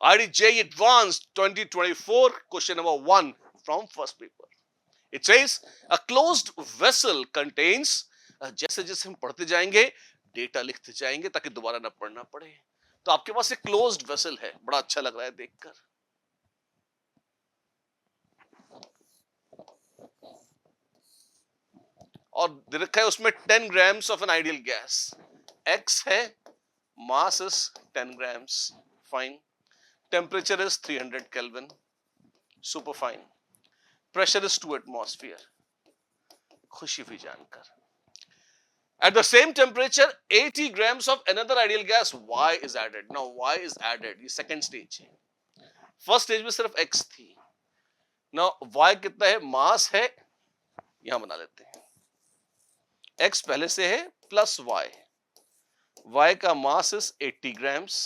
IIT JEE Advanced 2024, question number 1 from first paper. It says a closed vessel contains, जैसे जैसे हम पढ़ते जाएंगे डेटा लिखते जाएंगे ताकि दोबारा ना पढ़ना पड़े। तो आपके पास एक क्लोज्ड वेसल है, बड़ा अच्छा लग रहा है देखकर। और दे रखा है उसमें 10 grams of an ideal gas. X है, mass is 10 grams, fine. Temperature is 300 kelvin, super fine. Pressure is 2 atmosphere, खुशी हुई जानकर। At the same temperature, 80 grams of another ideal gas Y is added. Now Y is added. ये second stage है. First stage में सिर्फ X थी. Now Y कितना है? मास है, यहां बना लेते हैं. X पहले से है प्लस Y. Y का मास is 80 grams.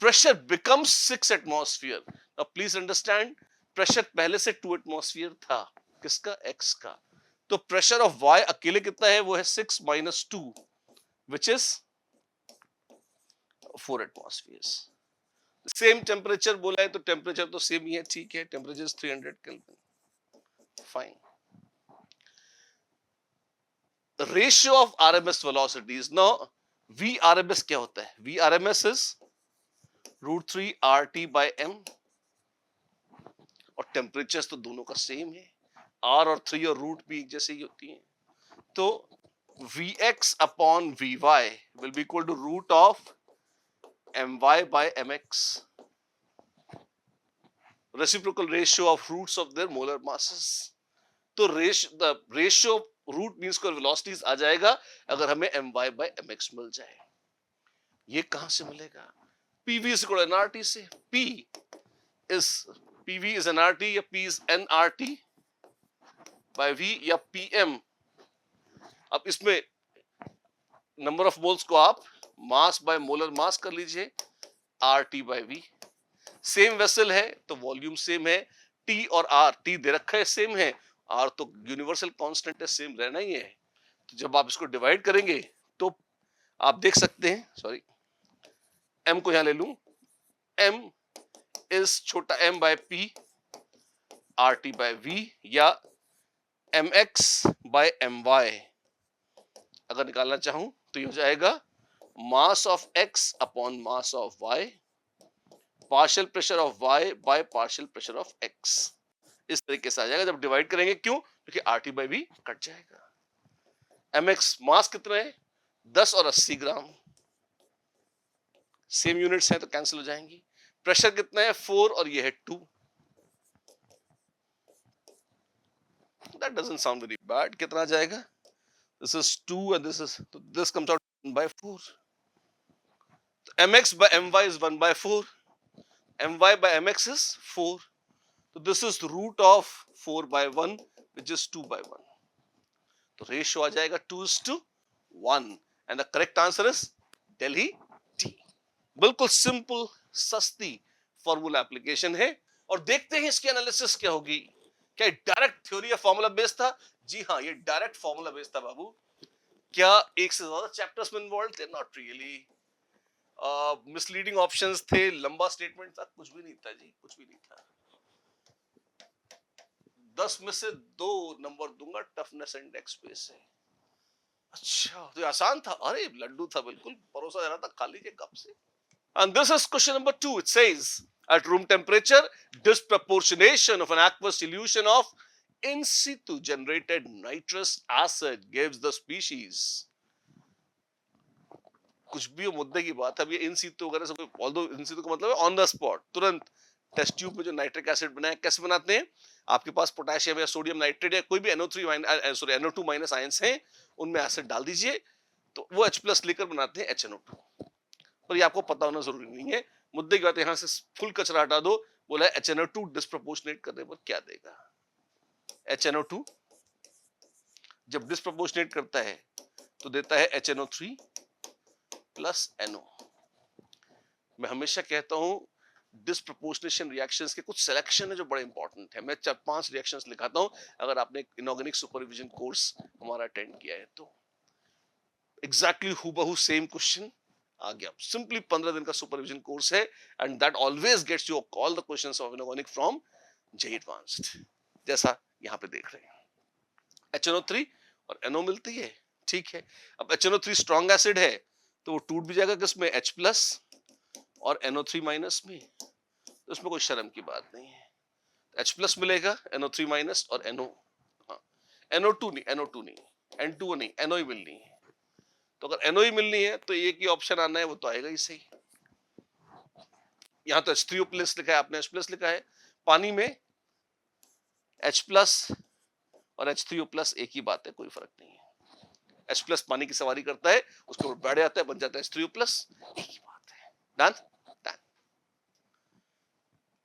Pressure becomes 6 atmosphere. Now please understand, pressure पहले से 2 atmosphere था. किसका? X का. तो प्रेशर ऑफ Y अकेले कितना है? वो है 6 minus 2, which is 4 atmospheres. Same temperature बोला है तो टेम्परेचर तो सेम ही है, ठीक है। Temperature 300 kelvin, fine. Ratio of RMS velocities. Now V RMS क्या होता है? V RMS is √3 RT by M, और टेम्परेचर तो दोनों का सेम है, R और 3 और रूट भी एक जैसे ही होती हैं। तो Vx upon Vy will be equal to root of My by Mx, reciprocal ratio of roots of their molar masses. तो the ratio root mean square velocities आ जाएगा अगर हमें My by Mx मिल जाए। ये कहां से मिलेगा? PV is equal to nRT से। PV is nRT या P is nRT by V या PM। अब इसमें नंबर ऑफ मोल्स को आप मास बाय मोलर मास कर लीजिए, RT by V। Same vessel है तो वॉल्यूम सेम है, T और R, T दे रखा है सेम है, R तो यूनिवर्सल कांस्टेंट है, सेम रहना ही है। तो जब आप इसको डिवाइड करेंगे तो आप देख सकते हैं, सॉरी M को यहां ले लूं, M इज छोटा m by P RT by V या mx by my अगर निकालना चाहूं तो ये हो जाएगा mass of x upon mass of y, partial pressure of y by partial pressure of x। इस तरीके से आ जाएगा जब डिवाइड करेंगे। क्यों? क्योंकि RT by V कट जाएगा। mx मास कितना है? 10 और 80 ग्राम, सेम यूनिट्स हैं तो कैंसिल हो जाएंगी। प्रेशर कितना है? 4 और ये है 2। That doesn't sound very bad. कितना जाएगा? This is 2 and this comes out 1 by 4. mx by my is 1 by 4. my by mx is 4. So this is root of 4 by 1, which is 2 by 1. तो ratio आ जाएगा 2:1 and the correct answer is Delhi T. बिल्कुल simple सस्ती formula application है। और देखते हैं इसकी analysis क्या होगी। क्या डायरेक्ट थ्योरी या फॉर्मूला बेस्ड था? जी हाँ, ये डायरेक्ट फॉर्मूला बेस्ड था बाबू। क्या एक से ज्यादा चैप्टर्स में इन्वॉल्व थे? Not really. मिसलीडिंग ऑप्शंस थे, लंबा स्टेटमेंट था, कुछ भी नहीं था जी, कुछ भी नहीं था। 10 में से 2 नंबर दूंगा टफनेस इंडेक्स पे से। अच्छा, तो आसान था? अरे लड्डू था, बिल्कुल परोसा जा रहा था, खा लीजिए कप से। And this is question number 2. It says, at room temperature, disproportionation of an aqueous solution of in situ generated nitrous acid gives the species. कुछ भी मुद्दे की बात है। अब ये इन सीतु वगैरह सब, ऑल्दो इन सीतु का मतलब है ऑन द स्पॉट, तुरंत टेस्ट ट्यूब में जो नाइट्रिक एसिड बनाए, कैसे बनाते हैं? आपके पास पोटेशियम या सोडियम नाइट्रेट या कोई भी NO2 माइनस आयंस हैं, उनमें एसिड डाल दीजिए तो वो H+ लेकर बनाते हैं HNO2। पर ये आपको पता होना जरूरी नहीं है। मुद्दे की बात, यहां से फुल कचरा हटा दो। बोला है HNO2 डिस्प्रोपोर्शनेट करने पर क्या देगा? HNO2 जब डिस्प्रोपोर्शनेट करता है तो देता है HNO3 प्लस NO। मैं हमेशा कहता हूं डिस्प्रोपोर्शनेशन रिएक्शंस के कुछ सिलेक्शन है जो बड़े इंपॉर्टेंट है। मैं 4-5 रिएक्शंस लिखाता हूं अगर आपने इनऑर्गेनिक सुपरविजन कोर्स हमारा अटेंड किया है तो। एग्जैक्टली हूबहू सेम क्वेश्चन आ गया। सिंपली 15 दिन का सुपरविजन कोर्स है and that always gets you all the questions of inorganic from JEE advanced, जैसा यहाँ पे देख रहे हैं। HNO3 और NO मिलती है, ठीक है। अब HNO3 स्ट्रॉन्ग एसिड है तो वो टूट भी जाएगा किसमें, H प्लस और NO3 माइनस में, तो उसमें कोई शर्म की बात नहीं है। H प्लस मिलेगा, NO3 माइनस और NO, हाँ NO2 नहीं, N2 नहीं, NO ही मिलनी है। तो अगर NO ही मिलनी है तो एक ही ऑप्शन आना है, वो तो आएगा ही सही। यहाँ तो H3O प्लस लिखा है, आपने H प्लस लिखा है। पानी में H प्लस और H3O प्लस एक ही बात है, कोई फर्क नहीं है। H प्लस पानी की सवारी करता है, उसके ऊपर बैठ जाता है, बन जाता है H3O प्लस, एक ही बात है। Done done.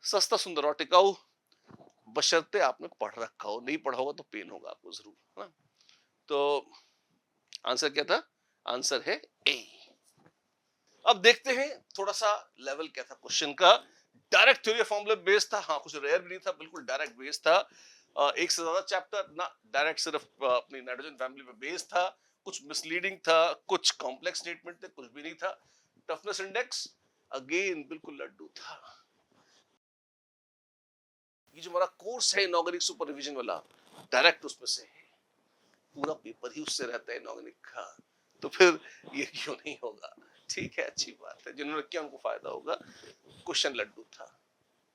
सस्ता सुंदर और टिकाऊ, बशर्ते आपने पढ़ रखा हो, नहीं पढ़ा होगा तो पेन होगा आपको जरूर, है ना। तो आंसर क्या था, आंसर है ए। अब देखते हैं थोड़ा सा लेवल क्या था क्वेश्चन का। डायरेक्ट थ्योरी फॉर्मूला बेस्ड था, हाँ कुछ रेयर भी नहीं था, बिल्कुल डायरेक्ट बेस्ड था। एक से ज्यादा चैप्टर ना डायरेक्ट सिर्फ अपनी नाइट्रोजन फैमिली पे बेस्ड था, कुछ मिसलीडिंग था, कुछ कॉम्प्लेक्स स्टेटमेंट थे, कुछ भी नहीं था। टफनेस इंडेक्स अगेन बिल्कुल लड्डू था। ये जो हमारा कोर्स है इनऑर्गेनिक सुपर रिवीजन वाला, डायरेक्ट उसमें से है, पूरा पेपर ही उससे रहता है इनऑर्गेनिक का, तो फिर ये क्यों नहीं होगा, ठीक है, अच्छी बात है। जिन्होंने किया उनको फायदा होगा। क्वेश्चन लड्डू था,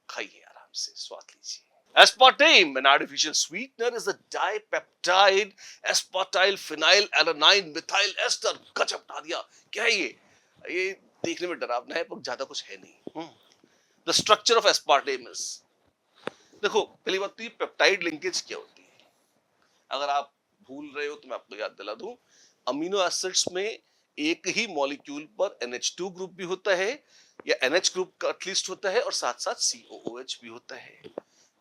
खाइए आराम से, स्वाद लीजिए। Aspartame, an artificial sweetener, is a dipeptide aspartyl phenyl alanine methyl ester। गजब बता दिया। क्या है ये देखने में डरावना है पर ज्यादा कुछ है नहीं। The structure of aspartame is, देखो पहली बात तो ये पेप्टाइड लिंकेज क्या होती है, अगर आप भूल रहे हो तो मैं आपको याद दिला दूं। अमीनो एसिड्स में एक ही मॉलिक्यूल पर NH2 ग्रुप भी होता है या NH ग्रुप का एटलीस्ट होता है और साथ साथ COOH भी होता है।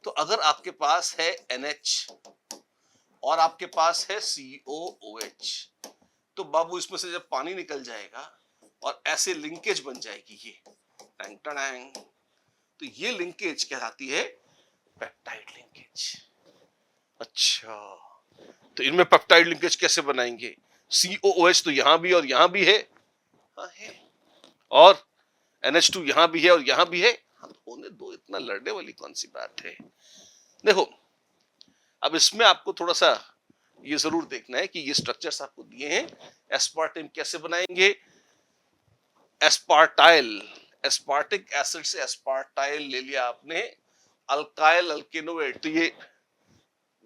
तो अगर आपके पास है NH और आपके पास है COOH, तो बाबू इसमें से जब पानी निकल जाएगा और ऐसे लिंकेज बन जाएगी ये टैंग टैंग, तो ये लिंकेज कहलाती है पेप्टाइड लिंकेज। अच्छा, तो इनमें पेप्टाइड लिंकेज कैसे बनाएंगे? COOH तो यहां भी और यहां भी है, हाँ है, और NH2 यहां भी है और यहां भी है, हाँ होने दो, इतना लड़ने वाली कौन सी बात है। देखो अब इसमें आपको थोड़ा सा ये जरूर देखना है कि ये स्ट्रक्चर्स आपको दिए हैं। एस्पार्टेम कैसे बनाएंगे, एस्पार्टाइल, एस्पार्टिक एसिड से एस्पार्टाइल ले लिया आपने, अल्काइल अल्केनोएट, तो ये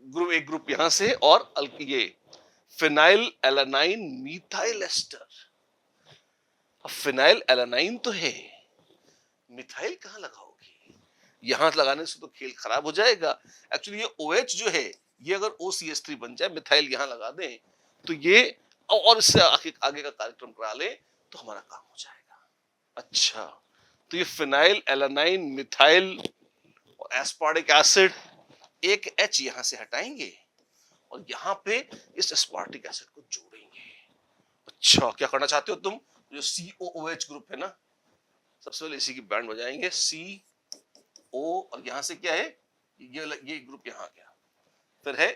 ग्रुप एक ग्रुप यहां से और ये फिनाइल एलानाइन मिथाइल एस्टर। अब फिनाइल एलानाइन तो है, मिथाइल कहां लगाओगे, यहां लगाने से तो खेल खराब हो जाएगा। एक्चुअली ये OH जो है ये अगर OCH3 बन जाए, मिथाइल यहां लगा दें तो ये और इससे आगे का कार्यक्रम करा ले तो हमारा काम हो जाएगा। अच्छा, तो ये फिनाइल एलानाइन मिथाइल और एस्पार्टिक एसिड, एक H यहां से हटाएंगे और यहां पे इस एस्पार्टिक एसिड को जोड़ेंगे। अच्छा, क्या करना चाहते हो तुम, जो COOH ग्रुप है ना, सबसे पहले इसी की बैंड बजाएंगे, CO और यहां से क्या है, ये ग्रुप यहां गया, फिर है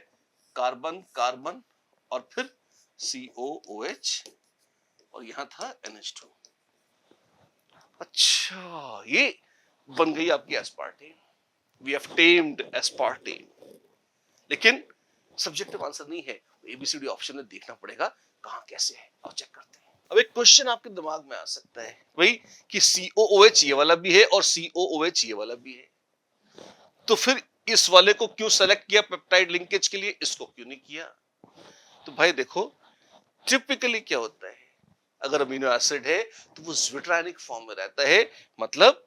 कार्बन कार्बन और फिर COOH और यहां था NH2। अच्छा, ये बन गई आपकी aspartame. We have tamed aspartame. लेकिन सब्जेक्टिव आंसर नहीं है, ABCD ऑप्शन में देखना पड़ेगा कहां कैसे है, और चेक करते हैं। अब एक क्वेश्चन आपके दिमाग में आ सकता है वही कि COOH ये वाला भी है और COOH ये वाला भी है, तो फिर इस वाले को क्यों सेलेक्ट किया पेप्टाइड लिंकेज के लिए, इसको क्यों नहीं किया? तो भाई देखो टिपिकली क्या होता है, अगर अमीनो एसिड है तो वो ज्विट्रायनिक फॉर्म में रहता है, मतलब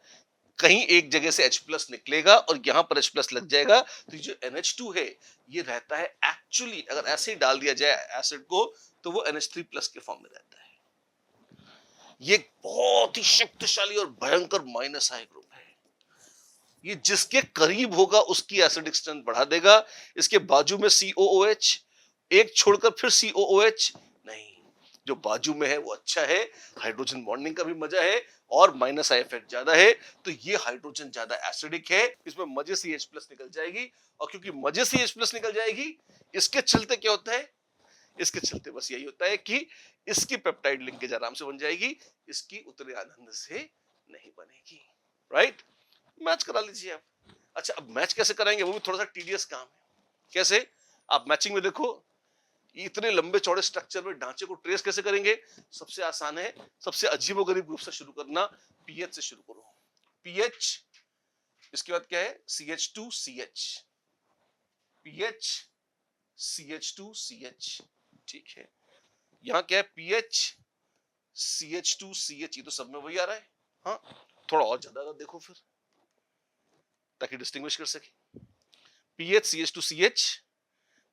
कहीं एक जगह से H प्लस निकलेगा और यहां पर H प्लस लग जाएगा, तो जो NH2 है ये रहता है एक्चुअली, अगर ऐसे ही डाल दिया जाए एसिड को तो वो NH3 प्लस के फॉर्म में रहता है। ये बहुत ही शक्तिशाली और भयंकर माइनस आई ग्रुप है, ये जिसके करीब होगा उसकी एसिडिक स्ट्रेंथ बढ़ा देगा। इसके बाजू में COOH, एक छोड़कर फिर COOH नहीं, जो बाजू में है वो अच्छा है, हाइड्रोजन बॉन्डिंग का भी मजा है और माइनस आई इफेक्ट ज्यादा है, तो ये हाइड्रोजन ज्यादा एसिडिक है, इसमें मजे से H प्लस निकल जाएगी, और क्योंकि मजे से H प्लस निकल जाएगी इसके चलते क्या होता है, इसके चलते बस यही होता है कि इसकी पेप्टाइड लिंकेज आराम से बन जाएगी, इसकी उतने आनंद से नहीं बनेगी, राइट? मैच करा लीजिए आप। अच्छा, अब मैच कैसे कराएंगे वो भी थोड़ा सा टीडियस काम है। कैसे? आप मैचिंग में देखो, इतने लंबे चौड़े स्ट्रक्चर में ढांचे को ट्रेस कैसे करेंगे? सबसे आसान है, सबसे अजीबोगरीब ग्रुप से शुरू करना, पीएच से शुरू करो। पीएच, इसके बाद क्या है? CH2CH, पीएच CH2CH, ठीक है। यहां क्या है? पीएच CH2CH, ये तो सब में वही आ रहा है। हाँ, थोड़ा और ज्यादा देखो फिर, ताकि डिस्टिंग्विश कर सके। पीएच CH2CH,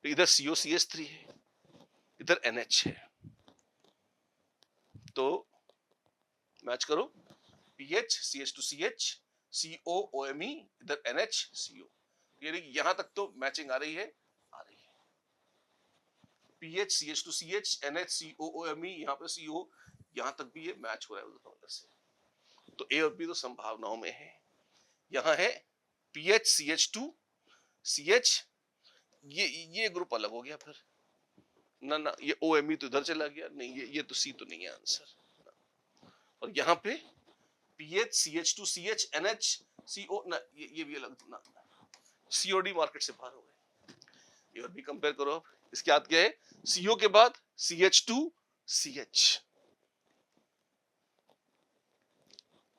इधर COCH3 है, इधर NH है, तो मैच करो, पीएच CH2CH, COOME, इधर NH CO, यानी यहां तक तो मैचिंग आ रही है, आ रही है। पीएच CH2CH, NH COOME, यहां पे CO, यहां तक भी ये मैच हो रहा है उधर से, तो A और B तो संभावनाओं में है। यहां है पीएच CH2CH, ये ग्रुप अलग हो गया फिर ना, ना ये OME तो इधर चला गया, नहीं ये तो C तो नहीं है आंसर। और यहाँ पे पीएच CH2CH, NH CO, ना ये भी अलग ना, COD मार्केट से बाहर हो गए। ये और भी कंपेयर करो अब, इसके बाद क्या है? CO के बाद CH2CH,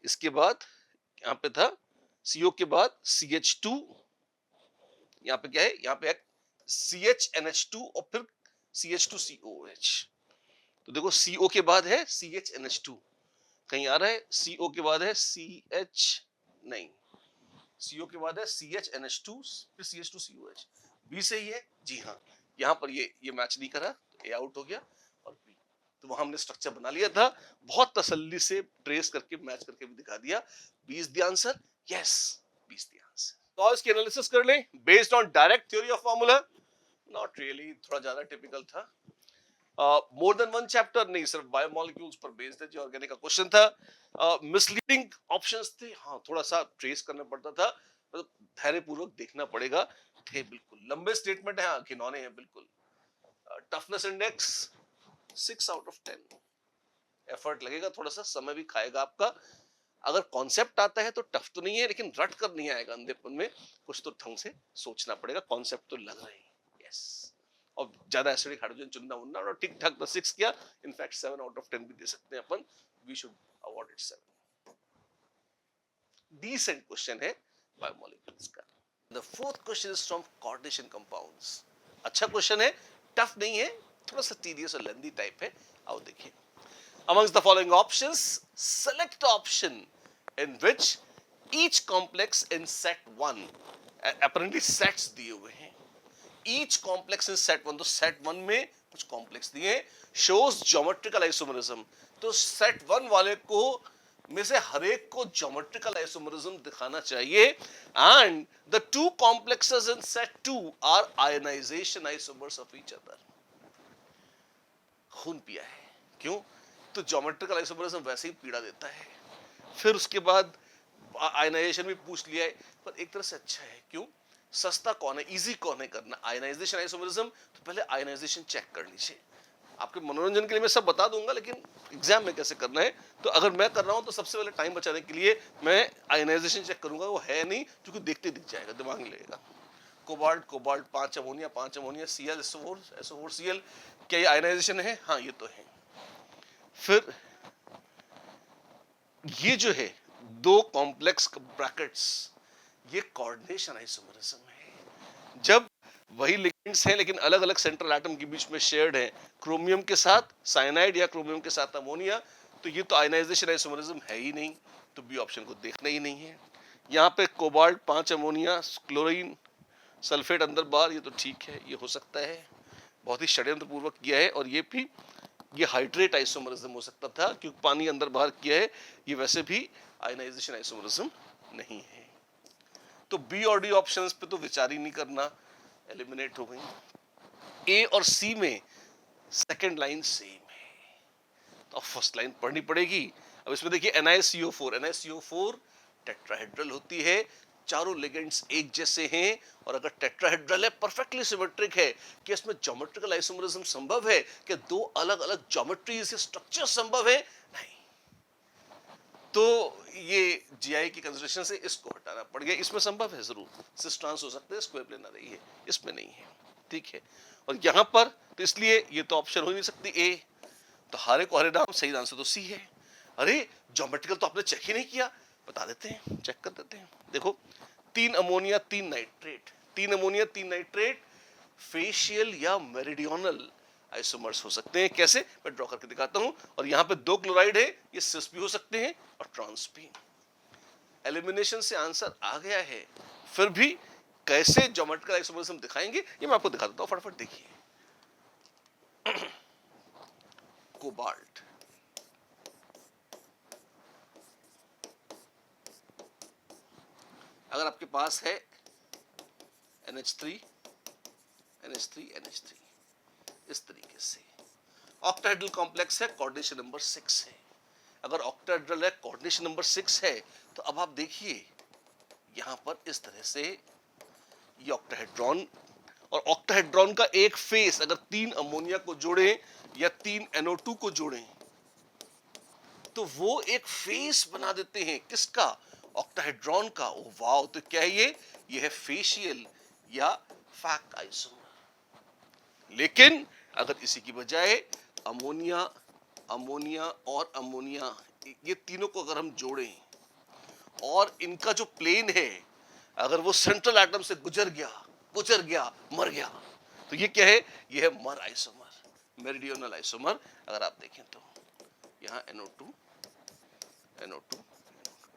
इसके बाद यहाँ पे था CO के बाद CH2, यहाँ पे क्या है? यहाँ पे है CHNH2 और फिर CH2COH। तो देखो CO के बाद है CHNH2, कहीं आ रहा है CO के बाद है CH, नहीं, CO के बाद है CHNH2, फिर CH2COH। B सही है जी हाँ, यहाँ पर ये मैच नहीं करा, तो A आउट हो गया, और B तो वहां हमने स्ट्रक्चर बना लिया था, बहुत तसल्ली से ट्रेस करके मैच करके भी दिखा दिया। B is the answer, yes, B is the answer. तो इसकी एनालिसिस कर लें based on direct theory of formula, not really, थोड़ा ज्यादा टिपिकल था। मोर देन वन चैप्टर नहीं, सिर्फ बायोमोलिक्यूल्स पर बेस्ड है, जो ऑर्गेनिक का क्वेश्चन था। मिसलीडिंग ऑप्शंस थे, हाँ थोड़ा सा ट्रेस करना पड़ता था, मतलब धैर्यपूर्वक देखना पड़ेगा, थे बिल्कुल लंबे स्टेटमेंट है, हाँ घिनौने हैं बिल्कुल। Toughness index 6 out of 10, effort लगेगा, थोड़ा सा समय भी खाएगा आपका। अगर कॉन्सेप्ट आता है तो टफ तो नहीं है, लेकिन रट कर नहीं आएगा अंधेपन में, कुछ तो ढंग से सोचना पड़ेगा, कॉन्सेप्ट तो लग रहे हैं, यस। और ज्यादा एसिडिक हाइड्रोजन चुनना उनना, और ठीक ठाक तो 6 किया, इनफैक्ट 7 आउट ऑफ 10 भी दे सकते हैं अपन, we should award it 7। Decent question है बायोमोलिक्यूल्स का। The fourth question is from coordination compounds. अच्छा क्वेश्चन है, टफ नहीं है, थोड़ा सा टीडियस और लेंथी टाइप है। आओ देखिए, amongst the following options select the option in which each complex in set 1, apparently sets दिए हुए हैं, each complex in set 1, तो set 1 में कुछ कॉम्प्लेक्स दिए, shows geometrical isomerism, तो set 1 वाले को में से हर एक को ज्योमेट्रिकल आइसोमरिज्म दिखाना चाहिए, and the two complexes in set 2 are ionization isomers of each other. खून पिया है, क्यों? तो ज्योमेट्रिकल आइसोमरिज्म वैसे ही पीड़ा देता है, फिर उसके बाद आयनाइजेशन भी पूछ लिया है, पर एक तरह से अच्छा है, क्यों? सस्ता कौन है, इजी कौन है करना, आयनाइजेशन आइसोमरिज्म, तो पहले आयनाइजेशन चेक कर लीजिए। आपके मनोरंजन के लिए मैं सब बता दूंगा, लेकिन एग्जाम में कैसे करना है, तो अगर मैं कर रहा हूं तो सबसे पहले टाइम बचाने के लिए मैं आयनाइजेशन चेक करूंगा, वो है नहीं, क्योंकि देखते दिख जाएगा, दिमाग नहीं लगेगा। Cobalt cobalt 5 ammonia 5 ammonia, Cl SO4 Cl, क्या ये आयनाइजेशन है? हाँ ये तो है। फिर ये जो है दो कॉम्प्लेक्स ब्रैकेट्स, ये कोऑर्डिनेशन आइसोमरिज्म है, जब वही लिगेंड्स हैं लेकिन अलग अलग सेंट्रल एटम के बीच में शेयर्ड है, क्रोमियम के साथ साइनाइड या क्रोमियम के साथ अमोनिया, तो ये तो आयनाइजेशन आइसोमरिज्म है ही नहीं, तो बी ऑप्शन को देखना ही नहीं है। यहाँ पे कोबाल्ट 5 अमोनिया क्लोरीन सल्फेट अंदर बाहर, ये तो ठीक है, ये हो सकता है, बहुत ही षड्यंत्र पूर्वक किया है, और ये भी ये हाइड्रेट आइसोमरिज्म हो सकता था, क्योंकि पानी अंदर बाहर किया है, ये वैसे भी आयनाइजेशन आइसोमरिज्म नहीं है। तो बी और डी ऑप्शंस पे तो विचार ही नहीं करना, एलिमिनेट हो गई। ए और सी में सेकंड लाइन सेम है, तो फर्स्ट लाइन पढ़नी पड़ेगी। अब इसमें देखिए NiCO4 टेट्राहेड्रल होती है, चारों लिगेंड्स एक जैसे हैं, और अगर टेट्राहेड्रल है, परफेक्टली सिमेट्रिक है, कि इसमें ज्योमेट्रिकल आइसोमरिज्म संभव है, कि दो अलग अलग ज्योमेट्रीज या स्ट्रक्चर संभव है? नहीं। तो ये जीआई की कंसीडरेशन से इसको हटाना पड़ गया। इसमें संभव है जरूर, सिस ट्रांस हो सकते हैं, स्क्वायर प्लेनर है, ये इसमें नहीं है, ठीक है। और यहां पर तो इसलिए ये तो ऑप्शन हो ही नहीं सकती ए, तो हारे को हरे नाम, सही आंसर तो सी है। अरे ज्योमेट्रिकल तो आपने चेक ही नहीं किया, बता देते हैं, चेक कर देते हैं। देखो 3 ammonia 3 nitrate, 3 ammonia 3 nitrate facial या मेरिडियनल आइसोमर्स हो सकते हैं। कैसे, मैं ड्रॉ करके दिखाता हूं। और यहां पे 2 क्लोराइड है, ये सिस भी हो सकते हैं और ट्रांस भी। एलिमिनेशन से आंसर आ गया है, फिर भी कैसे ज्योमेट्रिकल आइसोमरिज्म दिखाएंगे ये मैं आपको दिखा देता हूं, फटाफट देखिए। कोबाल्ट, अगर आपके पास है NH3 NH3 NH3 इस तरीके से, ऑक्टाहेड्रल कॉम्प्लेक्स है, कोऑर्डिनेशन नंबर 6 है। अगर ऑक्टाहेड्रल है, कोऑर्डिनेशन नंबर 6 है, तो अब आप देखिए यहां पर इस तरह से ये ऑक्टाहेड्रॉन, और ऑक्टाहेड्रॉन का एक फेस अगर 3 अमोनिया को जोड़ें या 3 NO2 को जोड़ें तो वो एक फेस बना देते हैं, किसका, ऑक्टाहेड्रॉन का। ओ वाओ, तो क्या है ये है फेशियल या फैक आइसोमर। लेकिन अगर इसी की बजाय अमोनिया अमोनिया और अमोनिया, ये तीनों को अगर हम जोड़ें और इनका जो प्लेन है अगर वो सेंट्रल एटम से गुजर गया मर गया, तो ये क्या है, ये है मर आइसोमर, मेरिडियनल आइसोमर। अगर आप देखें तो यहां NO2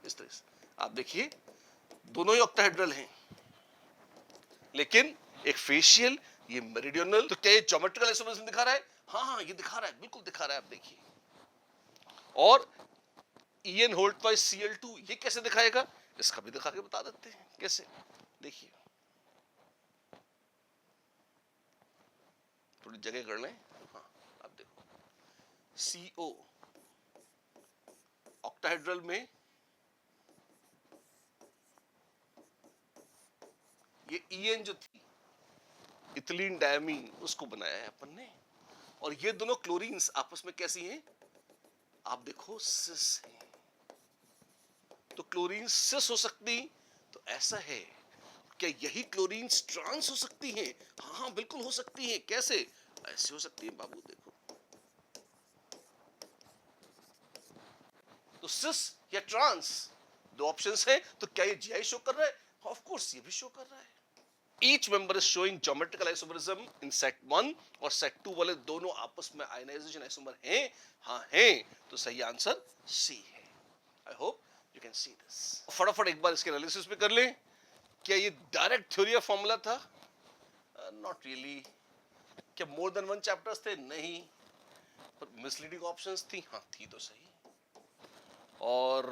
इस तरह से आप देखिए दोनों ही ऑक्टाहेड्रल हैं, लेकिन एक फेशियल, ये मेरिडियनल। तो क्या ये ज्योमेट्रिकल आइसोमरिज्म दिखा रहा है? हाँ, ये दिखा रहा है, बिल्कुल दिखा रहा है, आप देखिए। और EN होल्ड बाय Cl2 ये कैसे दिखाएगा, इसका भी दिखा के बता देते हैं कैसे। देखिए थोड़ी जगह कर लें, हाँ आप देखो CO ऑक्टाहेड्रल में ये EN जो थी इथिलीन डायमीन, उसको बनाया है अपन ने, और ये दोनों क्लोरीन्स आपस में कैसी हैं, आप देखो सिस हैं। तो क्लोरीन सिस हो सकती, तो ऐसा है, क्या यही क्लोरीन ट्रांस हो सकती हैं? हाँ बिल्कुल हो सकती हैं। कैसे, ऐसे हो सकती है बाबू, देखो तो सिस या ट्रांस दो ऑप्शंस हैं, तो क्या ये जीआई शो कर रहा है? ऑफ कोर्स ये भी शो कर रहा है। Each member is showing geometrical isomerism in set 1 और set 2 वाले दोनों आपस में आयनाइजेशन आइसोमर हैं, हाँ हैं, तो सही आंसर सी है। I hope you can see this. फटाफट एक बार इसके एनालिसिस पे कर लें। क्या ये डायरेक्ट थ्योरी ऑफ फॉर्मूला था? Not really. क्या मोर देन 1 चैप्टर्स थे? नहीं। पर मिसलीडिंग ऑप्शंस थी, हाँ थी तो सही। और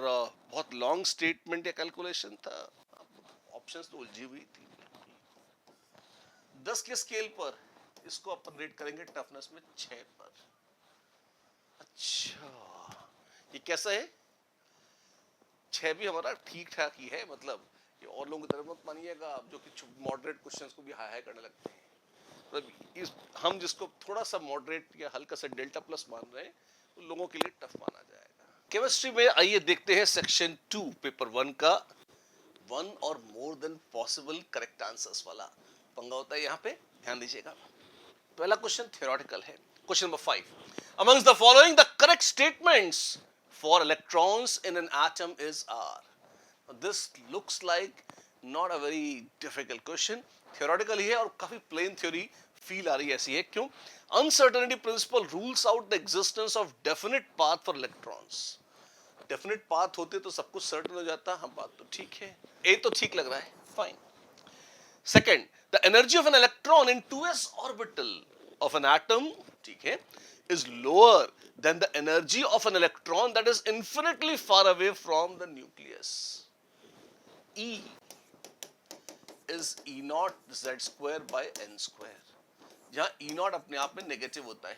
बहुत लॉन्ग स्टेटमेंट या कैलकुलेशन था, ऑप्शंस तो उलझी हुई थी। 10 के स्केल पर इसको अपन रेट करेंगे टफनेस में 6 पर। अच्छा, ये कैसा है? 6 भी हमारा ठीक ठाक ही है, मतलब ये और लोगों की तरफ मत मानिएगा आप, जो कि मॉडरेट क्वेश्चंस को भी हाई हाई करने लगते हैं। मतलब इस हम जिसको थोड़ा सा मॉडरेट या हल्का सा डेल्टा प्लस मान रहे हैं, उन लोगों के लिए टफ माना जाएगा। केमिस्ट्री में आइए देखते हैं सेक्शन 2 पेपर 1 का 1 और more than possible correct answers वाला पंगा होता है। यहाँ पे ध्यान दीजिएगा। पहला क्वेश्चन थ्योरेटिकल है। Question number 5, amongst the following the correct statements for electrons in an atom is are. This looks like not a very difficult question. Theoretical ही है और काफी plain theory फील आ रही है, ऐसी है। क्यों? Uncertainty principle rules out the existence of definite path for electrons. Definite path होते तो सब कुछ certain हो जाता। हम बात तो ठीक है, ए तो ठीक लग रहा है, fine. Second, the energy of an electron in 2s orbital of an atom, ठीक है, is lower than the energy of an electron that is infinitely far away from the nucleus. E is E naught z square by n square. जहां E naught अपने आप में negative होता है,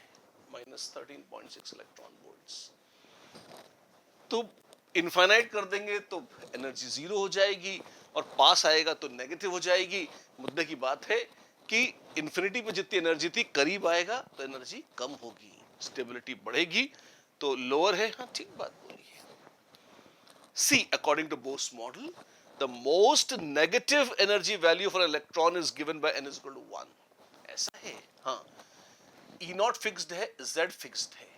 -13.6 electron volts. तो infinite कर देंगे तो एनर्जी जीरो हो जाएगी, और पास आएगा तो नेगेटिव हो जाएगी। मुद्दे की बात है कि इंफिनिटी पे जितनी एनर्जी थी करीब आएगा तो एनर्जी कम होगी, स्टेबिलिटी बढ़ेगी तो लोअर है। हाँ ठीक बात बोली है। C, according to Bohr's model the most negative energy value for electron is given by n is equal to 1। ऐसा है। हाँ, E नॉट फिक्स्ड है, Z फिक्स्ड है।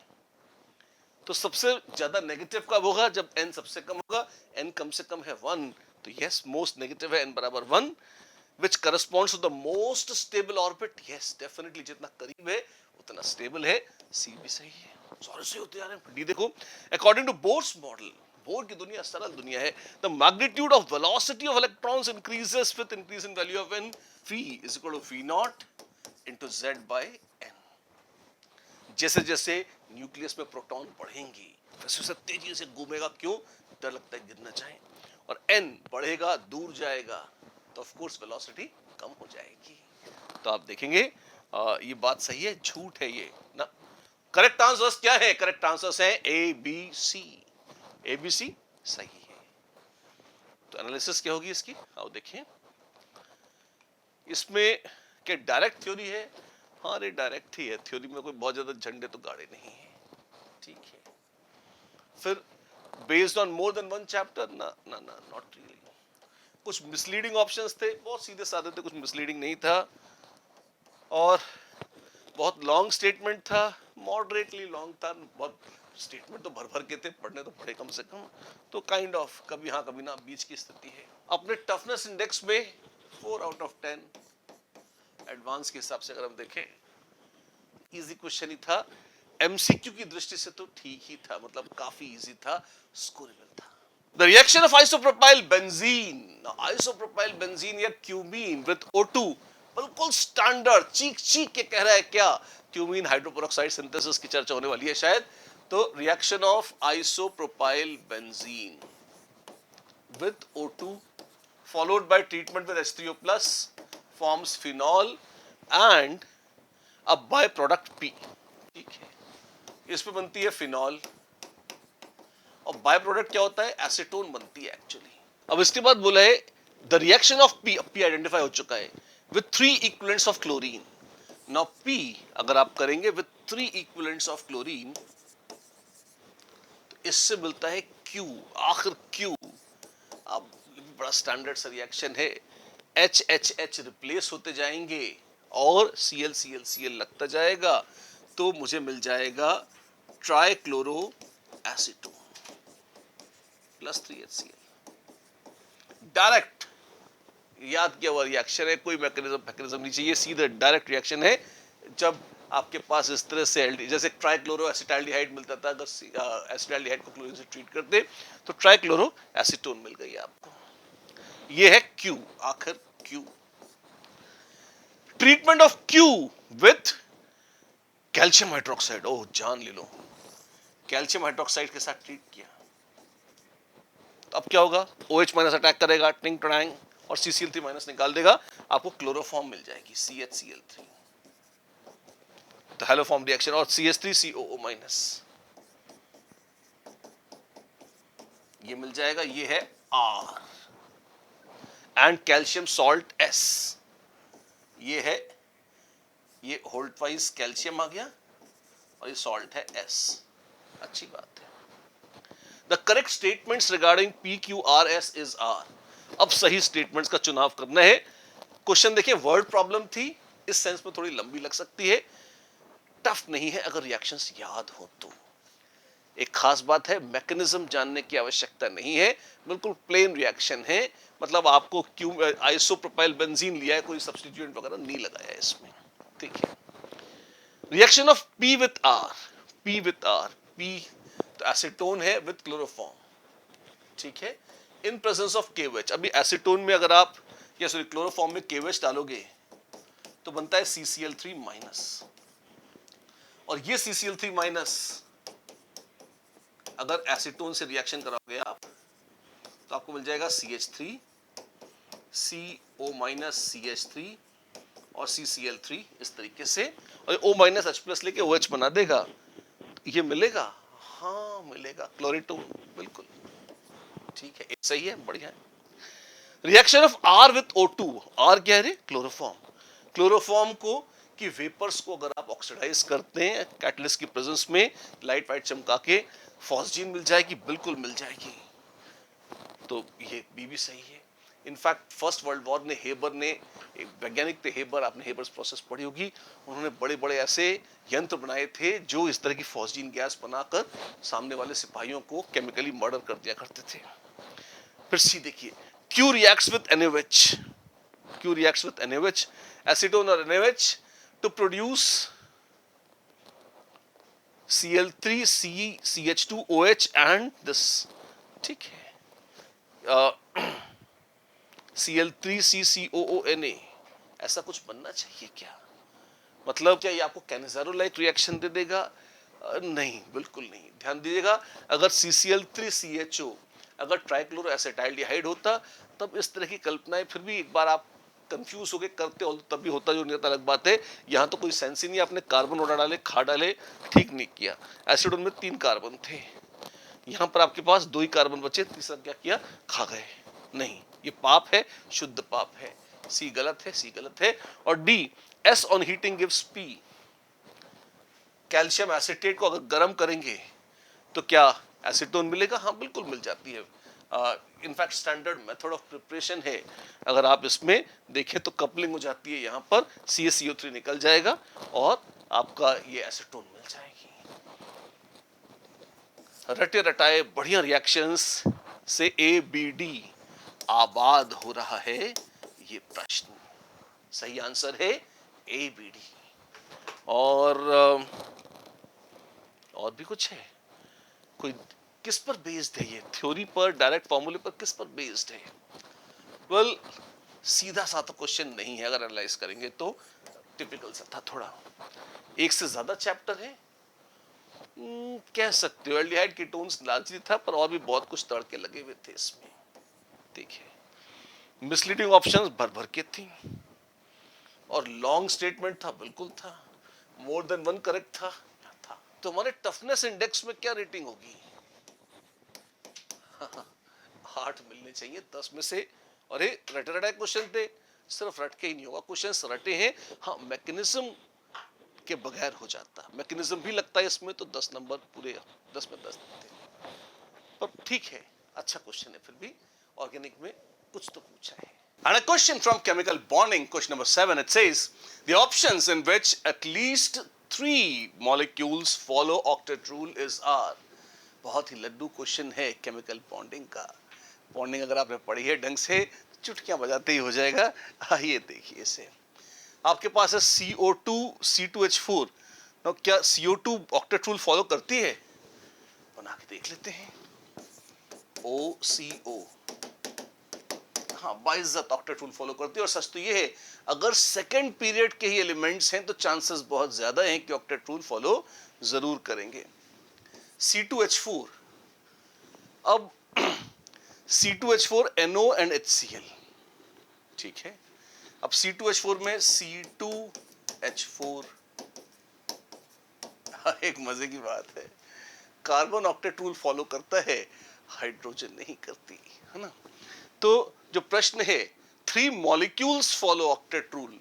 तो सबसे ज्यादा नेगेटिव कब होगा? जब n सबसे कम होगा। n कम से कम है 1, तो यस मोस्ट नेगेटिव है n बराबर 1, which corresponds to the most stable orbit। yes definitely, जितना करीब है उतना स्टेबल है। सी भी सही है, सारे सही होते जा रहे हैं। डी देखो, according to Bohr's model, Bohr की दुनिया सरल दुनिया है, the magnitude of velocity of electrons increases with increase in value of n। v is equal to v not into z by n। जैसे जैसे न्यूक्लियस में प्रोटॉन बढ़ेंगे वैसे वैसे तेजी से घूमेगा। क्यों? डर लगता है गिर न जाए। और n बढ़ेगा, दूर जाएगा, तो ऑफ कोर्स वेलोसिटी कम हो जाएगी। तो आप देखेंगे ये बात सही है, झूठ है ये ना। करेक्ट आंसर्स क्या है? करेक्ट आंसर्स है A B C. A B C सही है। तो एनालिसिस क्या होगी इसकी, आओ देखें। इसमें क्या डायरेक्ट थ्योरी है? हाँ रे डायरेक्ट ही है, थ्योरी में कोई बहुत ज्यादा झंडे तो गाड़े नहीं है। ठीक है। फिर based on more than one chapter, ना ना ना नॉट रियली। कुछ मिसलीडिंग ऑप्शंस थे, बहुत सीधे साधे थे, कुछ मिसलीडिंग नहीं था। और बहुत लॉन्ग स्टेटमेंट था, मॉडरेटली लॉन्ग था। बहुत स्टेटमेंट तो भर भर के थे, पढ़ने तो पड़े कम से कम। तो काइंड ऑफ कभी हाँ कभी ना, बीच की स्थिति है। अपने टफनेस इंडेक्स में 4 आउट ऑफ 10। एडवांस के हिसाब से अगर हम देखें, इजी क्वेश्चन ही था। एमसीक्यू की दृष्टि से तो ठीक ही था, मतलब काफी इजी था, स्कोरेबल था। The reaction of isopropyl benzene, now isopropyl benzene या क्यूमीन with O2, बिल्कुल स्टैंडर्ड, चीख चीख के कह रहा है क्या? क्यूमीन हाइड्रोपेरोक्साइड सिंथेसिस की चर्चा होने वाली है शायद। तो reaction of isopropyl benzene with O2 followed by treatment with H3O plus forms phenol and a byproduct P। ठीक है, इस पे बनती है फिनॉल और बाय प्रोडक्ट क्या होता है? एसीटोन बनती है एक्चुअली। अब इसके बाद बोला है द रिएक्शन ऑफ पी, अब पी आइडेंटिफाई हो चुका है, with 3 equivalents of chlorine. Now P अगर आप करेंगे विथ 3 इक्विवेलेंट्स ऑफ क्लोरीन तो इससे मिलता है क्यू, आखिर क्यू। अब बड़ा स्टैंडर्ड सा रिएक्शन है, एच एच एच रिप्लेस होते जाएंगे और सीएल सीएल सीएल लगता जाएगा, तो मुझे मिल जाएगा trichloro acetone plus 3HCl। Direct याद किया हुआ रिएक्शन है, कोई मैकेनिज्म नहीं चाहिए, सीधा डायरेक्ट रिएक्शन है। जब आपके पास इस तरह से जैसे ट्राइक्लोरो एसिटाल्डिहाइड मिलता था, अगर एसिटाल्डिहाइड को क्लोरीन से ट्रीट करते तो ट्राइक्लोरो एसीटोन मिल गई आपको। ये है क्यू, आखिर Q. Treatment of Q with calcium hydroxide, ओह जान ले लो, कैल्शियम हाइड्रोक्साइड के साथ ट्रीट किया तो अब क्या होगा? OH माइनस अटैक करेगा, टिंग टड़ांग, और CCl3 माइनस निकाल देगा, आपको क्लोरोफॉर्म मिल जाएगी CHCl3। तो हेलोफॉर्म रिएक्शन, और CH3COO माइनस ये मिल जाएगा, ये है R and calcium salt S, ये है, ये होल्ट वाइज कैल्शियम आ गया और ये सॉल्ट है S। अच्छी बात है। The correct statements regarding PQRS is R। अब सही स्टेटमेंट्स का चुनाव करना है। क्वेश्चन देखिए, वर्ड प्रॉब्लम थी, इस सेंस में थोड़ी लंबी लग सकती है, टफ नहीं है अगर रिएक्शंस याद हो तो। एक खास बात है, मैकेनिज्म जानने की आवश्यकता नहीं है, बिल्कुल प्लेन रिएक्शन है, मतलब आपको क्यों आइसोप्रोपाइल बेंजीन लिया है, कोई सब्स्टिट्यूएंट वगैरह नहीं लगाया है इसमें। ठीक है। Reaction of P with R, P with R, P तो एसीटोन है विथ क्लोरोफॉर्म। ठीक है, इन प्रेजेंस ऑफ KOH। अभी एसीटोन में अगर आप, या सॉरी क्लोरोफॉर्म में KOH डालोगे तो बनता है CCl3 माइनस, और ये CCl3 माइनस अगर एसीटोन से रिएक्शन कराओगे आप तो आपको मिल जाएगा CH3 CO माइनस CH3 और CCl3 इस तरीके से, और O माइनस H प्लस लेके OH बना देगा, ये मिलेगा। हाँ मिलेगा, क्लोरीटोन, बिल्कुल ठीक है, सही है, बढ़िया है। Reaction of R with O2, R क्या है रे? क्लोरोफॉर्म। क्लोरोफॉर्म को कि वेपर्स को अगर आप ऑक्सीडाइज करते हैं कैटलिस्ट की प्रेजेंस में, लाइट वाइट चमका के, फॉस्जीन मिल जाएगी, बिल्कुल मिल जाएगी। तो ये भी सही है। इनफैक्ट फर्स्ट वर्ल्ड वॉर ने हेबर ने, एक वैज्ञानिक थे हेबर, आपने हेबर्स प्रोसेस पढ़ी होगी, उन्होंने बड़े बड़े ऐसे यंत्र बनाए थे जो इस तरह की फॉस्जीन गैस बनाकर सामने वाले सिपाहियों को केमिकली मर्डर कर दिया करते थे। फिर सी देखिए, Q reacts with NaOH. Q reacts with NaOH, acetone or NaOH to produce Cl3 CH2OH and this, ठीक है, Cl3CCOONA, ऐसा कुछ बनना चाहिए क्या? मतलब क्या ये आपको कैनिज़ारो लाइक रिएक्शन दे देगा? नहीं, बिल्कुल नहीं। ध्यान दीजिएगा, अगर CCl3CHO अगर ट्राइक्लोरो एसिटाइलडिहाइड होता तब इस तरह की कल्पनाएं फिर भी एक बार आप कंफ्यूज होके करते हो, तब भी होता जो नहीं होता अलग बात है। यहाँ तो कोई सेंस ही नहीं, आपने कार्बन उड़ा डाले, खा डाले, ठीक नहीं किया। एसिडोन में 3 कार्बन थे, यहाँ पर आपके पास 2 ही कार्बन बचे, तीसरा क्या किया? खा गए। नहीं, ये पाप है, शुद्ध पाप है। सी गलत है, सी गलत है। और D, S on heating gives P. Calcium acetate को अगर गर्म करेंगे तो क्या एसीटोन मिलेगा? हाँ, बिल्कुल मिल जाती है। In fact standard method of preparation है, अगर आप इसमें देखें तो कपलिंग हो जाती है, यहाँ पर CaCO3 निकल जाएगा और आपका ये एसीटोन मिल जाएगी। रटे रटाए बढ़िया रिएक्शंस से ABD आबाद हो रहा है ये प्रश्न। सही आंसर है ABD। और भी कुछ है? कोई किस पर बेस्ड है ये? थ्योरी पर, डायरेक्ट फॉर्मूले पर, किस पर बेस्ड है? वेल, सीधा सा तो क्वेश्चन नहीं है, अगर एनालाइज करेंगे तो टिपिकल सा था थोड़ा। एक से ज्यादा चैप्टर है, कह सकते हो। एल्डिहाइड कीटोन्स लार्जली था, पर और भी बहुत कुछ तड़के लगे हुए थे इसमें। देखिए, मिसलीडिंग ऑप्शंस भर भर के थी और लॉन्ग स्टेटमेंट था, बिल्कुल था। मोर देन वन करेक्ट था। तो हमारे टफनेस इंडेक्स में क्या रेटिंग होगी? 8 मिलने चाहिए 10 में से। अरे रटे रटाए क्वेश्चन थे, सिर्फ रट के ही नहीं होगा, क्वेश्चन रटे हैं। हाँ, मैकेनिज्म के बगैर हो जाता, मैकेनिज्म भी लगता है इसमें, तो 10 नंबर पूरे 10 में 10 देते। पर ठीक है, अच्छा क्वेश्चन है फिर भी। ऑर्गेनिक में कुछ तो पूछा है। And a question from chemical bonding, question number 7, it says the options in which at least 3 molecules follow octet rule is are. बहुत ही लड्डू क्वेश्चन है केमिकल बॉन्डिंग का। बॉन्डिंग अगर आपने पढ़ी है ढंग से, चुटकियां बजाते ही हो जाएगा। आइए देखिए इसे। आपके पास है CO2 C2H4। क्या CO2 ऑक्टेट रूल फॉलो करती है? बना के देख लेते हैं। OCO, हाँ, बाइज्जत ऑक्टेट रूल फॉलो करती है। और सच तो ये है, अगर सेकेंड पीरियड के ही एलिमेंट्स हैं तो चांसेस बहुत ज्यादा हैं कि ऑक्टेट रूल फॉलो जरूर करेंगे। C2H4, अब C2H4 NO एंड HCl, ठीक है। अब C2H4 में C2H4, एक मजे की बात है, कार्बन ऑक्टेट रूल फॉलो करता है, हाइड्रोजन नहीं करती, है ना। तो जो प्रश्न है, 3 मॉलिक्यूल्स फॉलो ऑक्टेट रूल,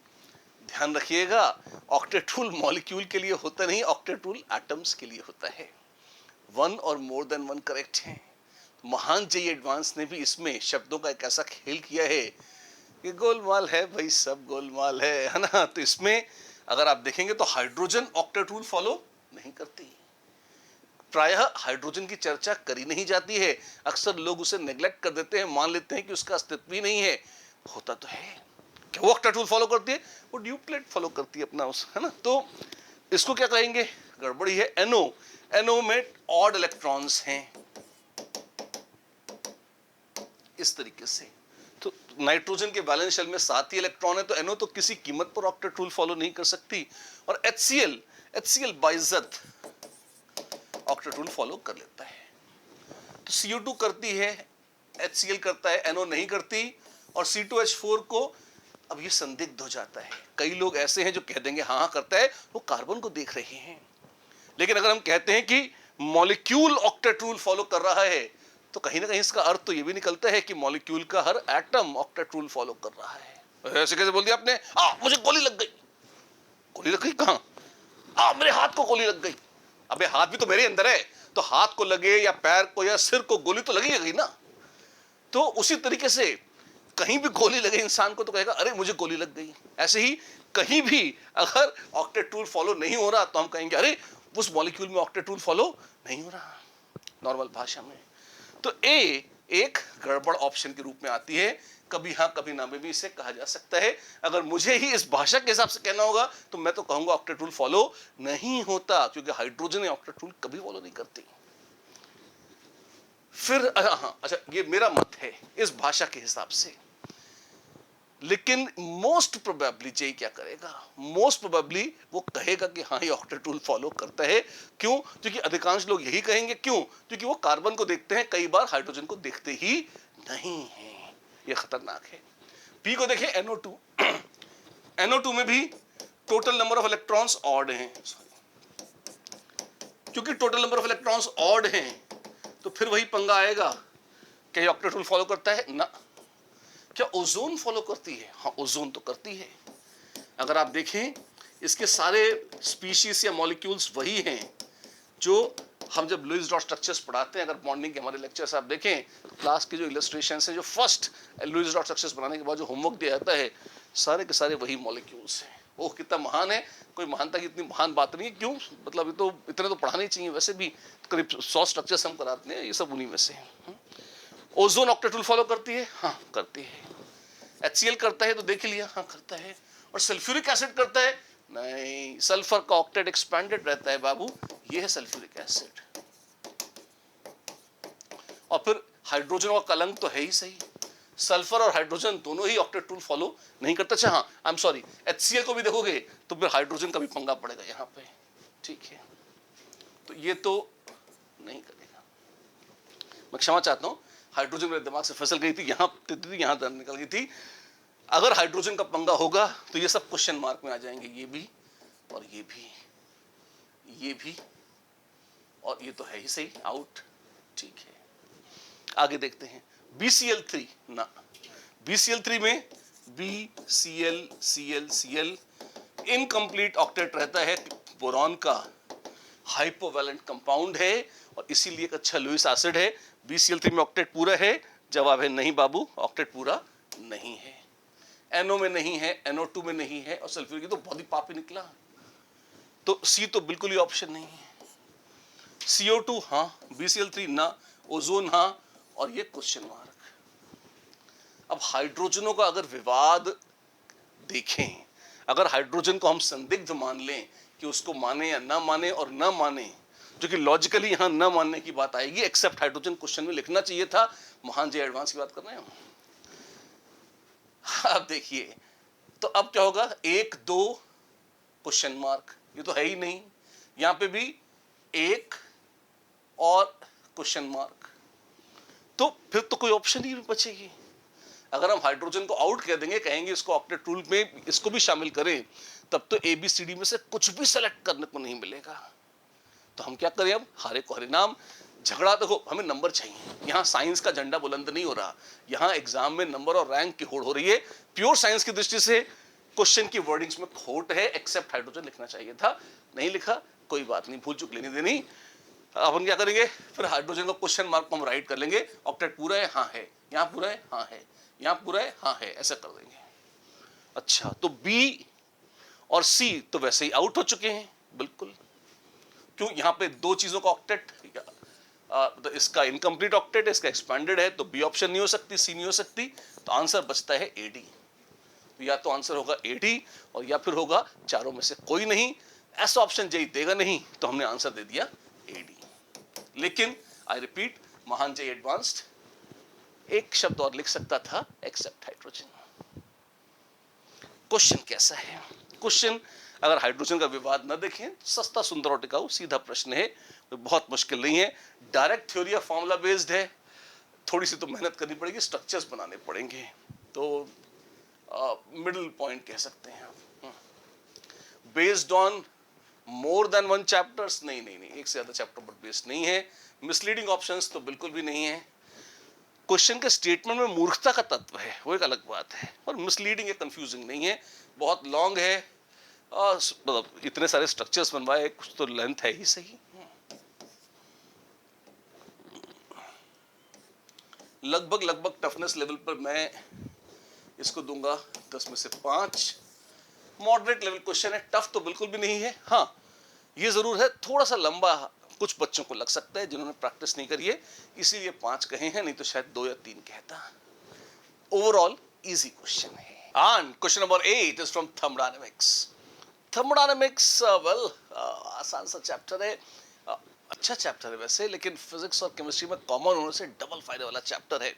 ध्यान रखिएगा, ऑक्टेट रूल मॉलिक्यूल के लिए होता नहीं, ऑक्टेट रूल एटम्स के लिए होता है। 1 और मोर देन 1 करेक्ट है। महान जे एडवांस ने भी इसमें शब्दों का एक ऐसा खेल किया है कि गोलमाल है भाई, सब गोलमाल है ना। तो इसमें अगर आप देखेंगे तो हाइड्रोजन ऑक्टेट रूल फॉलो नहीं करती, प्रायः हाइड्रोजन की चर्चा करी नहीं जाती है। अक्सर लोग उसे नेग्लेक्ट कर देते हैं, मान लेते हैं कि उसका अस्तित्व ही नहीं है। होता तो है कि वो ऑक्टेट रूल फॉलो करती है, वो ड्यूप्लेट फॉलो करती है अपना उस, है ना। तो इसको क्या कहेंगे? गड़बड़ी है। NO में ऑड इलेक्ट्रॉन्स हैं इस तरीके से। तो नाइट्रोजन के वैलेंस शेल में 7 ही इलेक्ट्रॉन है, तो NO तो किसी कीमत पर ऑक्टेट रूल फॉलो नहीं कर सकती। और HCl बाइज्जत ऑक्टेट रूल फॉलो कर लेता है। तो CO2 करती है, HCl करता है, NO नहीं करती। और C2H4 को अब ये संदिग्ध हो जाता है। कई लोग ऐसे हैं जो कह देंगे हाँ करता है, वो कार्बन को देख रहे हैं। लेकिन अगर हम कहते हैं कि मॉलिक्यूल ऑक्टेट रूल फॉलो कर रहा है, तो कहीं ना कहीं इसका अर्थ तो ये भी निकलता है कि मॉलिक्यूल का हर एटम ऑक्टेट रूल फॉलो कर रहा है। ऐसे कैसे बोल दिया आपने, मुझे गोली लग गई। गोली लग गई कहां? मेरे हाथ को गोली लग गई। अबे हाथ भी तो मेरे अंदर है, तो हाथ को लगे या पैर को या सिर को गोली तो लगेगी ना। तो उसी तरीके से कहीं भी गोली लगे इंसान को तो कहेगा अरे मुझे गोली लग गई। ऐसे ही कहीं भी अगर ऑक्टेट रूल फॉलो नहीं हो रहा तो हम कहेंगे अरे उस मॉलिक्यूल में ऑक्टेट रूल फॉलो नहीं हो रहा, नॉर्मल भाषा में। तो ए एक गड़बड़ ऑप्शन के रूप में आती है, कभी हाँ कभी ना में भी इसे कहा जा सकता है। अगर मुझे ही इस भाषा के हिसाब से कहना होगा तो मैं तो कहूंगा ऑक्टेट रूल फॉलो नहीं होता, क्योंकि हाइड्रोजन ऑक्टेट रूल कभी फॉलो नहीं करती। फिर अच्छा ये मेरा मत है इस भाषा के हिसाब से, लेकिन मोस्ट प्रोबेबली जे क्या करेगा, मोस्ट प्रोबेबली वो कहेगा कि हाँ ये ऑक्टेट रूल फॉलो करता है। क्यों? क्योंकि अधिकांश लोग यही कहेंगे। क्यों? क्योंकि वो कार्बन को देखते हैं, कई बार हाइड्रोजन को देखते ही नहीं है। ये खतरनाक है। पी को देखें, NO2 NO2 में भी total number of electrons odd हैं। क्योंकि total number of electrons odd हैं तो फिर वही पंगा आएगा। क्या ये ऑक्टेट रूल फॉलो करता है ना? क्या ओजोन फॉलो करती है? हाँ ओजोन तो करती है। अगर आप देखें इसके सारे स्पीशीज या मॉलिक्यूल्स वही हैं जो हम जब लुईस डॉट स्ट्रक्चर्स पढ़ाते हैं। अगर मॉर्निंग के हमारे लेक्चर्स आप देखें तो क्लास के जो इलस्ट्रेशंस हैं, जो फर्स्ट लुईस डॉट स्ट्रक्चर्स बनाने के बाद जो होमवर्क दिया जाता है, सारे के सारे वही मॉलिक्यूल्स हैं। वो कितना महान है, कोई महानता की इतनी महान बात नहीं है। क्यों? मतलब ये तो इतने तो पढ़ाने चाहिए, वैसे भी करीब 100 स्ट्रक्चर्स हम कराते हैं, ये सब उन्हीं में से हैं। ओजोन ऑक्टेट रूल फॉलो करती है? हाँ करती है। HCl करता है तो देख लिया, हाँ करता है। और सल्फ्यूरिक एसिड करता है? नहीं, सल्फर का ऑक्टेट एक्सपेंडेड रहता है बाबू, ये है सल्फ्यूरिक एसिड। और फिर हाइड्रोजन का कलंक तो है ही सही, सल्फर और हाइड्रोजन दोनों ही ऑक्टेट रूल फॉलो नहीं करते। अच्छा हाँ आई एम सॉरी, HCl को भी देखोगे तो फिर हाइड्रोजन का भी पंगा पड़ेगा यहाँ पे, ठीक है। तो ये तो नहीं करेगा। मैं क्षमा चाहता हूँ, हाइड्रोजन मेरे दिमाग से फिसल गई थी, यहाँ निकल गई थी। अगर हाइड्रोजन का पंगा होगा तो ये सब क्वेश्चन मार्क में आ जाएंगे, ये भी और ये भी, ये भी और ये तो है ही सही, आउट, ठीक है। आगे देखते हैं BCl3 ना, BCl3 में BCl Cl Cl incomplete octet रहता है, बोरॉन का हाइपोवैलेंट कंपाउंड है और इसीलिए एक अच्छा लुईस एसिड है। BCl3 में ऑक्टेट पूरा है? जवाब है नहीं बाबू, ऑक्टेट पूरा नहीं है। NO में नहीं है, NO2 में नहीं है और सल्फ्यूरिक की तो बहुत ही पापी निकला। तो C तो बिल्कुल ही ऑप्शन नहीं है। CO2 हाँ, BCl3 ना, ओजोन हाँ और ये क्वेश्चन मार्क। अब हाइड्रोजनों का अगर विवाद देखें, अगर हाइड्रोजन को हम संदिग्ध मान लें कि उसको माने या ना माने और ना माने, जो कि लॉजिकली यहां ना मानने की बात आएगी, एक्सेप्ट हाइड्रोजन क्वेश्चन में लिखना चाहिए था। महान जे एडवांस की बात कर रहे हैं हम। अब देखिए तो अब क्या होगा, 1 2 क्वेश्चन मार्क, ये तो है ही नहीं। यहां पे भी 1 और क्वेश्चन मार्क, तो फिर तो कोई ऑप्शन ही बचेगी। अगर हम हाइड्रोजन को आउट कर देंगे, कहेंगे इसको ऑक्टेट रूल में इसको भी शामिल करें, तब तो ABCD में से कुछ भी सेलेक्ट करने को नहीं मिलेगा। तो हम क्या करें, अब हारे को हरे नाम। झगड़ा देखो, हमें नंबर चाहिए। यहाँ साइंस का झंडा बुलंद नहीं हो रहा, यहाँ एग्जाम में नंबर और रैंक की होड़ हो रही है। प्योर साइंस की दृष्टि से क्वेश्चन की वर्डिंग्स में खोट है, एक्सेप्ट हाइड्रोजन लिखना चाहिए था, नहीं लिखा, कोई बात नहीं, भूल चुक लेनी देनी। अपन क्या करेंगे, फिर हाइड्रोजन का क्वेश्चन मार्क को हम राइट कर लेंगे, ऑक्टेट पूरा है, हाँ है, यहाँ पूरा है, हाँ है, यहाँ पूरा है, हाँ है, ऐसा कर देंगे। अच्छा, तो B और C तो वैसे ही आउट हो चुके हैं बिल्कुल। क्यों? यहाँ पे 2 चीजों का ऑक्टेट, तो इसका इनकम्प्लीट ऑक्टेट, इसका एक्सपेंडेड है, तो B ऑप्शन नहीं हो सकती, C नहीं हो सकती, तो आंसर बचता है AD। तो या तो आंसर होगा AD और या फिर होगा चारों में से कोई नहीं। ऐसा ऑप्शन जे देगा नहीं, तो हमने आंसर दे दिया AD। लेकिन आई रिपीट, महान जे एडवांस्ड एक शब्द और लिख सकता था, एक्सेप्ट हाइड्रोजन। क्वेश्चन कैसा है? क्वेश्चन अगर हाइड्रोजन का विवाद न देखें, सस्ता सुंदर और टिकाऊ सीधा प्रश्न है, बहुत मुश्किल नहीं है। Direct theory of formula based है, थोड़ी सी तो मेहनत करनी पड़ेगी, स्ट्रक्चर्स बनाने पड़ेंगे, तो मिडिल पॉइंट कह सकते हैं आप। Based on more than 1 chapters, नहीं, एक से ज्यादा चैप्टर पर बेस्ड नहीं है। मिसलीडिंग ऑप्शंस तो बिल्कुल भी नहीं है। क्वेश्चन के स्टेटमेंट में मूर्खता का तत्व है, वो एक अलग बात है, और मिसलीडिंग है, कंफ्यूजिंग नहीं है, बहुत लॉन्ग है, और मतलब इतने सारे स्ट्रक्चर्स बनवाए, कुछ तो लेंथ है ही सही। लगभग लगभग टफनेस लेवल पर मैं इसको दूंगा 10 में से 5। मॉडरेट लेवल क्वेश्चन है, टफ तो बिल्कुल भी नहीं है। हाँ, ये जरूर है थोड़ा सा लंबा कुछ बच्चों को लग सकता है जिन्होंने प्रैक्टिस नहीं करी है, इसीलिए 5 कहे हैं, नहीं तो शायद 2 या 3 कहता। ओवरऑल इजी क्वेश्चन है। And question number 8 is from thermodynamics. Thermodynamics well आसान सा चैप्टर है, अच्छा चैप्टर है वैसे, लेकिन फिजिक्स और केमिस्ट्री में कॉमन होने से डबल फायदे वाला चैप्टर है।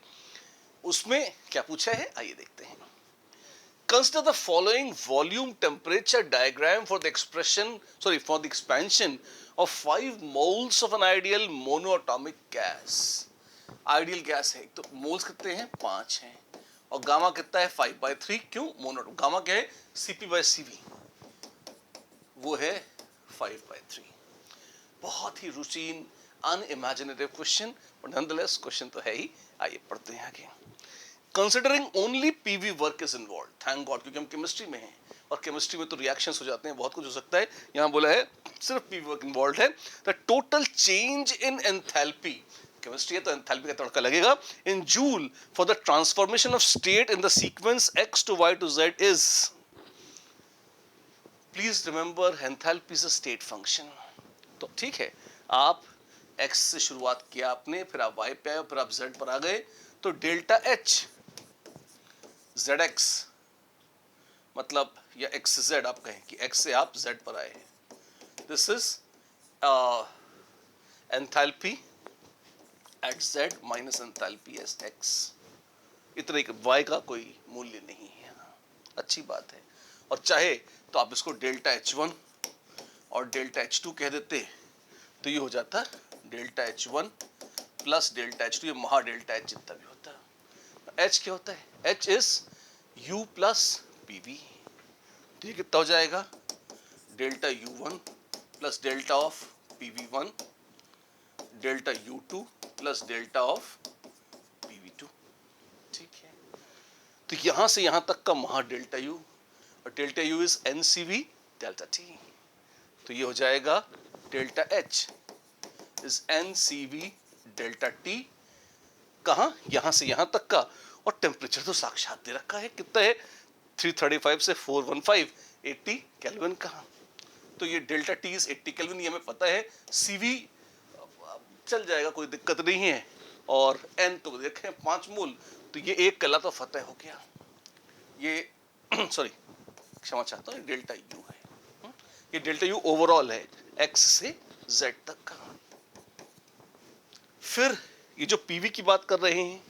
उसमें क्या पूछा है आइए देखते हैं। Consider the following volume temperature diagram for the expansion of 5 moles of an ideal monoatomic gas. Ideal gas है, तो moles कितने हैं? 5 हैं, और गामा कितना है? 5/3। क्यों? मोनो, गामा क्या है? Cp/Cv, वो है 5/3। बहुत ही routine unimaginative question, but nonetheless question तो है ही। आइए पढ़ते हैं आगे। Considering only PV work is involve, thank God, क्योंकि हम केमिस्ट्री में हैं, और केमिस्ट्री में तो रिएक्शंस हो जाते हैं, बहुत कुछ हो सकता है। यहां बोला है सिर्फ पीवी वर्क इन्वॉल्व है। The total change in enthalpy, chemistry है तो एंथैल्पी का तड़का लगेगा, in joule for the transformation of state in the sequence x to y to z is, please remember enthalpy is a state function. तो ठीक है, आप x से शुरुआत किया आपने, फिर आप y पे आए, फिर आप z पर आ गए, तो डेल्टा h zx, मतलब या xz आप कहें कि x से आप z पर आए हैं, this is enthalpy at z minus enthalpy at x। इतना ही, y का कोई मूल्य नहीं है, अच्छी बात है। और चाहे तो आप इसको डेल्टा h1 और डेल्टा h2 कह देते, तो ये हो जाता delta h1 plus delta h2, ये महा डेल्टा h जितना भी होता है। h क्या होता है? h is u plus pv, तो ये कितना हो जाएगा? Delta u1 plus delta of pv1 delta u2 plus delta of pv2। ठीक है, तो यहां से यहां तक का महा डेल्टा u, और delta u is ncv delta t, तो ये हो जाएगा delta h is ncv delta t, कहां? यहां से यहां तक का, और टेम्परेचर तो साक्षात दे रखा है, कितना है? 335 से 415, 80 केल्विन का, तो ये डेल्टा टी इज 80 केल्विन, ये हमें पता है। सीवी चल जाएगा, कोई दिक्कत नहीं है, और एन तो देखें 5 मोल, तो ये एक कला तो फतेह हो गया। ये सॉरी, क्षमा चाहता हूँ, डेल्टा यू है, ये डेल्टा यू ओवरऑल है एक्स से जेड तक का। फिर ये जो पीवी की बात कर रहे हैं,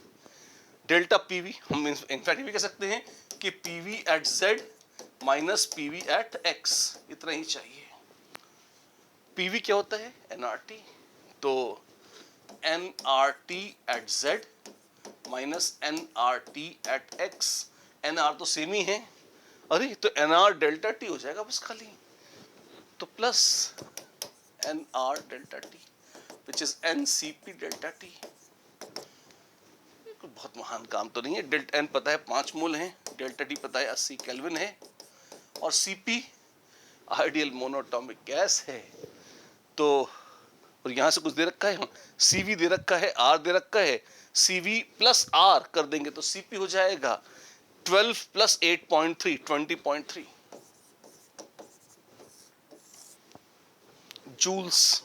डेल्टा पीवी, हम इनफैक्ट भी कह सकते हैं कि PV at Z minus PV at X, इतना ही चाहिए। पीवी क्या होता है? एनआरटी, तो NRT at Z minus NRT at X, NR तो सेम ही है, अरे तो एनआर डेल्टा टी हो जाएगा बस खाली, तो plus NR delta T which is NCP delta T. बहुत महान काम तो नहीं है। डेल्टा एन पता है 5 मोल है, डेल्टा टी पता है 80 केल्विन है, और सीपी आइडियल मोनोटॉमिक गैस है। तो और यहां से कुछ दे रखा है, सीवी दे रखा है, आर दे रखा है, सीवी प्लस आर कर देंगे तो सीपी हो जाएगा 12 प्लस 8.3 20.3 जूल्स,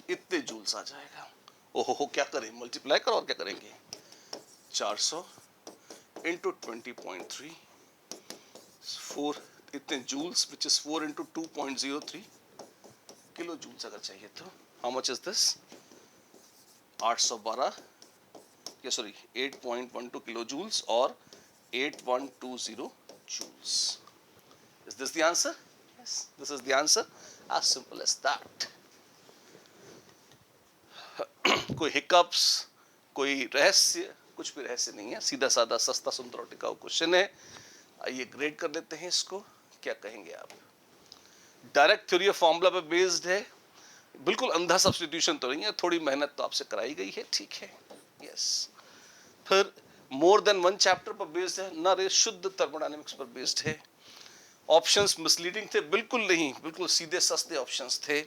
इतने जूल्स आ जाएगा। ओहो, क्या करें? मल्टीप्लाई करो, और क्या करेंगे? 400 इंटू 20.3 4, इतने joules which is 4 into 2.03 kilo joules अगर चाहिए तो। How much is this? 812 या सॉरी 8.12 किलो जूल्स और 8120 joules. Is this the answer? Yes, this is the answer, as simple as that. कोई हिकअप्स, कोई रहस्य, कुछ भी रहस्य नहीं है, सीधा साधा सस्ता सुंदर और टिकाऊ क्वेश्चन है। आइए ग्रेड कर लेते हैं इसको, क्या कहेंगे आप? डायरेक्ट थ्योरी ऑफ फॉर्मूला पे बेस्ड है, बिल्कुल अंधा सब्स्टिट्यूशन तो नहीं है, थोड़ी मेहनत तो आपसे कराई गई है, ठीक है, यस। फिर मोर देन वन चैप्टर पर बेस्ड है ना, रे शुद्ध थर्मोडायनेमिक्स पर बेस्ड है। ऑप्शंस मिसलीडिंग थे, बिल्कुल नहीं, बिल्कुल सीधे सस्ते ऑप्शंस थे,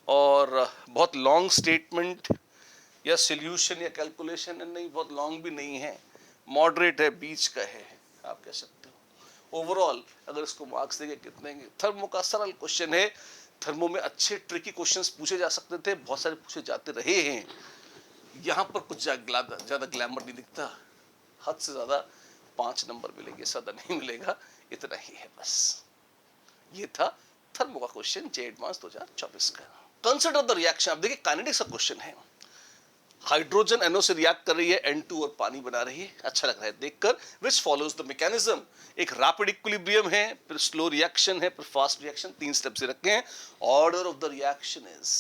और बहुत लॉन्ग स्टेटमेंट या सॉल्यूशन या कैलकुलेशन नहीं, बहुत लॉन्ग भी नहीं है, मॉडरेट है, बीच का है, आप कह सकते हो। ओवरऑल अगर इसको मार्क्स देंगे कितने, थर्मो का सरल क्वेश्चन है, थर्मो में अच्छे ट्रिकी क्वेश्चंस पूछे जा सकते थे, बहुत सारे पूछे जाते रहे हैं, यहाँ पर कुछ ज्यादा ग्लैमर नहीं दिखता, हद से ज्यादा 5 नंबर मिलेंगे, ज्यादा नहीं मिलेगा, इतना ही है बस। ये था थर्मो का क्वेश्चन जे एडवांस 2024 का। कंसिडर द रिएक्शन, अब देखिए काइनेटिक्स का क्वेश्चन है, हाइड्रोजन NO से रिएक्ट कर रही है, N2 और पानी बना रही है, अच्छा लग रहा है देखकर। विच फॉलोज द मैकेनिज्म, एक रैपिड इक्विलिब्रियम है, फिर स्लो रिएक्शन है, फिर फास्ट रिएक्शन, 3 स्टेप से रखे हैं। Order of the reaction is,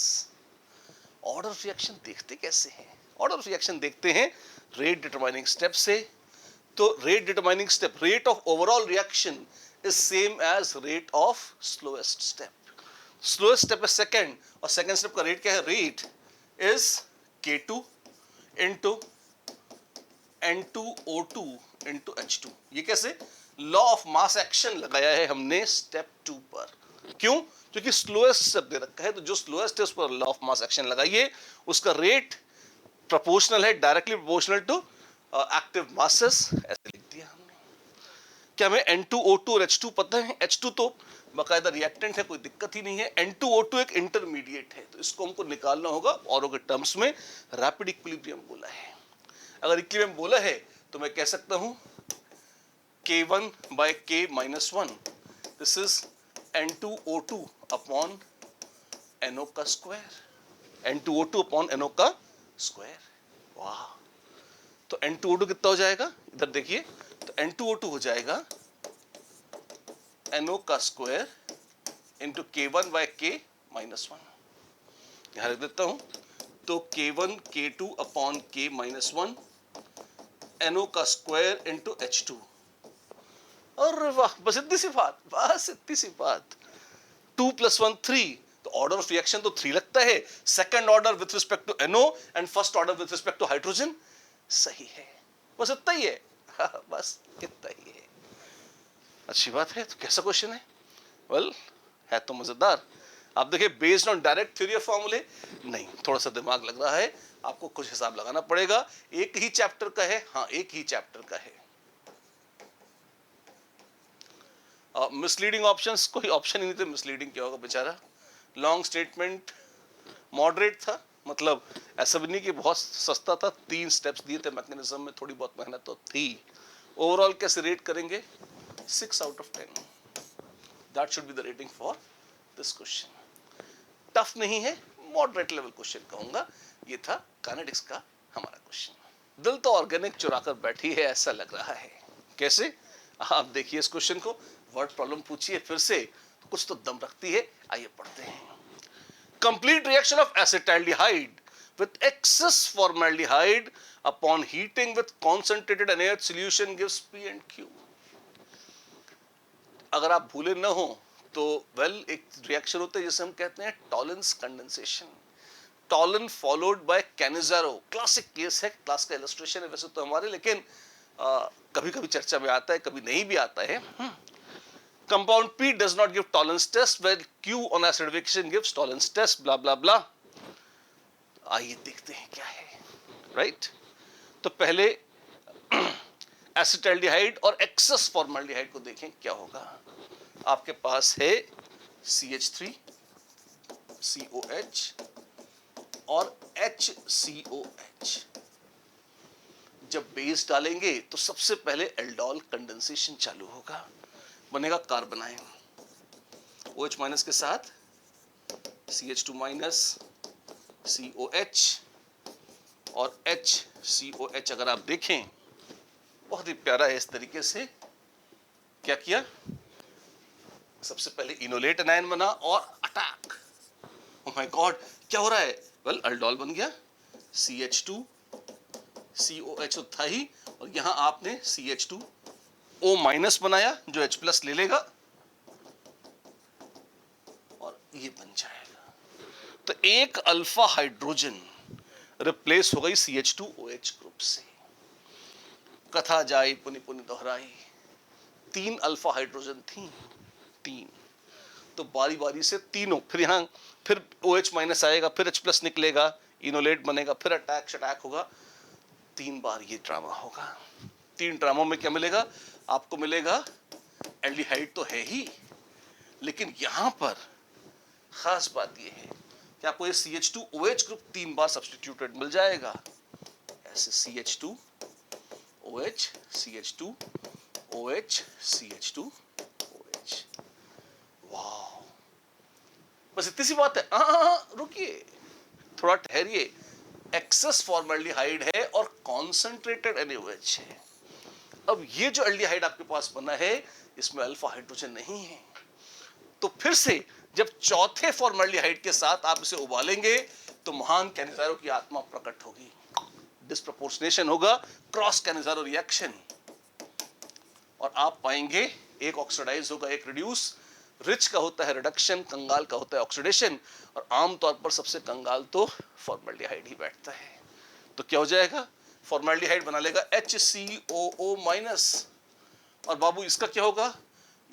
order of reaction देखते कैसे हैं, ऑर्डर ऑफ रिएक्शन देखते हैं रेट डिटरमाइनिंग स्टेप से। तो rate determining step, rate of overall reaction is same as rate of slowest step. Slowest step है सेकंड, और second step का रेट क्या है, rate is K2 into N2O2 into H2। ये कैसे, लॉ ऑफ मास एक्शन लगाया है हमने स्टेप 2 पर, क्यों, क्योंकि स्लोएस्ट स्टेप दे रखा है, तो जो स्लोएस्ट है उस पर लॉ ऑफ मास एक्शन लगाइए, उसका रेट प्रोपोर्शनल है, directly proportional to active masses, ऐसे लिख दिया हमने। क्या हमें N2O2 और H2 पता है, H2 तो बाकायदा रिएक्टेंट है, कोई दिक्कत ही नहीं है, N2O2 एक इंटरमीडिएट है, तो इसको हमको निकालना होगा औरों के टर्म्स में। रैपिड इक्विलिब्रियम बोला है, अगर इक्विलिब्रियम बोला है तो मैं कह सकता हूं K1 by K minus 1, this is N2O2 upon NO का स्क्वायर, N2O2 अपॉन NO का स्क्वायर। वाह, तो N2O2 कितना हो जाएगा, इधर देखिए, तो N2O2 हो जाएगा NO का square into K1 by K minus 1, यहां लिख देता हूं, तो K1 K2 upon K minus 1 NO का स्क्वायर इंटू H2। और वाह, बस इतनी सी बात, बस इतनी सी बात। 2 + 1 3, तो ऑर्डर ऑफ रिएक्शन तो 3 लगता है, second order with respect to NO and first order with respect to hydrogen, सही है, बस इतना ही है, बस इतना ही है। अच्छी बात है, तो कैसा क्वेश्चन है, वेल है तो मजेदार। आप देखिए, based on direct theory of फॉर्मूले नहीं, थोड़ा सा दिमाग लग रहा है, आपको कुछ हिसाब लगाना पड़ेगा, एक ही चैप्टर का है, हाँ एक ही चैप्टर का है। मिसलीडिंग ऑप्शंस, कोई ऑप्शन ही नहीं थे, मिसलीडिंग क्या होगा बेचारा, लॉन्ग स्टेटमेंट मॉडरेट था, मतलब ऐसा भी नहीं कि बहुत सस्ता था, 3 स्टेप्स दिए थे मैकेनिज्म में, थोड़ी बहुत मेहनत तो थी। ओवरऑल कैसे रेट करेंगे, 6 out of 10, that should be the rating for this question. Tough नहीं है, मॉडरेट लेवल क्वेश्चन कहूंगा। ये था काइनेटिक्स का हमारा क्वेश्चन। दिल तो ऑर्गेनिक चुराकर बैठी है ऐसा लग रहा है, कैसे, आप देखिए इस क्वेश्चन को, वर्ड प्रॉब्लम पूछिए फिर से, तो कुछ तो दम रखती है, आइए पढ़ते हैं। Complete reaction of acetaldehyde with excess formaldehyde upon heating with concentrated NaOH solution gives P and Q। अगर आप भूले न हो तो एक रिएक्शन होता है जिसे हम कहते हैं Tollens condensation, Tollens followed by Cannizzaro, classic case है, क्लास का इलस्ट्रेशन है वैसे तो हमारे, लेकिन कभी कभी चर्चा में आता है, कभी नहीं भी आता है। Compound P does not give tolerance test while Q on acidification gives tolerance test, blah blah blah। आइए देखते हैं क्या है, राइट। तो पहले एसिटाल्डिहाइड और एक्सेस फॉर्माल्डिहाइड को देखें क्या होगा। आपके पास है CH3 COH और HCOH, जब बेस डालेंगे तो सबसे पहले एल्डोल कंडेंसेशन चालू होगा, बनेगा कार्बन आयन, OH माइनस के साथ CH2 माइनस COH और HCOH। अगर आप देखें बहुत ही प्यारा है, इस तरीके से क्या किया, सबसे पहले इनोलेट एनायन बना और अटैक, ओह माय गॉड क्या हो रहा है, वेल अल्डोल बन गया, CH2 COH तो था ही, और यहां आपने CH2O माइनस बनाया जो H+ ले लेगा और ये बन जाएगा, तो एक अल्फा हाइड्रोजन रिप्लेस हो गई CH2OH ग्रुप से। कथा जाए पुनि पुनि दोहराई। 3 अल्फा हाइड्रोजन थी, 3, तो बारी बारी से तीनों, फिर यहाँ फिर OH माइनस आएगा, फिर H प्लस निकलेगा, इनोलेट बनेगा, फिर अटैक होगा, 3 बार ये ड्रामा होगा। 3 ड्रामों में क्या मिलेगा आपको? मिलेगा एल्डिहाइड तो है ही, लेकिन यहां पर खास बात ये है कि आपको ये CH2OH ग्रुप 3 बार सब्स्टिट्यूटेड मिल जाएगा। ऐसे CH2OH CH2OH CH2OH। वाह, बस इतनी सी बात है। रुकिए, थोड़ा ठहरिए। एक्सेस फॉर्मल्डिहाइड है और कॉन्सेंट्रेटेड NaOH है। अब ये जो एल्डिहाइड आपके पास बना है, इसमें अल्फा हाइड्रोजन नहीं है, तो फिर से जब चौथे फॉर्मल्डिहाइड के साथ आप इसे उबालेंगे तो महान कैनिजारो की आत्मा प्रकट होगी, डिस्प्रपोर्शनेशन होगा, क्रॉस कैनिजारो रिएक्शन, और आप पाएंगे एक ऑक्सीडाइज होगा, एक रिड्यूस। रिच का होता है रिडक्शन, कंगाल का होता है ऑक्सीडेशन, और आमतौर पर सबसे कंगाल तो फॉर्मल्डिहाइड ही बैठता है। तो क्या हो जाएगा? फॉर्मल्डिहाइड बना लेगा HCOO-, और बाबू इसका क्या होगा?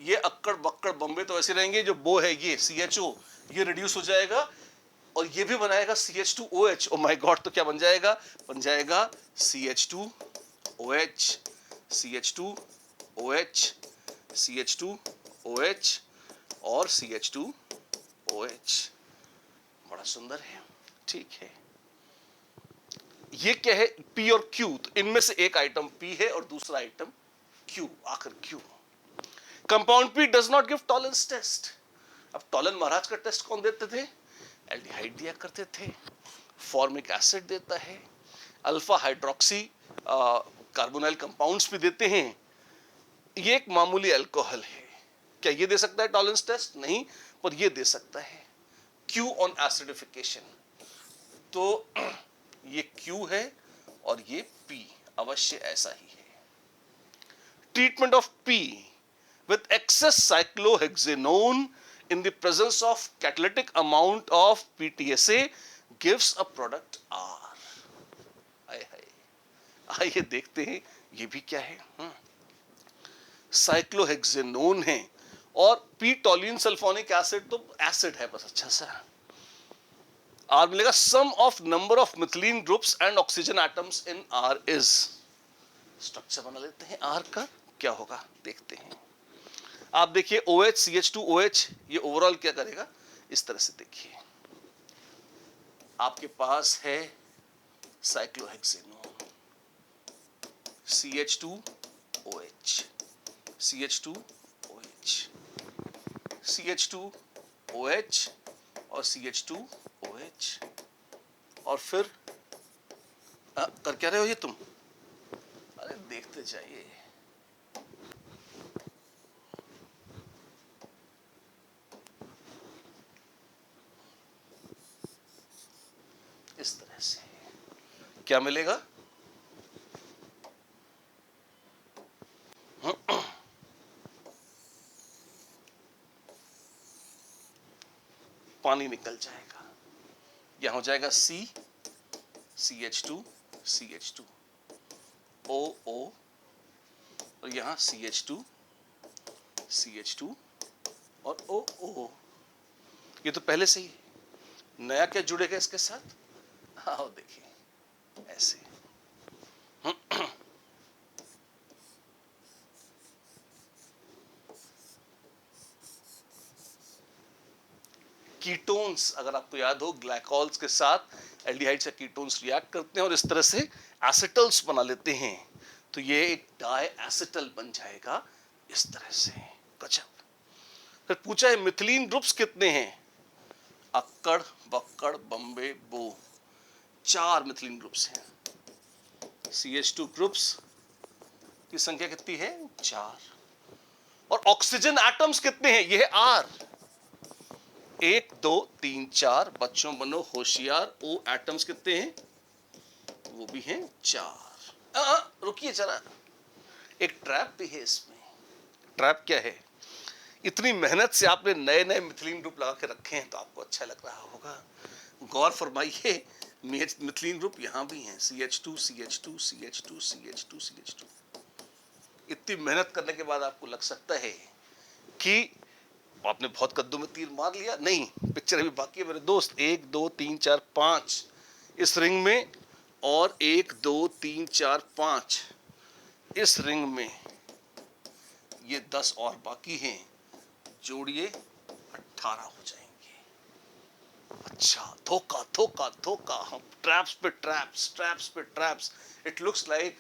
ये अक्कड़ बक्कड़ बम्बे तो ऐसे रहेंगे, जो बो है ये CHO, ये रिड्यूस हो जाएगा, और ये भी बनाएगा CH2OH। ओ माय गॉड, तो क्या बन जाएगा? बन जाएगा CH2OH CH2OH CH2OH और CH2OH। बड़ा सुंदर है, ठीक है। ये क्या है? P और Q, तो इनमें से एक आइटम P है और दूसरा आइटम Q, आखिर Q। Compound P does not give Tollens test. अब टॉलन महाराज का टेस्ट कौन देते थे? एल्डिहाइड दिया करते थे। फॉर्मिक एसिड देता है, अल्फा हाइड्रोक्सी कार्बोनाइल कंपाउंड्स भी देते हैं। ये एक मामूली अल्कोहल है, क्या ये दे सकता है टॉलेंस टेस्ट? नहीं, पर ये दे सकता है Q ऑन एसिडिफिकेशन। तो ये Q है और ये P, अवश्य ऐसा ही है। Treatment of P with excess cyclohexanone in the presence of catalytic amount of PTSA gives a product R। आइए देखते हैं ये भी क्या है। साइक्लोहेक्सेनोन है और P टॉल्यून सल्फोनिक एसिड तो एसिड है बस, अच्छा सा। R मिलेगा sum of number of methylene groups and oxygen atoms in R is. Structure बना लेते हैं R का, क्या होगा देखते हैं। आप देखिए OH CH2OH, ये ओवरऑल क्या करेगा? इस तरह से देखिए, आपके पास है साइक्लोहेक्सेनोन CH2OH CH2OH CH2OH और CH2OH, और फिर कर क्या रहे हो ये तुम? अरे देखते जाइए। इस तरह से क्या मिलेगा? पानी निकल जाएगा, यहां हो जाएगा C CH2 CH2 OO, और यहां CH2 CH2 और OO। ये तो पहले से ही, नया क्या जुड़ेगा इसके साथ? आओ देखिए ऐसे। कीटोन्स, अगर आपको याद हो, ग्लाइकॉल्स के साथ एल्डिहाइड से कीटोन्स रिएक्ट करते हैं और इस तरह से एसिटल्स बना लेते हैं, तो ये एक डाई एसिटल बन जाएगा इस तरह से। गजब। फिर पूछा है मिथिलीन ग्रुप्स कितने हैं? अक्कड़ बक्कड़ बम्बे बो, 4 मिथिलीन ग्रुप्स हैं। CH2 ग्रुप्स की संख्या कितनी है? 4। और ऑक्सीजन एटम्स कितने हैं? यह है R। 1 2 3 4, बच्चों बनो होशियार। O एटम्स कितने हैं? वो भी हैं 4। रुकिए जरा, एक ट्रैप भी है इसमें। ट्रैप क्या है? इतनी मेहनत से आपने नए नए मिथिलीन ग्रुप लगा के रखे हैं तो आपको अच्छा लग रहा होगा। गौर फरमाइए, मिथिलीन ग्रुप यहां भी हैं, CH2 CH2 CH2 CH2 CH2। इतनी मेहनत करने के बाद आपको लग सकता है कि आपने बहुत कद्दू में तीर मार लिया, नहीं, पिक्चर अभी बाकी है मेरे दोस्त। 1 2 3 4 5 इस रिंग में, और 1 2 3 4 5 इस रिंग में, ये 10 और बाकी हैं, जोड़िए 18 हो जाएंगे। अच्छा, धोखा धोखा धोखा, हम ट्रैप्स पे ट्रैप्स, ट्रैप्स पे traps. It looks like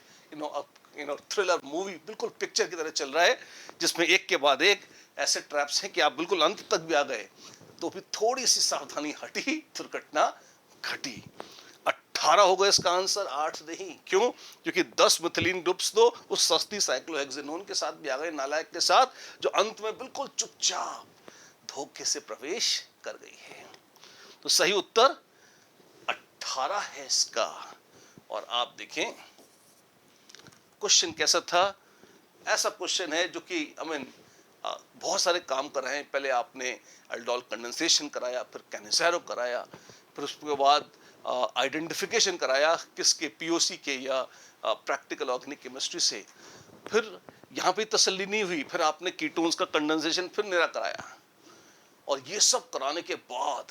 thriller movie, बिल्कुल पिक्चर की तरह चल रहा है, जिसमें एक के बाद एक ऐसे ट्रैप्स हैं कि आप बिल्कुल अंत तक भी आ गए, तो भी थोड़ी सी सावधानी हटी, दुर्घटना घटी। 18 हो गए इसका आंसर, 8 नहीं। क्यों? क्योंकि 10 मिथिलीन ग्रुप्स तो उस सस्ती साइक्लोहेक्सेनोन के साथ भी आ गए, नालायक के साथ, जो अंत में बिल्कुल चुपचाप धोखे से प्रवेश कर गई है। तो सही उत्तर 18 है इसका। और आप देखें क्वेश्चन कैसा था। ऐसा क्वेश्चन है जो कि बहुत सारे काम कर रहे हैं। पहले आपने अल्डोल कंडेंसेशन कराया, फिर कैनिसेरो कराया, फिर उसके बाद आइडेंटिफिकेशन कराया किसके, पीओसी के या प्रैक्टिकल ऑर्गेनिक केमिस्ट्री से। फिर यहाँ पे तसल्ली नहीं हुई, फिर आपने कीटोन्स का कंडेंसेशन फिर नया कराया। और ये सब कराने के बाद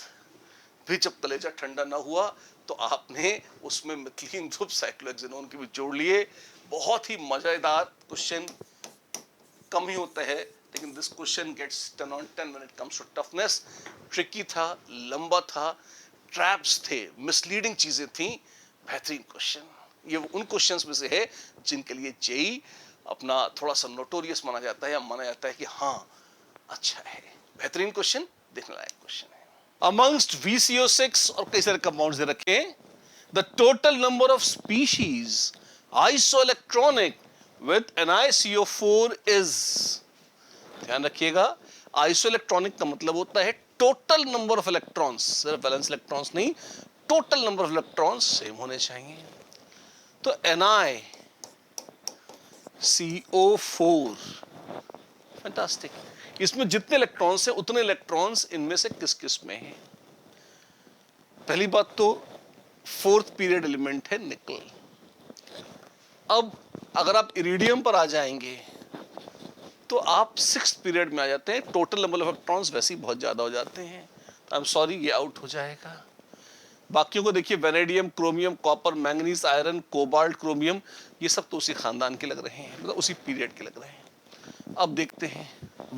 भी जब कलेजा ठंडा ना हुआ, तो आपने उसमें मिथिलीन ग्रुप साइक्लोहेक्सेनोन के भी जोड़ लिए। बहुत ही मजेदार क्वेश्चन, कम ही होता है, लेकिन this question gets 10 on 10 when it comes to toughness. Tricky था, लंबा था, ट्रैप्स थे, मिसलीडिंग चीजें थी। बेहतरीन क्वेश्चन, ये उन क्वेश्चंस में से है जिनके लिए जेई अपना थोड़ा सा नोटोरियस माना जाता है, या माना जाता है कि हाँ अच्छा है। बेहतरीन क्वेश्चन, देखने लायक क्वेश्चन है। अमंगस्ट VCO6 और कई सारे कंपाउंड्स दे रखे हैं। The total number of species isoelectronic with NiCO4 is, ध्यान रखिएगा, आइसोइलेक्ट्रॉनिक का मतलब होता है टोटल नंबर ऑफ इलेक्ट्रॉन्स, सिर्फ वैलेंस इलेक्ट्रॉन्स नहीं, total number of electrons same होने चाहिए। तो NiCO4, फैंटास्टिक। इसमें जितने इलेक्ट्रॉन्स हैं उतने इलेक्ट्रॉन्स इनमें से किस किस में हैं? पहली बात तो 4th पीरियड एलिमेंट है निकल। अब अगर आप इरिडियम पर आ जाएंगे तो आप 6th पीरियड में आ जाते हैं। टोटल नंबर ऑफ इलेक्ट्रॉन्स वैसे ही बहुत ज्यादा हो जाते हैं, आई एम सॉरी, ये आउट हो जाएगा। बाकियों को देखिए, vanadium, chromium, copper, manganese, iron, cobalt, chromium, ये सब तो उसी खानदान के लग रहे हैं, मतलब उसी पीरियड के लग रहे हैं। अब देखते हैं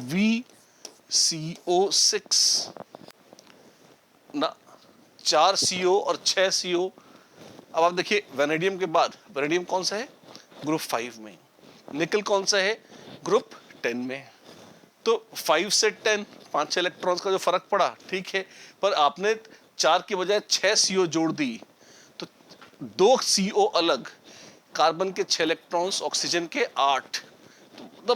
VCO6 ना, 4 CO और 6 CO। अब आप देखिए, वेनेडियम के बाद वेनेडियम कौन सा है? ग्रुप 5 में। निकल कौन सा है? ग्रुप 10 में। तो 5 से 10, 5-6 इलेक्ट्रॉन्स का जो फर्क पड़ा, ठीक है, पर आपने 4 की बजाय 6 CO जोड़ दी, तो 2 CO अलग, कार्बन के 6 इलेक्ट्रॉन्स, ऑक्सीजन के 8, तो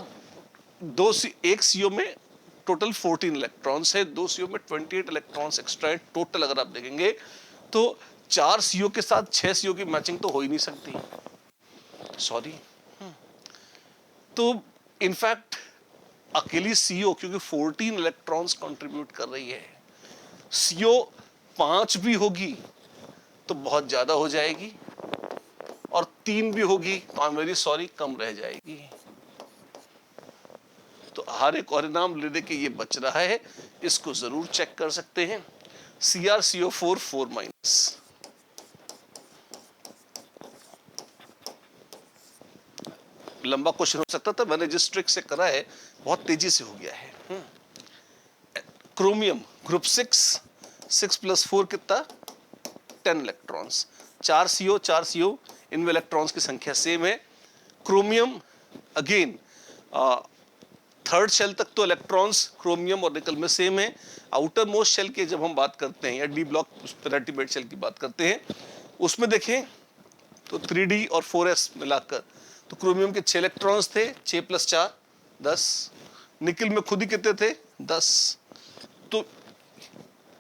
मतलब 1 CO में टोटल 14 इलेक्ट्रॉन्स है, 2 CO में 28 इलेक्ट्रॉन्स एक्स्ट्रा है टोटल। अगर आप देखेंगे तो 4 CO के साथ 6 CO की मैचिंग तो हो ही नहीं सकती, सॉरी। तो इनफैक्ट अकेली CO, क्योंकि 14 इलेक्ट्रॉन्स कंट्रीब्यूट कर रही है, CO 5 भी होगी तो बहुत ज्यादा हो जाएगी, और 3 भी होगी तो आई एम वेरी सॉरी, कम रह जाएगी। तो हर एक परिणाम लेने के ये बच रहा है, इसको जरूर चेक कर सकते हैं। CrCO4 4-। लंबा क्वेश्चन हो सकता था, मैंने जिस ट्रिक से करा है बहुत तेजी से हो गया है। क्रोमियम ग्रुप 6 + 4 कितना? 10 इलेक्ट्रॉन्स। 4 CO, इनमें इलेक्ट्रॉन्स की संख्या सेम है। क्रोमियम अगेन 3rd शेल तक तो इलेक्ट्रॉन्स क्रोमियम और निकल में सेम है। आउटर मोस्ट शेल की जब हम बात करते हैं, या डी ब्लॉक पेरिटिमेट शेल की बात करते हैं, उसमें देखें तो 3D और 4s मिलाकर तो क्रोमियम के 6 इलेक्ट्रॉन्स थे, 6 + 4 10। निकल में खुद ही कितने थे? 10। तो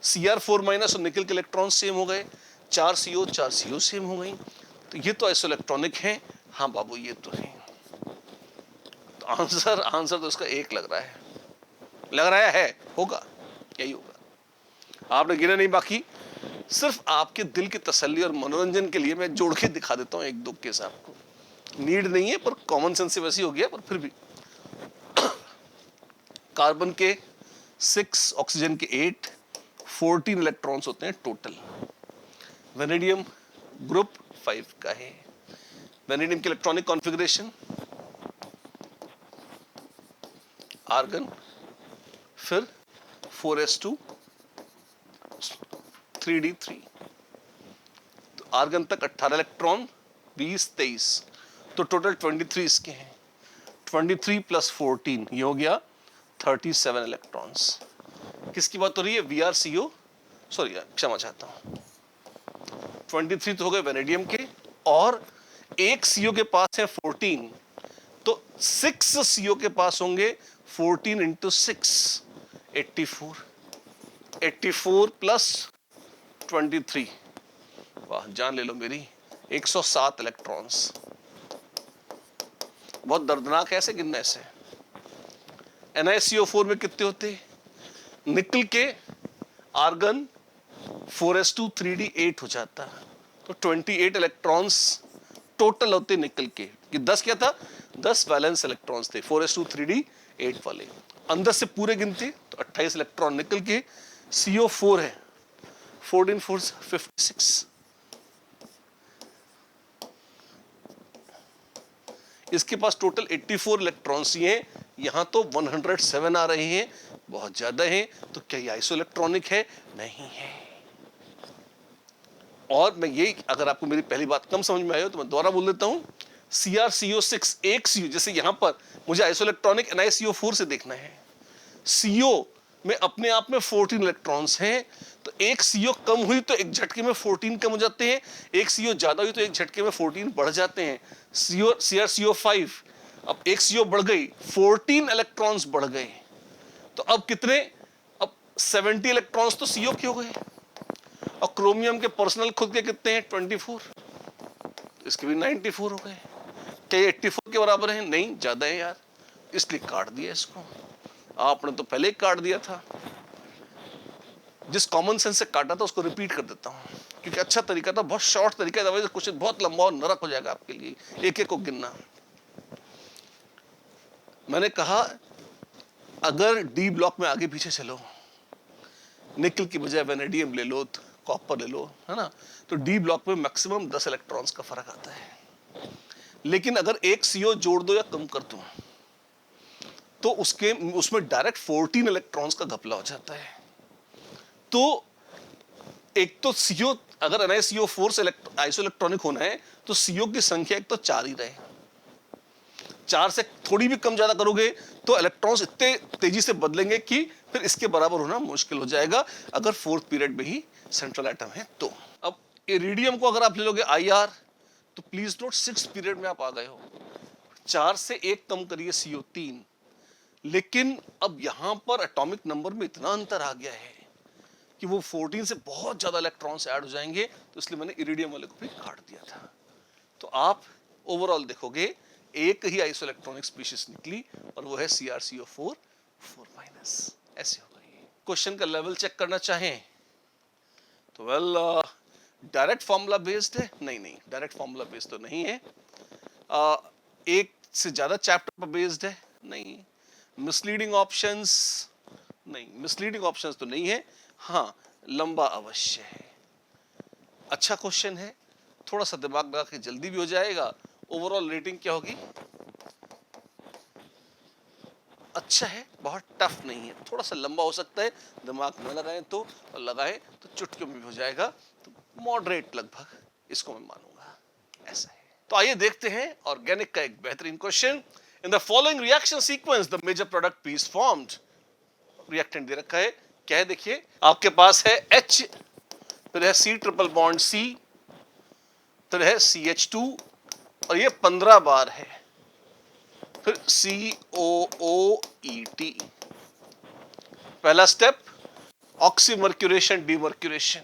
Cr4- और निकल के इलेक्ट्रॉन सेम हो गए, 4 CO सेम हो गई, तो ये तो आइसोइलेक्ट्रॉनिक है। हाँ बाबू, ये तो है। तो आंसर तो इसका 1 लग रहा है, होगा, यही होगा। आपने गिना नहीं, बाकी सिर्फ आपके दिल की तसल्ली और मनोरंजन के लिए मैं जोड़ के दिखा देता हूँ 1-2 केस आपको। नीड नहीं है पर कॉमन सेंस से वैसी हो गया, पर फिर भी कार्बन के 6, ऑक्सीजन के 8, 14 इलेक्ट्रॉन्स होते हैं टोटल। वेनेडियम ग्रुप 5 का है। वेनेडियम की इलेक्ट्रॉनिक कॉन्फ़िगरेशन आर्गन, फिर 4s2 3d3, तो आर्गन तक 18 इलेक्ट्रॉन, 20 23, तो टोटल 23 इसके हैं। 23 प्लस 14 ये हो गया 37 इलेक्ट्रॉन्स। किसकी बात हो रही है? VrCO, सॉरी क्षमा चाहता हूं, 23 तो हो गए वेनेडियम के, और एक CO के पास है 14, तो 6 CO के पास होंगे 14 इंटू 6 84, 84 प्लस 23, वाह जान ले लो मेरी, 107 इलेक्ट्रॉन्स। बहुत दर्दनाक है ऐसे गिनने से। NiCO4 में कितने होते? निकल के आर्गन 4s2 3d8 हो जाता, तो 28 इलेक्ट्रॉन्स टोटल होते निकल के। कि 10 क्या था? 10 वैलेंस इलेक्ट्रॉन्स थे 4s2 3d8 वाले। अंदर से पूरे गिनते तो 28 इलेक्ट्रॉन निकल के। CO4 है 14 4 56, इसके पास टोटल 84 इलेक्ट्रॉन्स ही हैं, यहां तो 107 आ रहे हैं, बहुत ज्यादा हैं। तो क्या ये आइसोइलेक्ट्रॉनिक है? नहीं है। और मैं ये, अगर आपको मेरी पहली बात कम समझ में आई हो तो मैं दोबारा बोल देता हूं, CrCO6 एक CO, जैसे यहां पर मुझे आइसोइलेक्ट्रॉनिक NiCO4 से देखना है, CO में अपने आप में 14 इलेक्ट्रॉन्स हैं, तो एक CO कम हुई तो एक झटके में 14 कम हो जाते हैं, एक CO ज्यादा हुई तो एक झटके में 14 बढ़ जाते हैं। CrCO5, अब एक CO बढ़ गई, 14 इलेक्ट्रॉन्स बढ़ गए, तो अब कितने? अब 70 इलेक्ट्रॉन्स तो CO के हो गए। और क्रोमियम के पर्सनल खुद के कितने हैं? 24, इसके भी 94 हो गए। क्या ये 84 के बराबर है? नहीं, ज्यादा है यार, इसलिए काट दिया इसको। आपने तो पहले ही काट दिया था। जिस कॉमन सेंस से काटा था उसको रिपीट कर देता हूं, क्योंकि अच्छा तरीका था, बहुत शॉर्ट तरीका था, क्वेश्चन बहुत लंबा और नरक हो जाएगा आपके लिए एक एक को गिनना। मैंने कहा अगर डी ब्लॉक में आगे पीछे चलो, निकल की बजाय वेनेडियम ले लो, कॉपर ले लो, है ना, तो डी ब्लॉक में मैक्सिमम 10 इलेक्ट्रॉन्स का फर्क आता है। लेकिन अगर एक CO जोड़ दो या कम कर दो तो उसमें डायरेक्ट 14 इलेक्ट्रॉन्स का घपला हो जाता है। तो एक तो CO, अगर NiCO4 से आइसोइलेक्ट्रॉनिक होना है तो CO की संख्या एक तो 4 ही रहे, 4 से थोड़ी भी कम ज्यादा करोगे तो इलेक्ट्रॉन्स इतने तेजी से बदलेंगे कि फिर इसके बराबर होना मुश्किल हो जाएगा, अगर 4th पीरियड में ही सेंट्रल एटम है तो। अब इरिडियम को अगर आप ले लोगे IR, तो प्लीज नोट 6th पीरियड में आप आ गए हो, 4 से 1 कम करिए CO 3, लेकिन अब यहां पर एटॉमिक नंबर में इतना अंतर आ गया है कि वो 14 से बहुत ज्यादा इलेक्ट्रॉन्स ऐड हो जाएंगे, तो इसलिए मैंने इरिडियम वाले को भी काट दिया था। तो आप ओवरऑल देखोगे एक ही आइसोइलेक्ट्रॉनिक स्पीशीज निकली और वो है CrCO4 4-, ऐसे हो गई। क्वेश्चन का लेवल चेक करना चाहें तो वेल, डायरेक्ट फॉर्मूला बेस्ड है? नहीं, डायरेक्ट फॉर्मूला बेस्ड तो नहीं है। एक से ज्यादा चैप्टर पर बेस्ड है? नहीं। Misleading options? नहीं, मिसलीडिंग ऑप्शंस तो नहीं है। हाँ, लंबा अवश्य है। अच्छा क्वेश्चन है, थोड़ा सा दिमाग लगा के जल्दी भी हो जाएगा। ओवरऑल रेटिंग क्या होगी? अच्छा है, बहुत टफ नहीं है, थोड़ा सा लंबा हो सकता है, दिमाग न लगाएं तो, और लगाएं तो चुटकियों में भी हो जाएगा, तो मॉडरेट लगभग इसको मैं मानूंगा, ऐसा है। तो आइए देखते हैं ऑर्गेनिक का एक बेहतरीन question. In the following reaction sequence the major product P is formed. Reactant दे रखा है, क्या है देखिए, आपके पास है H, फिर है C ट्रिपल बॉन्ड C, फिर है CH2, और ये 15 बार है, फिर COOET। पहला स्टेप ऑक्सीमर्क्यूरेशन डीमर्क्यूरेशन,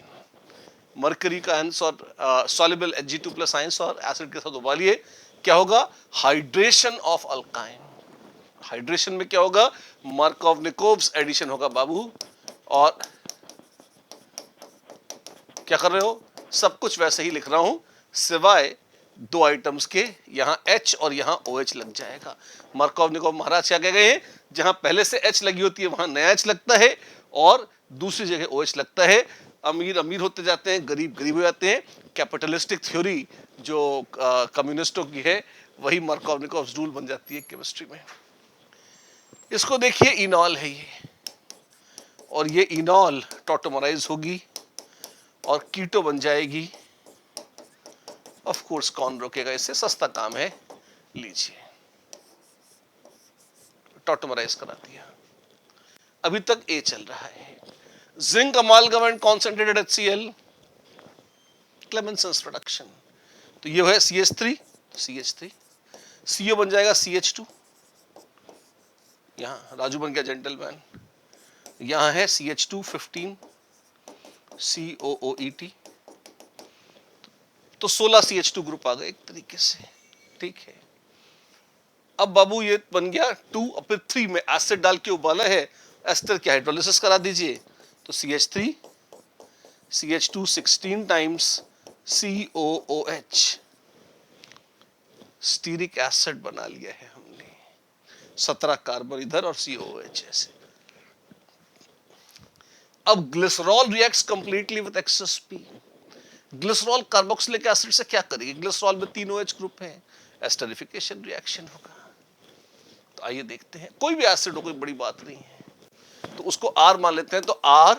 मरकरी का आयंस और सॉल्युबल Hg2+ आयंस और एसिड के साथ उबालिए, क्या होगा? Hydration of alkyne. हाइड्रेशन में क्या होगा? मार्कोव-निकोव्स एडिशन होगा बाबू। और क्या कर रहे हो? सब कुछ वैसे ही लिख रहा हूं, सिवाय दो आइटम्स के यहां H और यहां OH लग जाएगा। मार्कोव-निकोव महाराज क्या कह गए हैं, जहां पहले से H लगी होती है वहां नया H लगता है और दूसरी जगह OH लगता है। अमीर अमीर होते जाते हैं, गरीब गरीब हो जाते हैं। कैपिटलिस्टिक थ्योरी जो कम्युनिस्टों की है वही मार्कोव-निकोव रूल बन जाती है केमिस्ट्री में। इसको देखिए, इनॉल है ये, और ये इनॉल टॉटोमराइज होगी और कीटो बन जाएगी। ऑफ कोर्स कौन रोकेगा इसे, सस्ता काम है, लीजिए टॉटोमराइज करा दिया। अभी तक ए चल रहा है। Zinc amalgam and concentrated HCl, Clemmensen's production. तो ये है CH3 CH3, CO बन जाएगा CH2, यहां राजू बन गया जेंटलमैन, यहां है CH2 15 COOET, तो 16 CH2 ग्रुप आ गए एक तरीके से, ठीक है। अब बाबू ये बन गया 2 और फिर 3 में एसिड डाल के उबाला है, एस्टर की हाइड्रोलिसिस करा दीजिए, तो CH3 CH2 16 times COOH, stearic acid बना लिया है हमने, 17 कार्बन इधर और COOH ऐसे। अब glycerol reacts completely with excess P। Glycerol carboxylic acid से क्या करेगी, ग्लिसरॉल में 3 OH ग्रुप है, एस्टरिफिकेशन रिएक्शन होगा। तो आइए देखते हैं, कोई भी एसिड हो, कोई बड़ी बात नहीं है, तो उसको R मान लेते हैं, तो R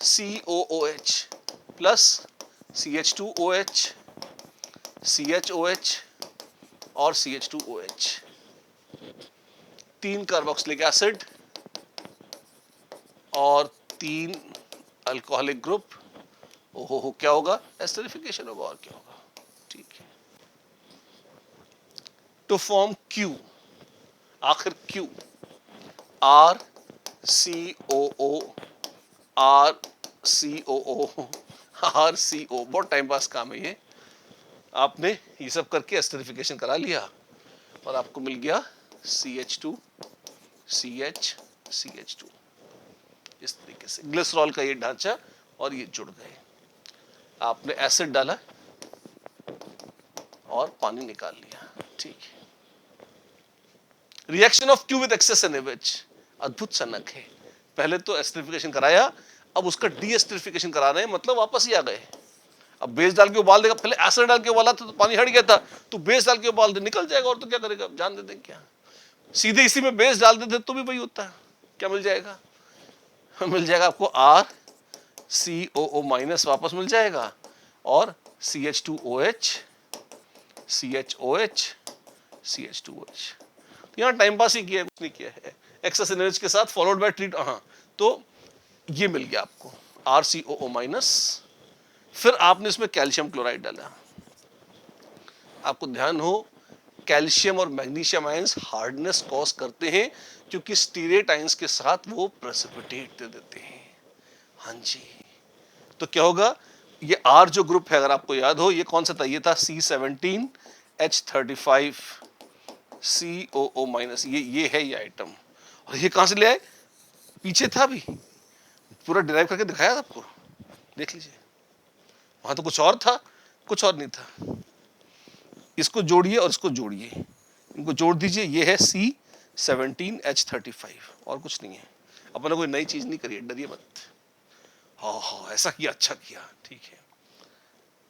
COOH plus CH2OH CHOH और CH2OH, 3 कार्बोक्सिलिक एसिड और 3 अल्कोहलिक ग्रुप। ओहो, क्या होगा, एस्टरिफिकेशन होगा, और क्या होगा, ठीक है। टू फॉर्म Q, आखिर Q, R COO R COO R CO, बहुत टाइम पास काम है ये। आपने ये सब करके एस्टरिफिकेशन करा लिया और आपको मिल गया CH2 CH CH2, इस तरीके से ग्लिसरॉल का ये ढांचा, और ये जुड़ गए। आपने एसिड डाला और पानी निकाल लिया, ठीक है। Reaction of Q with excess NaOH, अद्भुत सनक है। पहले तो एस्टरिफिकेशन कराया, अब उसका डी एस्टरिफिकेशन करा रहे हैं, मतलब वापस ही आ गए। अब बेस डाल के उबाल देगा, पहले एसिड डाल के उबाला था तो पानी हट गया था, तो बेस डाल के उबाल दे, निकल जाएगा, और तो क्या करेगा, जान दे दें क्या। सीधे इसी में बेस डाल देते तो भी वही होता है। क्या मिल जाएगा, मिल जाएगा आपको R COO माइनस वापस मिल जाएगा, और CH2OH CHOH CH2OH। यहाँ टाइम पास ही किया है, कुछ नहीं किया है। एक्सेस एनर्जी के साथ फॉलोड बाय ट्रीट, हाँ, तो ये मिल गया आपको RCOO माइनस। फिर आपने इसमें कैल्शियम क्लोराइड डाला। आपको ध्यान हो, कैल्शियम और मैग्नीशियम आयंस हार्डनेस कॉज करते हैं, क्योंकि स्टीरेट आयंस के साथ वो प्रेसिपिटेट दे देते हैं। हाँ जी, तो क्या होगा, ये R जो ग्रुप है, अगर आपको याद हो, ये कौन सा था, ये था C17 H35 COO माइनस, ये है ये आइटम। और ये कहां से ले आए, पीछे था, भी पूरा डिराइव करके दिखाया था आपको, देख लीजिए। वहां तो कुछ और था, कुछ और नहीं था। इसको जोड़िए और इसको जोड़िए, इनको जोड़ दीजिए, ये है C17 H35, और कुछ नहीं है। अपने कोई नई चीज नहीं करिए, डरिए मत। हाँ हाँ, ऐसा किया, अच्छा किया, ठीक है।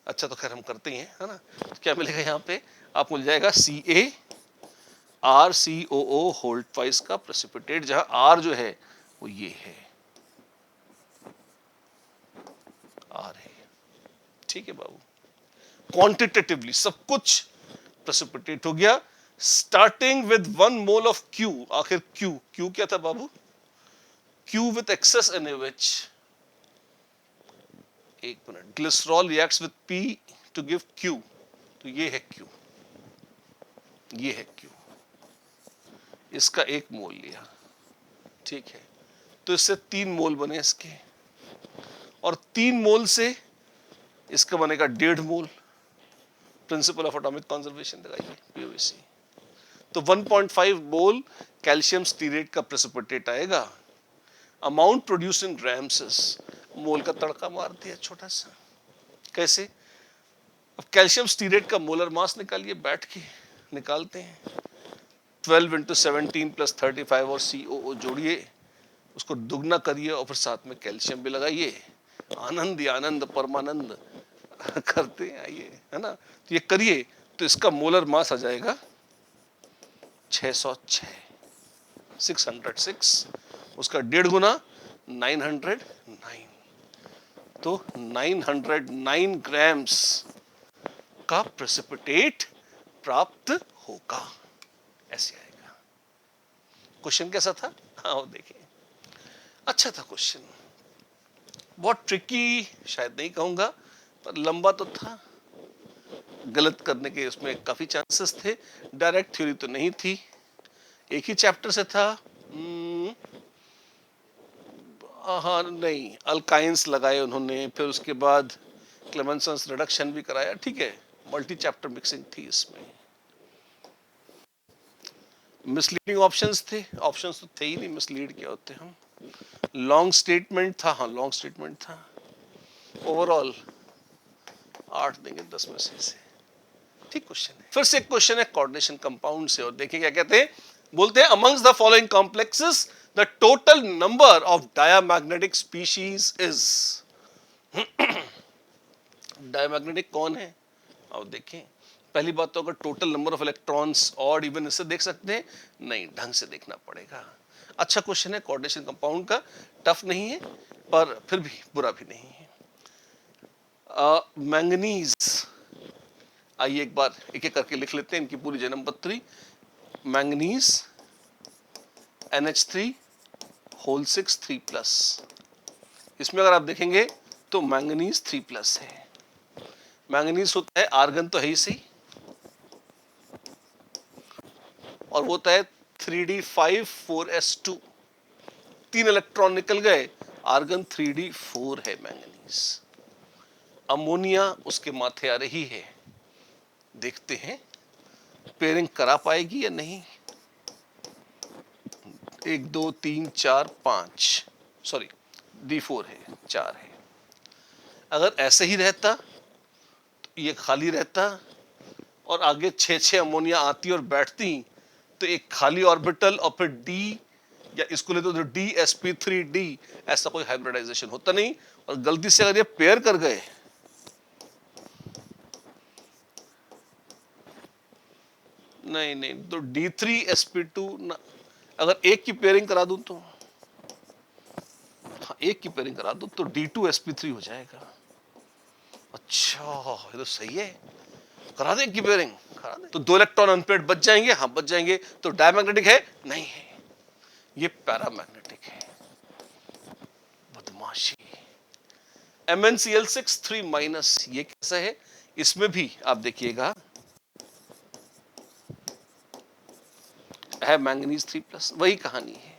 अच्छा तो खैर हम करते ही हैं, है ना। तो क्या मिलेगा यहाँ पे, आपको मिल जाएगा Ca RCOO होल्ड ट्वाइस का प्रेसिपिटेट, जहां R जो है वो ये है, R है, ठीक है बाबू। क्वांटिटेटिवली सब कुछ प्रेसिपिटेट हो गया, starting with 1 mole of Q। आखिर Q क्या था बाबू, Q विद एक्सेस NaOH। एक minute, glycerol reacts with P to give Q, तो ये है Q, ये है Q। इसका 1 मोल लिया, ठीक है, तो इससे 3 मोल बने इसके, और 3 मोल से इसका बनेगा 1.5 मोल। प्रिंसिपल ऑफ एटॉमिक कंजर्वेशन लगाइए, POC। तो 1.5 मोल कैल्शियम स्टीरेट का प्रेसिपिटेट आएगा। अमाउंट प्रोड्यूस्ड इन ग्राम्स, मोल का तड़का मार दिया छोटा सा। कैसे, अब कैल्शियम स्टीरेट का मोलर मास निकालिए, बैठ के निकालते हैं। 12 इंटू 17 प्लस 35 और COO जोड़िए, उसको दुगना करिए और फिर साथ में कैल्शियम भी लगाइए। आनंद ही आनंद, परमानंद करते हैं, आइए, है ना। तो ये करिए तो इसका मोलर मास आ जाएगा 606, 606, उसका 1.5 गुना 909, तो 909 ग्राम्स का प्रेसिपिटेट प्राप्त होगा, ऐसे आएगा। क्वेश्चन कैसा था? हाँ देखिए, अच्छा था क्वेश्चन, बहुत ट्रिकी शायद नहीं कहूंगा, पर लंबा तो था, गलत करने के उसमें काफी चांसेस थे। डायरेक्ट थ्योरी तो नहीं थी, एक ही चैप्टर से था। हाँ नहीं, अल्काइंस लगाए उन्होंने, फिर उसके बाद क्लेमेंसन्स रिडक्शन भी कराया, ठीक है, मल्टी चैप्टर मिक्सिंग थी इसमें। मिसलीडिंग ऑप्शंस थे, ऑप्शंस तो थे ही नहीं, मिसलीड क्या होते हम। लॉन्ग स्टेटमेंट था, हाँ लॉन्ग स्टेटमेंट था। ओवरऑल 8 देंगे 10 में से। ठीक क्वेश्चन है। फिर से एक क्वेश्चन है कोऑर्डिनेशन कंपाउंड से, और देखिए क्या कहते हैं। बोलते हैं amongst the following complexes the total number of diamagnetic species is. Diamagnetic कौन है? अब देखें, पहली बात तो अगर total number of electrons odd even इससे देख सकते हैं, नहीं, ढंग से देखना पड़ेगा। अच्छा क्वेश्चन है कोऑर्डिनेशन कंपाउंड का, टफ नहीं है पर फिर भी बुरा भी नहीं है। मैंगनीज, आइए एक बार एक एक करके लिख लेते हैं इनकी पूरी जन्म पत्री। मैंगनीज NH3 होल 6 3+, इसमें अगर आप देखेंगे तो मैंगनीज 3+ है। मैंगनीज होता है आर्गन तो है ही सही, और वो होता है 3d5 4s2, 3 इलेक्ट्रॉन निकल गए, आर्गन 3d4 है मैंगनीज। अमोनिया उसके माथे आ रही है, देखते हैं पेयरिंग करा पाएगी या नहीं। 1 2 3 4 5, सॉरी D4 है, 4 है। अगर ऐसे ही रहता तो ये खाली रहता, और आगे 6 अमोनिया आती और बैठती, तो एक खाली ऑर्बिटल और फिर D, या इसको ले तो DsP3D, ऐसा कोई हाइब्रिडाइजेशन होता नहीं। और गलती से अगर ये पेयर कर गए, नहीं नहीं, तो D3sp2, अगर एक की पेयरिंग करा दूं तो, हाँ एक की पेयरिंग करा दूं तो D2sp3 हो जाएगा। अच्छा ये तो सही है, करा दे एक की पेयरिंग, करा दे तो 2 इलेक्ट्रॉन अनपेयर्ड बच जाएंगे, हाँ बच जाएंगे। तो डायमैग्नेटिक है? नहीं है, ये पैरामैग्नेटिक है, बदमाशी। MnCl6 3-, ये कैसा है? इसमें भी आप देखिएगा है मैंगनीज 3+, वही कहानी है,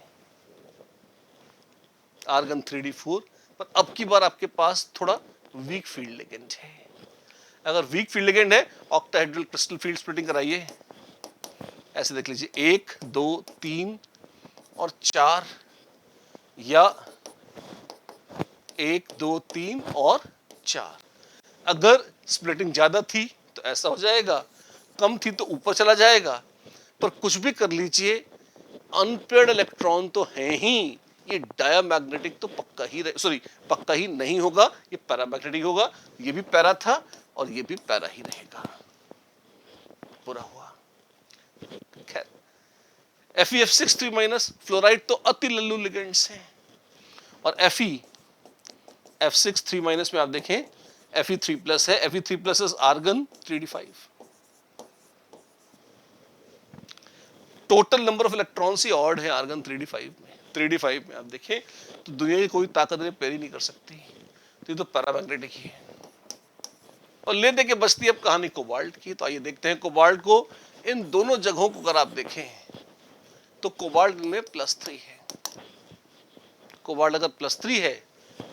आर्गन 3d4, पर अब की बार आपके पास थोड़ा वीक फील्ड लिगेंड है। अगर वीक फील्ड लिगेंड है, ऑक्टाहेड्रल क्रिस्टल फील्ड स्प्लिटिंग कराइए, ऐसे देख लीजिए 1 2 3 और 4, या 1 2 3 और 4। अगर स्प्लिटिंग ज्यादा थी तो ऐसा हो जाएगा, कम थी तो ऊपर चला जाएगा। पर कुछ भी कर लीजिए, अनपेयर्ड इलेक्ट्रॉन तो है ही, ये डायमैग्नेटिक तो पक्का ही पक्का ही नहीं होगा, ये पैरामैग्नेटिक होगा। ये भी पैरा था और ये भी पैरा ही रहेगा, पूरा हुआ। खैर, FeF6 3-, फ्लोराइड तो अति लल्लू लिगेंड्स हैं, और F6 3- में आप देखें Fe3+ है, Fe3+ is argon 3d5। Total number of electrons ही ऑड है आर्गन 3d5 में आप देखें तो दुनिया की कोई ताकत ने पेरी नहीं कर सकती, तो ये तो पैरामैग्नेटिक ही है। और ले दे के बचती है अब कहानी कोबाल्ट की। तो आइए देखते हैं कोबाल्ट को, इन दोनों जगहों को अगर आप देखें तो कोबाल्ट में +3 है। कोबाल्ट अगर +3 है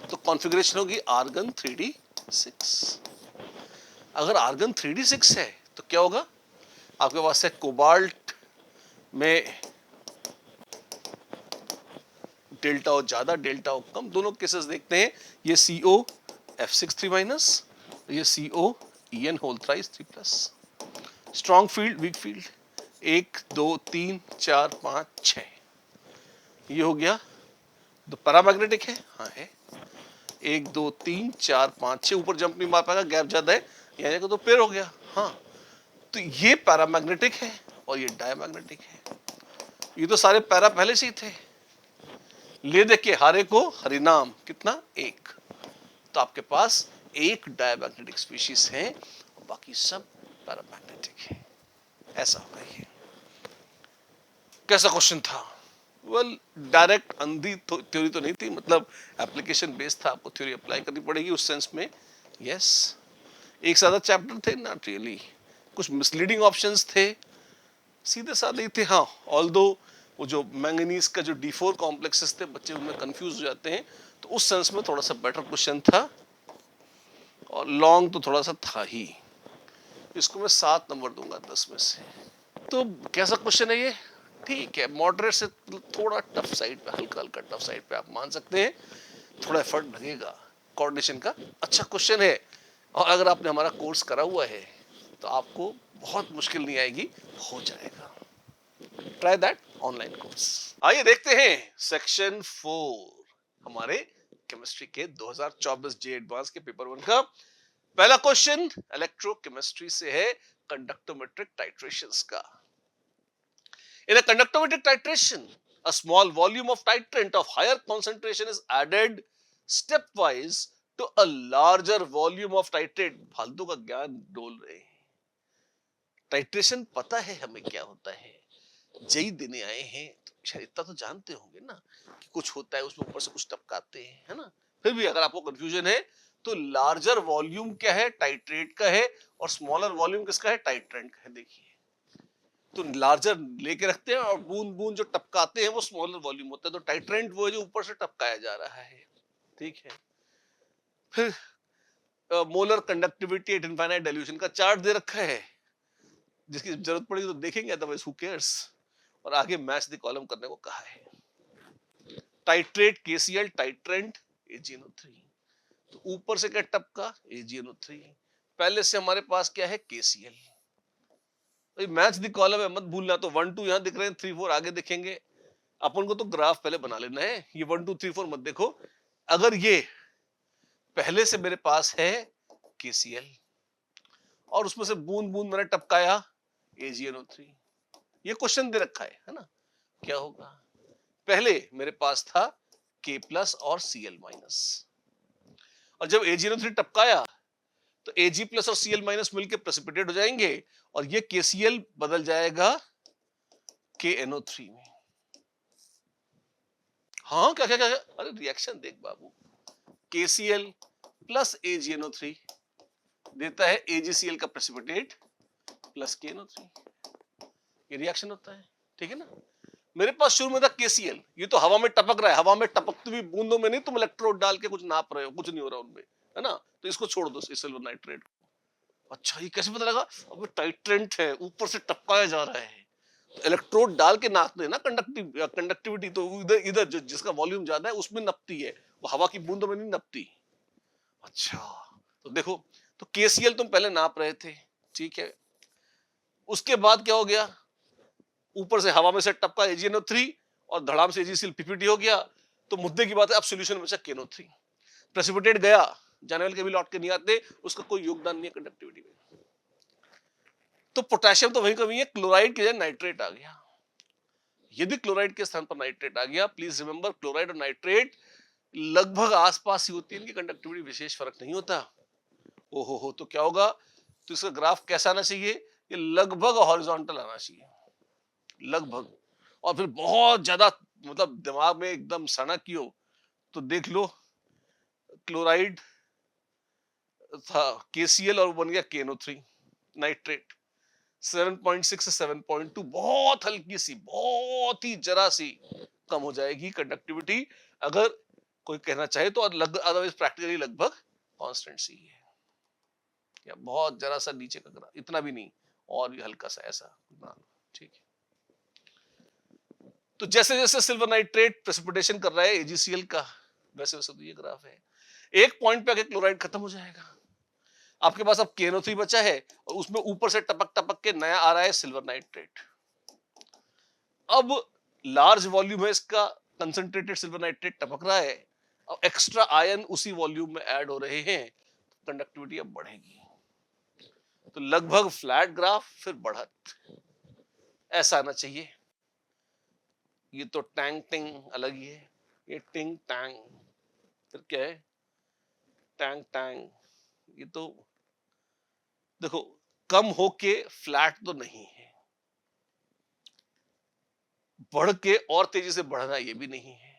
तो कॉन्फ़िगरेशन होगी आर्गन 3d6। अगर आर्गन 3d6 है तो क्या होगा, आपके पास है कोबाल्ट में डेल्टा ओ ज्यादा डेल्टा ओ कम, दोनों केसेस देखते हैं। ये CO F6 3-, ये CO En whole thrice 3 plus. Strong field, weak field, 1 2 3 4 5 6, ये हो गया। तो पैरामैग्नेटिक है, हाँ है। 1 2 3 4 5 6, ऊपर जंप नहीं मार पाएगा, गैप ज्यादा है, यहाँ तो पेयर हो गया। हाँ, तो ये पैरामैग्नेटिक है और ये डायमैग्नेटिक है। ये तो सारे पैरा पहले से ही थे। ले दे के हारे को हरिनाम, कितना? 1। तो आपके पास एक डायमैग्नेटिक स्पीशीज है और बाकी सब पैरामैग्नेटिक है। ऐसा होगा ये। कैसा क्वेश्चन था? वेल, डायरेक्ट अंधी थ्योरी तो नहीं थी, मतलब एप्लीकेशन बेस्ड था, आपको थ्योरी अप्लाई करनी पड़ेगी उस सेंस में। यस, एक सादा चैप्टर थे, नॉट रियली। कुछ मिसलीडिंग ऑप्शंस थे, सीधे साधे ही थे। हाँ, ऑल्दो वो जो मैंगनीज का जो D4 कॉम्प्लेक्सेस थे, बच्चे उनमें कंफ्यूज हो जाते हैं, तो उस सेंस में थोड़ा सा बेटर क्वेश्चन था। और लॉन्ग तो थोड़ा सा था ही। इसको मैं 7 नंबर दूंगा 10 में से। तो कैसा क्वेश्चन है ये? ठीक है, मॉडरेट से थोड़ा टफ साइड पे, हल्का हल्का टफ साइड पे आप मान सकते हैं, थोड़ा एफर्ट लगेगा कोऑर्डिनेशन का। अच्छा क्वेश्चन है, और अगर आपने हमारा कोर्स करा हुआ है तो आपको बहुत मुश्किल नहीं आएगी, हो जाएगा। Try that online course. आइए देखते हैं सेक्शन 4 हमारे केमिस्ट्री के 2024 जे एडवांस के पेपर 1 का पहला क्वेश्चन इलेक्ट्रोकेमिस्ट्री से है, कंडक्टोमेट्रिक टाइट्रेशंस का। In a conductometric titration, a small volume of titrant of higher concentration is added stepwise to a larger volume of titrate। फालतू का ज्ञान डोल रहे हैं। टाइट्रेशन पता है हमें क्या होता है, जेई देने आए हैं तो शायद इतना तो जानते होंगे ना कि कुछ होता है, उसमें ऊपर से कुछ टपकाते हैं, है ना। फिर भी अगर आपको कंफ्यूजन है तो लार्जर वॉल्यूम क्या है? टाइट्रेट का है, और स्मॉलर वॉल्यूम किसका है? टाइट्रेंट का है। देखिए, तो लार्जर लेके रखते हैं और बूंद बूंद जो टपकाते हैं वो स्मॉलर वॉल्यूम होता है, तो टाइट्रेंट वो है जो ऊपर से टपकाया जा रहा है। ठीक है, फिर molar conductivity eight infinite dilution का चार्ट दे रखा है, जिसकी जरूरत पड़ेगी तो देखेंगे, अदरवाइज हु केयर्स। और आगे मैच द कॉलम करने को कहा है। Titrate KCl, titrant AgNO3। तो ऊपर से क्या टपका? AgNO3। पहले से हमारे पास क्या है? KCl। मैच द कॉलम है, मत भूलना। तो 1 2 यहां दिख रहे हैं, 3 4 आगे दिखेंगे। अपन को तो ग्राफ पहले बना लेना है, ये 1 2 3 4 मत देखो। अगर ये पहले से मेरे पास है KCl और उसमें से बूंद बूंद मैंने टपकाया AgNO3, ये क्वेश्चन दे रखा है ना, क्या होगा? पहले मेरे पास था K प्लस और Cl माइनस, और जब AgNO3 टपकाया तो Ag प्लस और Cl माइनस मिलकर प्रेसिपिटेट हो जाएंगे, और ये KCl बदल जाएगा KNO3 में। हाँ, क्या क्या क्या, अरे रिएक्शन देख बाबू। KCl प्लस AgNO3 देता है AgCl का प्रेसिपिटेट प्लस KNO3, ये रिएक्शन होता है। ठीक है ना। मेरे पास शुरू में था KCl, ये तो हवा में टपक रहा है, हवा में टपकती हुई बूंदों में नहीं तुम इलेक्ट्रोड डाल के कुछ नाप रहे हो, कुछ नहीं हो रहा उनमें, है ना। तो इसको छोड़ दो, सिल्वर नाइट्रेट। अच्छा, ये कैसे पता लगा? अब टाइट्रेंट है, ऊपर से टपकाया जा रहा है, इलेक्ट्रोड डाल के नापते हैं ना कंडक्टिविटी, तो इधर इधर जिसका वॉल्यूम ज्यादा है उसमें नपती है, वो हवा की बूंदों में नहीं नपती। अच्छा, तो देखो, तो KCl तुम पहले नाप रहे थे, ठीक है। उसके बाद क्या हो गया? ऊपर से हवा में से टपका AgNO3 और धड़ाम से AgCl PPT हो गया। तो मुद्दे की बात है, अब सॉल्यूशन में से KNO3 प्रेसिपिटेट गया, जाने वाले कभी लौट के नहीं आते, उसका कोई योगदान नहीं है कंडक्टिविटी में। तो पोटेशियम तो वहीं कमी है, क्लोराइड की जगह नाइट्रेट आ गया। यदि क्लोराइड के स्थान पर नाइट्रेट आ गया, प्लीज रिमेंबर क्लोराइड और नाइट्रेट लगभग आसपास ही होती है, इनकी कंडक्टिविटी विशेष फर्क नहीं होता। ओहो हो, तो क्या होगा? तो इसका ग्राफ कैसा आना चाहिए? ये लगभग हॉरिजॉन्टल आना चाहिए, लगभग। और फिर बहुत ज्यादा मतलब दिमाग में एकदम सनक की हो तो देख लो, क्लोराइड था KCl और बन गया KNO3 नाइट्रेट। 7.6 से 7.2 बहुत हल्की सी, बहुत ही जरा सी कम हो जाएगी कंडक्टिविटी, अगर कोई कहना चाहे तो। अदरवाइज प्रैक्टिकली लगभग कांस्टेंट सी है, या बहुत जरा सा नीचे का ग्राफ, इतना भी नहीं, और भी हल्का सा ऐसा बना लो। ठीक है, तो जैसे जैसे सिल्वर नाइट्रेट प्रेसिपिटेशन कर रहा है AgCl का, वैसे वैसे तो ये ग्राफ है। एक पॉइंट पे आके क्लोराइड खत्म हो जाएगा, आपके पास अब KNO3 बचा है और उसमें ऊपर से टपक टपक के नया आ रहा है सिल्वर नाइट्रेट। अब लार्ज वॉल्यूम है इसका, कंसंट्रेटेड सिल्वर नाइट्रेट टपक रहा है, अब एक्स्ट्रा आयन उसी वॉल्यूम में ऐड हो रहे हैं, कंडक्टिविटी अब बढ़ेगी। तो लगभग फ्लैट ग्राफ फिर बढ़त, ऐसा आना चाहिए। ये तो टैंग टिंग अलग ही है, ये टिंग टैंग, फिर क्या है टैंग टैंग। ये तो देखो कम होके फ्लैट तो नहीं है, बढ़ के और तेजी से बढ़ना ये भी नहीं है।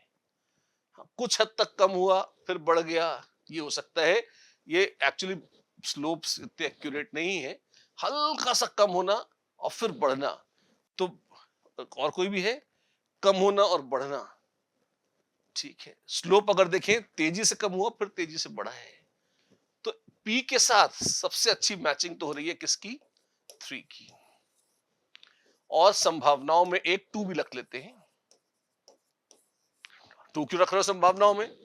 हाँ, कुछ हद तक कम हुआ फिर बढ़ गया, ये हो सकता है। ये एक्चुअली स्लोप्स इतने एक्यूरेट नहीं है, हल्का सा कम होना और फिर बढ़ना। तो और कोई भी है, कम होना और बढ़ना, ठीक है। स्लोप अगर देखें तेजी से कम हुआ फिर तेजी से बढ़ा है, तो पी के साथ सबसे अच्छी मैचिंग तो हो रही है किसकी, 3 की। और संभावनाओं में एक 2 भी रख लेते हैं। 2 क्यों रख रहे हो संभावनाओं में?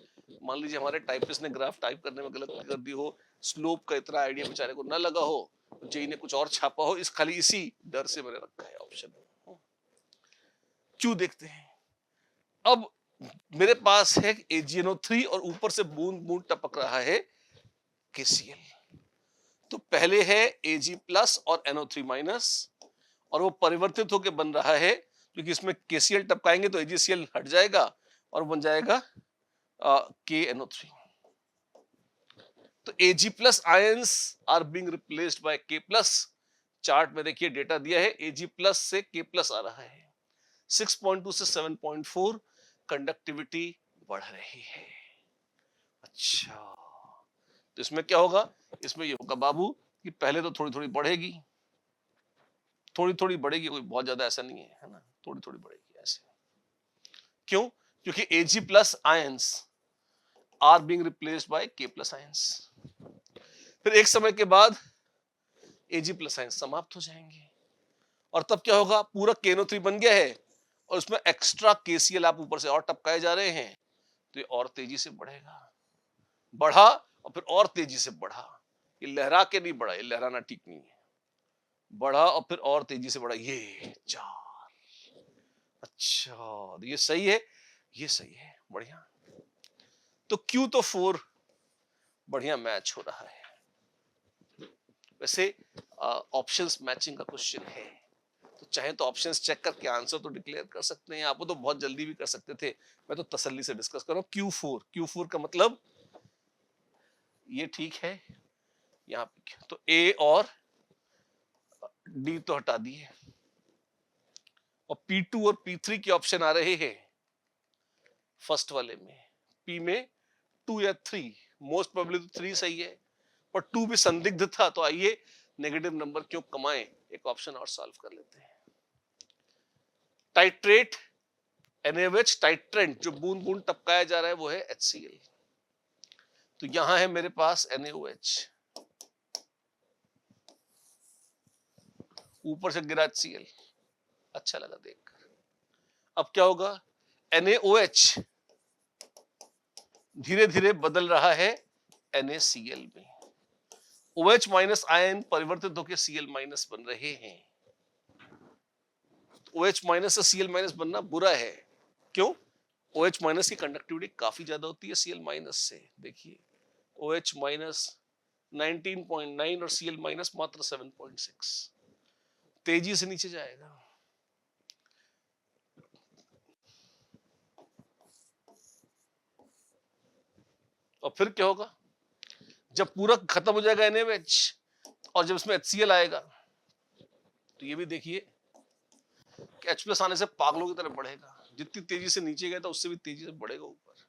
मान लीजिए हमारे टाइपिस्ट ने ग्राफ टाइप करने में गलती कर दी हो, स्लोप का इतना आइडिया बेचारे को ना लगा हो, जेई ने कुछ और छापा हो, इस खाली इसी डर से मैंने रखा है ऑप्शन। क्यों देखते हैं। अब मेरे पास है AgNO3 और ऊपर से बूंद बूंद टपक रहा है KCl। तो पहले है Ag प्लस और NO3 माइनस, और वो परिवर्तित होकर बन रहा है, क्योंकि इसमें KCl टपकाएंगे तो AgCl हट जाएगा और बन जाएगा KNO3। तो Ag plus ions are being replaced by K plus. Chart में देखिए डेटा दिया है, Ag प्लस से K प्लस आ रहा है, 6.2 से 7.4 कंडक्टिविटी बढ़ रही है। अच्छा, तो इसमें क्या होगा, इसमें ये होगा बाबू कि पहले तो थोड़ी थोड़ी बढ़ेगी, थोड़ी थोड़ी बढ़ेगी, कोई बहुत ज्यादा ऐसा नहीं है, है ना, थोड़ी थोड़ी बढ़ेगी ऐसे। क्यों? क्योंकि Ag plus ions are being replaced by K plus ions. फिर एक समय के बाद Ag प्लस आयंस समाप्त हो जाएंगे, और तब क्या होगा, पूरा KNO3 बन गया है और उसमें एक्स्ट्रा KCl आप ऊपर से और टपकाए जा रहे हैं, तो ये और तेजी से बढ़ेगा, बढ़ा और फिर और तेजी से बढ़ा। ये लहरा के नहीं बढ़ा, ये लहराना ठीक नहीं है, बढ़ा और फिर और तेजी से बढ़ा, ये 4। अच्छा, तो ये सही है, ये सही है, बढ़िया। तो Q तो 4 बढ़िया मैच हो रहा है। वैसे ऑप्शंस मैचिंग का क्वेश्चन है, तो चाहे तो ऑप्शंस चेक करके आंसर तो डिक्लेयर कर सकते हैं, आपको तो बहुत जल्दी भी कर सकते थे, मैं तो तसल्ली से डिस्कस कर रहा हूं। Q4 का मतलब ये ठीक है, यहाँ पे तो A और D तो हटा दिए, और P2 और P3 के ऑप्शन आ रहे हैं फर्स्ट वाले में। P में 2 या 3, मोस्ट प्रोबेबली तो 3 सही है, पर 2 भी संदिग्ध था, तो आइए नेगेटिव नंबर क्यों कमाएं, एक ऑप्शन और सॉल्व कर लेते हैं। टाइट्रेट NaOH, टाइट्रेंट जो बूंद बूंद टपकाया जा रहा है वो है HCl। तो यहां है मेरे पास NaOH, ऊपर से गिरा HCl, अच्छा लगा देखकर। अब क्या होगा, NaOH धीरे धीरे बदल रहा है NaCl में, OH माइनस आयन परिवर्तित होकर Cl माइनस बन रहे हैं। OH माइनस से Cl माइनस बनना बुरा है, क्यों? OH माइनस की कंडक्टिविटी काफी ज्यादा होती है Cl माइनस से। देखिए OH माइनस 19.9 और Cl माइनस मात्र 7.6, तेजी से नीचे जाएगा। और फिर क्या होगा, जब पूरा खत्म हो जाएगा NaOH और जब इसमें HCl आएगा, तो ये भी देखिए H प्लस आने से पागलों की तरह बढ़ेगा, जितनी तेजी से नीचे गया था उससे भी तेजी से बढ़ेगा ऊपर।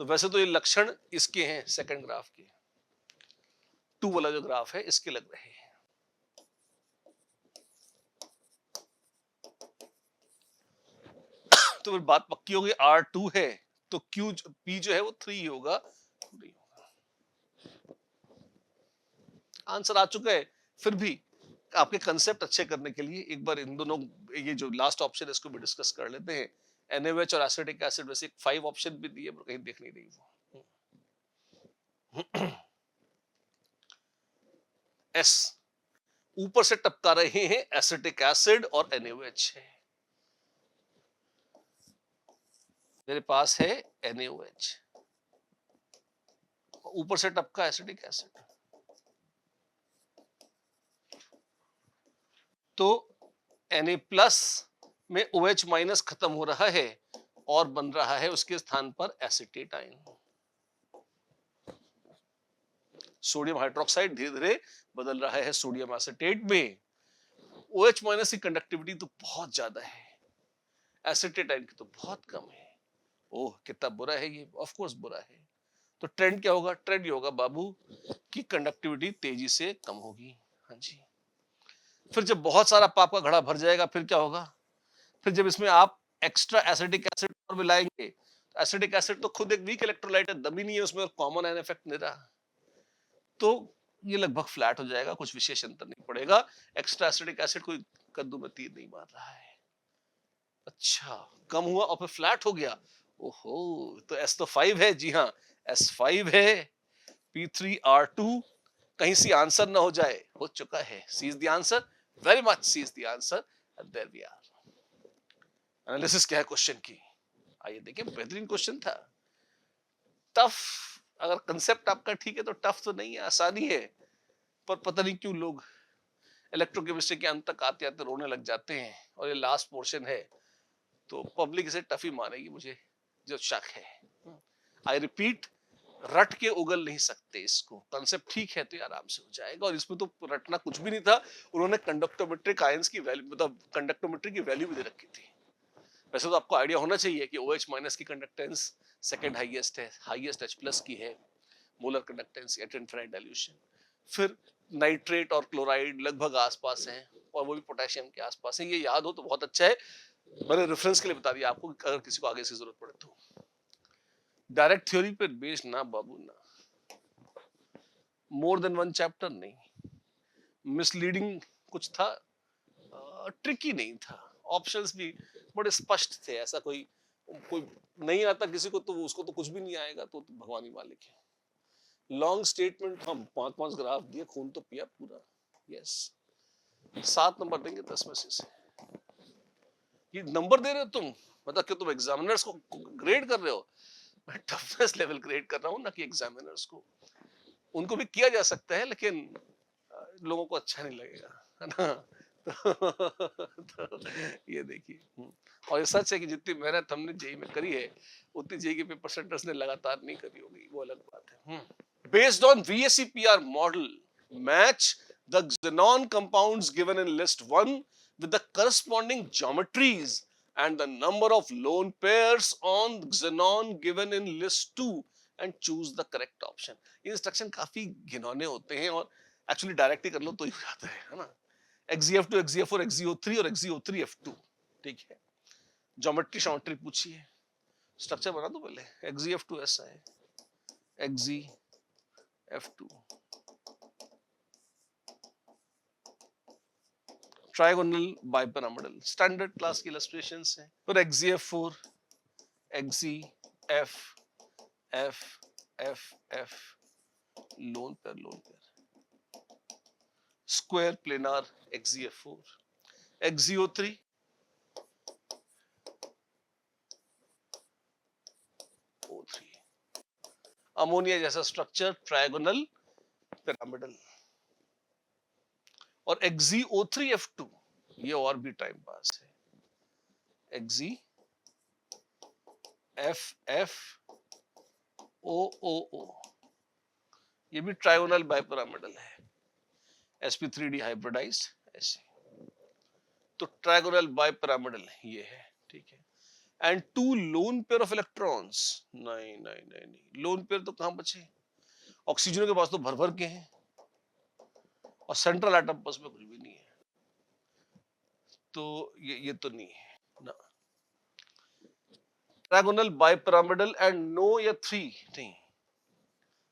तो वैसे तो ये लक्षण इसके हैं सेकंड ग्राफ के, 2 वाला जो ग्राफ है इसके लग रहे हैं। तो फिर बात पक्की होगी, R2 है तो P जो है वो 3 होगा, आंसर आ चुका है। फिर भी आपके कंसेप्ट अच्छे करने के लिए एक बार इन दोनों, ये जो लास्ट ऑप्शन है इसको भी डिस्कस कर लेते हैं। NaOH और एसिटिक एसिड, वैसे 5 ऑप्शन भी दिए पर कहीं देख नहीं रही वो। एस ऊपर से टपका रहे हैं एसिटिक एसिड और NaOH है। मेरे पास है NaOH, ऊपर से टपका एसिटिक एसिड, तो Na+ में OH- खत्म हो रहा है और बन रहा है उसके स्थान पर एसिटेटाइन। सोडियम हाइड्रोक्साइड धीरे धीरे बदल रहा है सोडियम एसिटेट में। OH- की कंडक्टिविटी तो बहुत ज्यादा है, एसिटेटाइन की तो बहुत कम है। ओह कितना बुरा है ये, ऑफ कोर्स बुरा है। तो ट्रेंड क्या होगा? ट्रेंड ये होगा बाबू कि कंडक्टिविटी तेजी से कम होगी। हाँ जी। फिर जब बहुत सारा पाप का घड़ा भर जाएगा फिर क्या होगा? फिर जब इसमें आप एक्स्ट्रा एसिडिक एसिड और मिलाएंगे, एसिडिक एसिड तो खुद एक वीक इलेक्ट्रोलाइट है, दम ही नहीं है उसमें, कॉमन एन इफेक्ट नहीं रहा, तो ये लगभग फ्लैट हो जाएगा, कुछ विशेष अंतर नहीं पड़ेगा। एक्स्ट्रा एसिडिक एसिड कोई कद्दू में तीर नहीं मार रहा है। अच्छा, कम हुआ और फिर फ्लैट हो गया। ओहो, तो S तो 5 है। जी हाँ, S 5 है। P3R2, कहीं से आंसर ना हो जाए, हो चुका है। C is the answer, very much C is the answer, and there we are. Analysis क्या है क्वेश्चन की, आइए देखें। बेहतरीन क्वेश्चन था, टफ। अगर कंसेप्ट आपका ठीक है तो टफ तो नहीं है, आसानी है, पर पता नहीं क्यों लोग इलेक्ट्रोकेमिस्ट्री के अंत तक आते आते रोने लग जाते हैं, और ये लास्ट पोर्शन है तो पब्लिक इसे टफ ही मानेगी, मुझे जो शक है। आई रिपीट, रट के उगल नहीं सकते इसको, कंसेप्ट ठीक है तो आराम से हो जाएगा। और इसमें तो रटना कुछ भी नहीं था, उन्होंने कंडक्टोमेट्रिक आयंस की वैल्यू, मतलब कंडक्टोमेट्री की वैल्यू भी दे रखी थी। वैसे तो आपको आइडिया होना चाहिए कि OH- की कंडक्टेंस सेकंड हाईएस्ट है, हाईएस्ट H+ की है molar conductance at infinite dilution. फिर नाइट्रेट और क्लोराइड लगभग आसपास हैं, और वो भी पोटेशियम के आसपास है। ये याद हो तो बहुत अच्छा है, मैंने रेफरेंस के लिए बता दिया आपको, अगर किसी को आगे से जरूरत पड़े तो। डायरेक्ट थ्योरी पे बेस्ड ना बाबू ना, मोर देन वन चैप्टर नहीं, मिसलीडिंग कुछ था, ट्रिकी नहीं था, ऑप्शंस भी बड़े स्पष्ट थे। ऐसा कोई कोई नहीं आता किसी को तो उसको तो कुछ भी नहीं आएगा, तो भगवान ही मालिक है। लॉन्ग स्टेटमेंट, हम 5-5 ग्राफ दिए, खून तो पिया पूरा। यस, 7 नंबर देंगे 10 में से। ये नंबर दे रहे हो तुम, मतलब कि तुम एग्जामिनर्स को ग्रेड कर रहे हो? मैं टफनेस लेवल ग्रेड कर रहा हूँ ना, कि एग्जामिनर्स को। उनको भी किया जा सकता है, लेकिन लोगों को अच्छा नहीं लगेगा, है ना। तो ये देखिए, और ये सच है कि जितनी मेहनत हमने जेई में करी है, उतनी जेई के पेपर सेंटर्स ने लगातार नहीं करी होगी, वो अलग बात है। Based on VSEPR model, match the xenon compounds given in list 1 with the corresponding geometries and the number of lone pairs on xenon given in list 2 and choose the correct option. ये instruction काफी घिनौने होते हैं, और actually direct ही कर लो तो ही हो जाता है ना। XeF2, XeF4, XeO3 और XeO3F2, ठीक है। ज्योमेट्री पूछिए, स्ट्रक्चर बना दो पहले। XeF2 ऐसा है, XeF2 trigonal bipyramidal, standard class की इलस्ट्रेशंस हैं। फिर XeF4, XeF, F, F, F, lone pair, square planar XeF4, XeO3, O3, ammonia जैसा स्ट्रक्चर, ट्राइगोनल पिरामिडल। और XeO3F2, ये और भी टाइम पास है। XeFFOOO, ये भी ट्राइगोनल बाइपिरामिडल है। sp3d हाइब्रिडाइज्ड ऐसे, तो ट्राइगोनल बाइपिरामिडल ये है, ठीक है। And 2 lone pair of electrons, नहीं नहीं नहीं नहीं, लोन पेयर तो कहां बचे, ऑक्सीजन के पास तो भर भर के हैं, और सेंट्रल एटम बस में कुछ भी नहीं है, तो ये तो नहीं है ना। ट्राइगोनल बाइपिरामिडल एंड नो या 3 नहीं,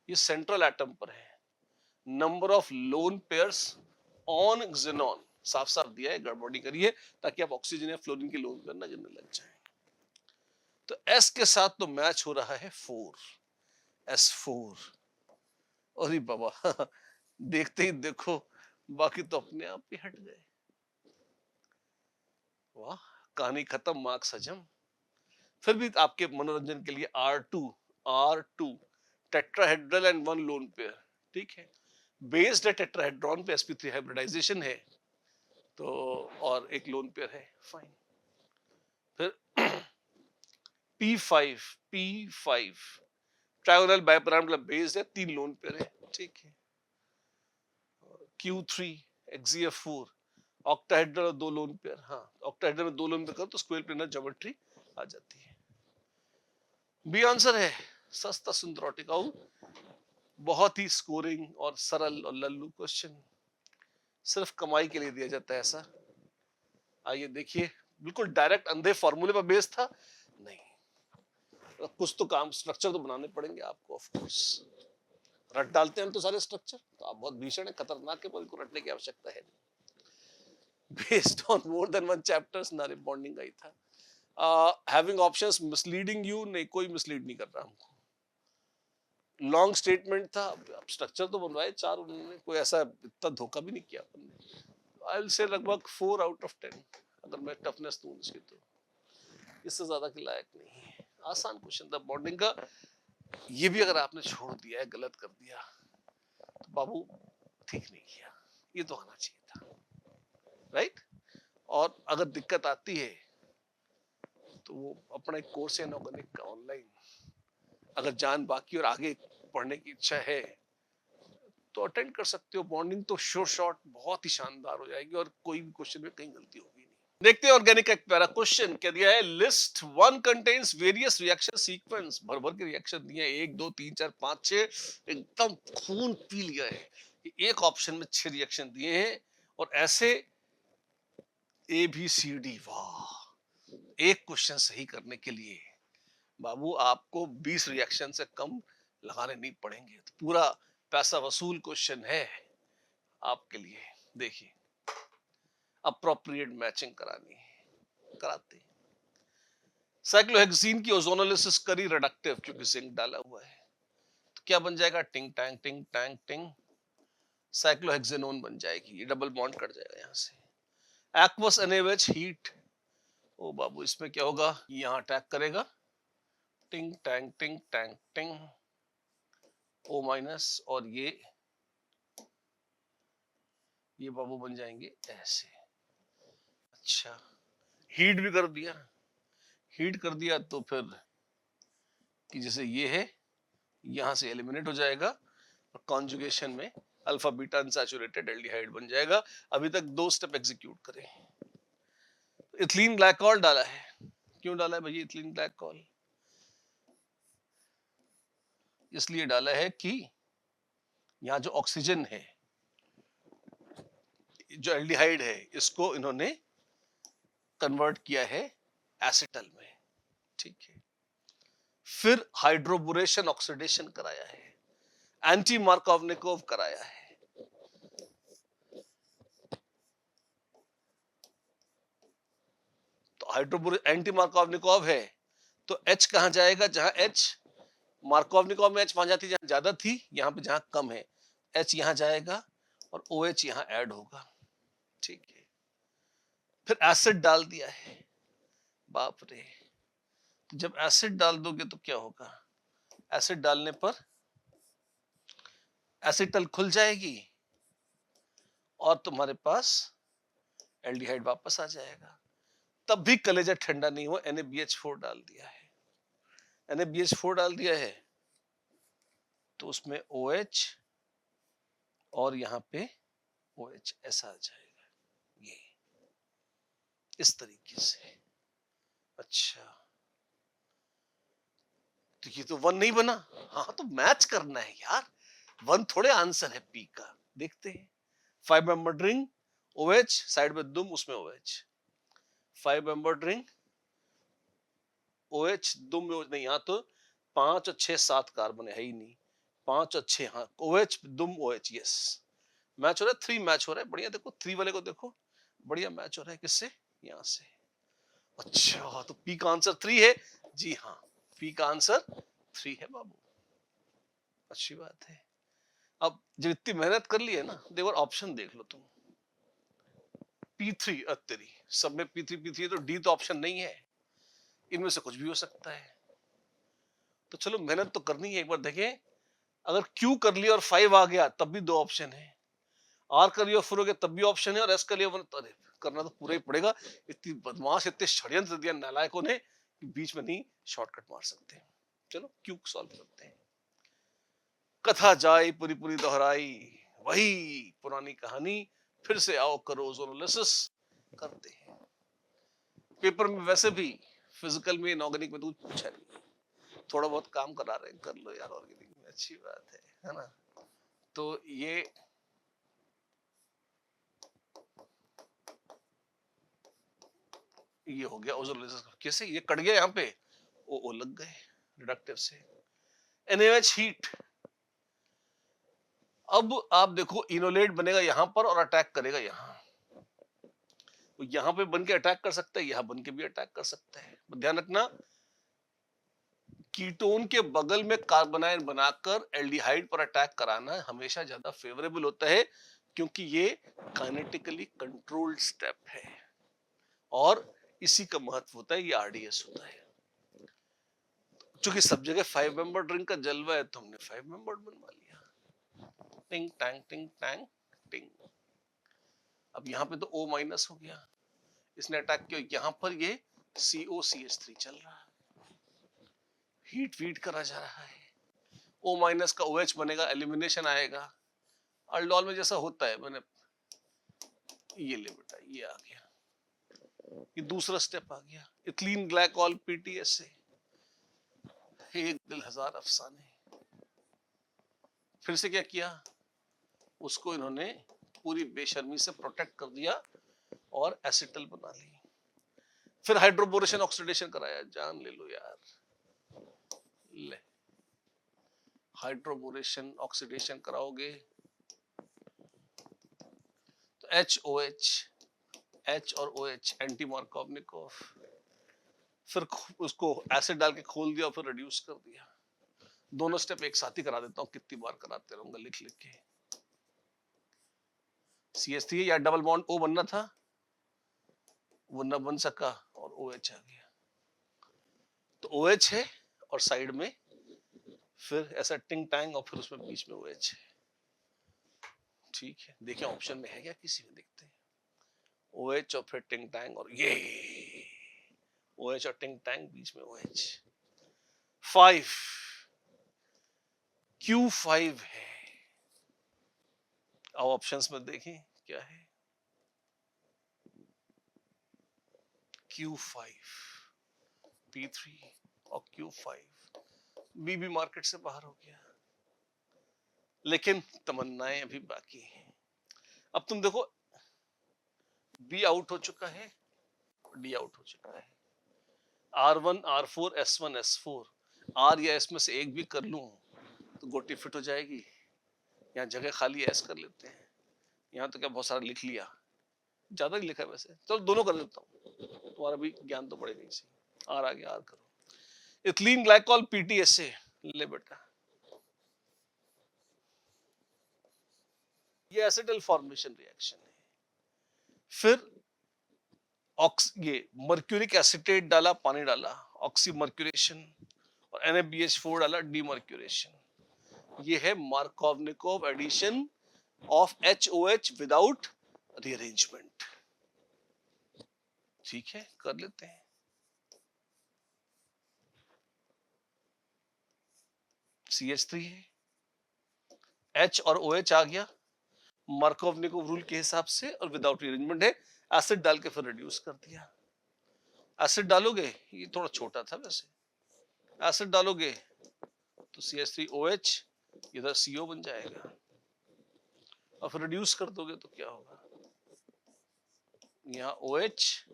ये सेंट्रल एटम पर है। Number of lone pairs on xenon, साफ साफ दिया है, गड़बड़ी करिए ताकि आप ऑक्सीजन या फ्लोरीन के लोन पेयर ना गिनने लग जाए। तो S के साथ तो मैच हो रहा है 4, S4। अरे बाबा देखते ही देखो बाकी तो अपने आप ही हट गए। वाह, कहानी खत्म, मार्क्स हजम। फिर भी आपके मनोरंजन के लिए R2 tetrahedral and one lone pair, ठीक है, बेस्ड है टेट्राहेड्रॉन पे, sp3 हाइब्रिडाइजेशन है, तो और एक लोन पेयर है, फाइन। फिर P5 ट्रायगोनल बाइपिरामिडल बेस्ड है, 3 लोन पेयर है, ठीक है। Q3 XZF4 ऑक्टाहेड्रल और 2 लोन पेयर, हाँ ऑक्टाहेड्रल में 2 लोन पेयर तो स्क्वायर प्लेनर ज्योमेट्री आ जाती है। बी आंसर है, सस्ता सुंदर और टिकाऊ, बहुत ही स्कोरिंग और सरल और लल्लू क्वेश्चन, सिर्फ कमाई के लिए दिया जाता है ऐसा। आइए देखिए, बिल्कुल डायरेक्ट अंधे फॉर्मूले पर बेस्ड था नहीं, कुछ तो काम स्ट्रक्चर तो बनाने पड़ेंगे आपको, ऑफ कोर्स। रट डालते हैं हम तो सारे स्ट्रक्चर, तो आप बहुत भीषण है, खतरनाक है, पर रटने की आवश्यकता है नहीं। Based on more than one chapters, ना रिबॉन्डिंग का ही था। हैविंग ऑप्शंस मिसलीडिंग यू, नहीं कोई मिसलीड नहीं कर रहा हमको। लॉन्ग स्टेटमेंट था, अब स्ट्रक्चर तो बनवाए 4 उन्होंने, कोई ऐसा इतना धोखा भी नहीं किया अपन ने। आई विल से लगभग 4 आउट ऑफ 10 अगर मैं टफनेस दूं इसकी, तो इससे ज्यादा के लायक नहीं है। आसान क्वेश्चन था बॉन्डिंग का, ये भी अगर आपने छोड़ दिया है, गलत कर दिया, तो बाबू ठीक नहीं किया, ये तो आना चाहिए था, राइट। और अगर दिक्कत आती है तो वो अपना एक कोर्स है इनऑर्गेनिक का ऑनलाइन, अगर जान बाकी और आगे पढ़ने की इच्छा है तो अटेंड कर सकते हो। बॉन्डिंग तो शॉर्ट बहुत ही शानदार हो जाएगी और कोई भी क्वेश्चन में कहीं गलती होगी नहीं। देखते हैं ऑर्गेनिक का एक प्यारा क्वेश्चन क्या दिया है। List 1 contains various reaction sequence, भर भर के रिएक्शन दिए हैं, 1 2 3 4 5 6, एकदम खून पी लिया है। एक ऑप्शन में 6 रिएक्शन दिए हैं और ऐसे ABCD। वाह, एक क्वेश्चन सही करने के लिए बाबू आपको 20 रिएक्शन से कम लगाने नहीं पड़ेंगे, तो पूरा पैसा वसूल क्वेश्चन है आपके लिए। देखिए, अप्रोप्रिएट मैचिंग करानी है, कराते हैं। साइक्लोहेक्सीन की ओजोनोलिसिस करी रिडक्टिव, क्योंकि जिंक डाला हुआ है, तो क्या बन जाएगा, टिंग टैंग टिंग टैंग टिंग, साइक्लोहेक्सेनोन बन जाएगी, ये डबल बॉन्ड कट जाएगा यहाँ से। एक्वस NaOH हीट, ओ बाबू इसमें क्या होगा, यहाँ अटैक करेगा, टिंग टैंग टिंग टैंग टिंग, O माइनस, और ये बाबू बन जाएंगे ऐसे। अच्छा, हीट भी कर दिया, हीट कर दिया तो फिर कि जैसे ये है, यहां से एलिमिनेट हो जाएगा और कॉन्जुगेशन में अल्फा बीटा अनसैचुरेटेड एल्डिहाइड बन जाएगा। अभी तक 2 स्टेप एग्जीक्यूट करें। इथिलीन ग्लाइकॉल डाला है, क्यों डाला है भैया इथिलीन ग्लाइकॉल, इसलिए डाला है कि यहाँ जो ऑक्सीजन है, जो एल्डिहाइड है, इसको इन्होंने कन्वर्ट किया है एसिटल में, ठीक है। फिर हाइड्रोबोरेशन ऑक्सीडेशन कराया है, एंटी मार्कोवनिकोव कराया है, तो हाइड्रोबोरेशन एंटी मार्कोवनिकोव है तो H कहां जाएगा, जहां H मार्कोवनिकोव में H वहां जाती जहां ज्यादा थी, यहाँ पे जहां कम है H यहां जाएगा और OH यहां ऐड होगा, ठीक है। फिर एसिड डाल दिया है, बाप रे, तो जब एसिड डाल दोगे तो क्या होगा, एसिड डालने पर एसिटल खुल जाएगी और तुम्हारे पास एल्डिहाइड वापस आ जाएगा। तब भी कलेजा ठंडा नहीं हुआ, NaBH4 डाल दिया है, NaBH4 डाल दिया है तो उसमें OH और यहाँ पे OH ऐसा आ जाएगा, ये इस तरीके से। अच्छा, तो ये तो 1 नहीं बना, हाँ तो मैच करना है यार, 1 थोड़े आंसर है पी का। देखते हैं, 5 मेंबर रिंग, OH साइड में दुम, उसमें OH, 5 मेंबर रिंग, OH दुम में नहीं, यहाँ तो 5 और 6 7 कार्बन है ही नहीं, 5 और 6, हाँ OH दुम OH, यस मैच हो रहा है, 3 मैच हो रहा है, बढ़िया। देखो 3 वाले को देखो, बढ़िया मैच हो रहा है, किससे, यहाँ से। अच्छा, तो पी का आंसर 3 है, जी हाँ, पी का आंसर 3 है बाबू, अच्छी बात है। अब जब इतनी मेहनत कर ली है ना, देवर ऑप्शन देख लो तुम, P3 तेरी सब में P3 है तो D तो ऑप्शन नहीं है, इनमें से कुछ भी हो सकता है। तो चलो मेहनत तो करनी है, एक बार देखें, अगर Q कर लिया और 5 आ गया तब भी 2 ऑप्शन है, R कर लिया और 4 हो गया तब भी ऑप्शन है, और S कर लिया, अरे करना तो पूरा ही पड़ेगा। इतनी बदमाश, इतने षड्यंत्र दिया नालायकों ने कि बीच में नहीं शॉर्टकट मार सकते। चलो Q सॉल्व करते हैं। कथा जाए पूरी पूरी दोहराई, वही पुरानी कहानी, फिर से आओ करो ओजोनोलिसिस करते हैं। पेपर में वैसे भी फिजिकल में इनऑर्गेनिक में तो कुछ पूछा नहीं, थोड़ा बहुत काम करा रहे हैं, कर लो यार ऑर्गेनिक में, अच्छी बात है ना। तो ये हो गया ओजोनोलिसिस। कैसे ये कट गया, यहाँ पे ओ लग गए रिडक्टिव से। NaOH हीट, अब आप देखो इनोलेट बनेगा यहां पर और अटैक करेगा यहां, यहां पे बन के अटैक कर सकता है, यहां बन के भी अटैक कर सकता है। ध्यान रखना, कीटोन के बगल में कार्बोनाइल बनाकर एल्डिहाइड पर अटैक कराना हमेशा ज्यादा फेवरेबल होता है, क्योंकि ये काइनेटिकली कंट्रोल्ड स्टेप है और इसी का महत्व होता है, ये RDS होता है। चूंकि सब जगह 5 मेंबर ड्रिंक का जलवा है तो हमने 5 मेंबर बनवा लिया, टिंग टैंग टिंग टैंग टिंग। अब यहाँ पे तो O माइनस हो गया, इसने अटैक किया, यहाँ पर ये COCH3 चल रहा है, हीट वीट करा जा रहा है, O माइनस का OH बनेगा, एलिमिनेशन आएगा, अल्डोल में जैसा होता है। मैंने ये ले बेटा, ये आ गया, ये दूसरा स्टेप आ गया, इथिलीन ग्लाइकॉल PTS से, एक दिल हजार अफसाने। फिर से क्या किया, उसको इन्होंने पूरी बेशर्मी से प्रोटेक्ट कर दिया और एसिटल बना ली। फिर हाइड्रोबोरेशन ऑक्सीडेशन कराया, जान ले लो यार, ले हाइड्रोबोरेशन ऑक्सीडेशन कराओगे तो HOH, H और OH एंटी मार्कोवनिकोव, फिर उसको एसिड डाल के खोल दिया, फिर रिड्यूस कर दिया। दोनों स्टेप एक साथ ही करा देता हूं, कितनी बार कराते रहूंगा लिख लिख के। CH3 या डबल बॉन्ड O बनना था, वो न बन सका और OH आ गया, तो OH है और साइड में फिर ऐसा टिंग टैंग और फिर उसमें बीच में OH है। ठीक है, देखें ऑप्शन में है क्या, किसी में देखते हैं, OH और फिर टिंग टैंग और ये OH और टिंग टैंग बीच में OH। 5 Q5 है। अब ऑप्शंस में देखें क्या है, Q5 P3 और Q5, B भी मार्केट से बाहर हो गया, लेकिन तमन्नाएं अभी बाकी हैं। अब तुम देखो, B आउट हो चुका है, D आउट हो चुका है, R1 R4 S1 S4, R या S में से एक भी कर लूं तो गोटी फिट हो जाएगी। यहाँ जगह खाली S कर लेते हैं, यहाँ तो क्या बहुत सारा लिख लिया, ज्यादा ही लिखा है वैसे, चलो दोनों कर देता हूँ, तुम्हारा भी ज्ञान तो बढ़ेगा इसी। R आ गया, R करो, इथिलीन ग्लाइकॉल PTS से ले बेटा, ये एसिटल फॉर्मेशन रिएक्शन है। फिर ये मर्क्यूरिक एसिटेट डाला, पानी डाला, ऑक्सीमर्क्यूरेशन, और NaBH4 डाला, डीमर्क्यूरेशन। ये है Markovnikov addition of HOH without rearrangement. ठीक है, कर लेते हैं। CH3 है, H और OH आ गया मार्कोवनिकोव रूल के हिसाब से, और विदाउट रीअरेंजमेंट है, एसिड डाल के फिर रिड्यूस कर दिया। एसिड डालोगे, ये थोड़ा छोटा था वैसे, एसिड डालोगे तो CH3OH इधर CO बन जाएगा, और फिर रिड्यूस कर दोगे तो क्या होगा, यहाँ OH,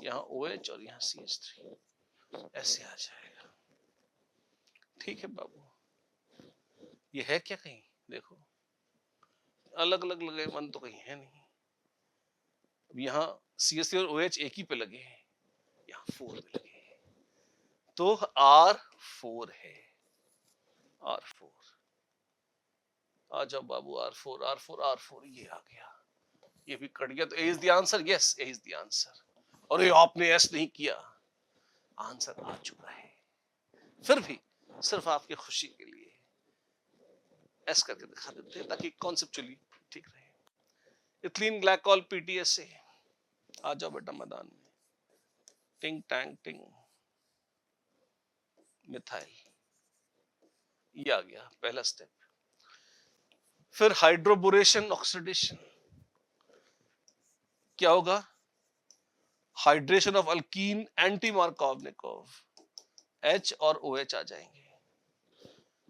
यहाँ OH और यहाँ CH3, ऐसे आ जाएगा। ठीक है बाबू, ये है क्या कहीं, देखो अलग अलग लगे, मन तो कहीं है नहीं। यहाँ CH3 और OH एक ही पे लगे हैं, यहाँ 4 पे लगे हैं, तो R4 है, R4। आ जाओ बाबू, R4 R4 R4, ये आ गया, ये भी कट गया, तो A is the answer, yes A is the answer. और ये आपने एस नहीं किया, आंसर आ चुका है। फिर भी सिर्फ आपकी खुशी के लिए एस करके दिखा देते हैं ताकि कॉन्सेप्चुअली ठीक रहे। इथिलीन ग्लाइकॉल PTSA, आ जाओ बेटा मैदान में, टिंग टैंग टिंग, मिथाइल, ये आ गया पहला स्टेप। फिर हाइड्रोबोरेशन ऑक्सीडेशन, क्या होगा, hydration of alkyne anti Markovnikov, H और OH आ जाएंगे।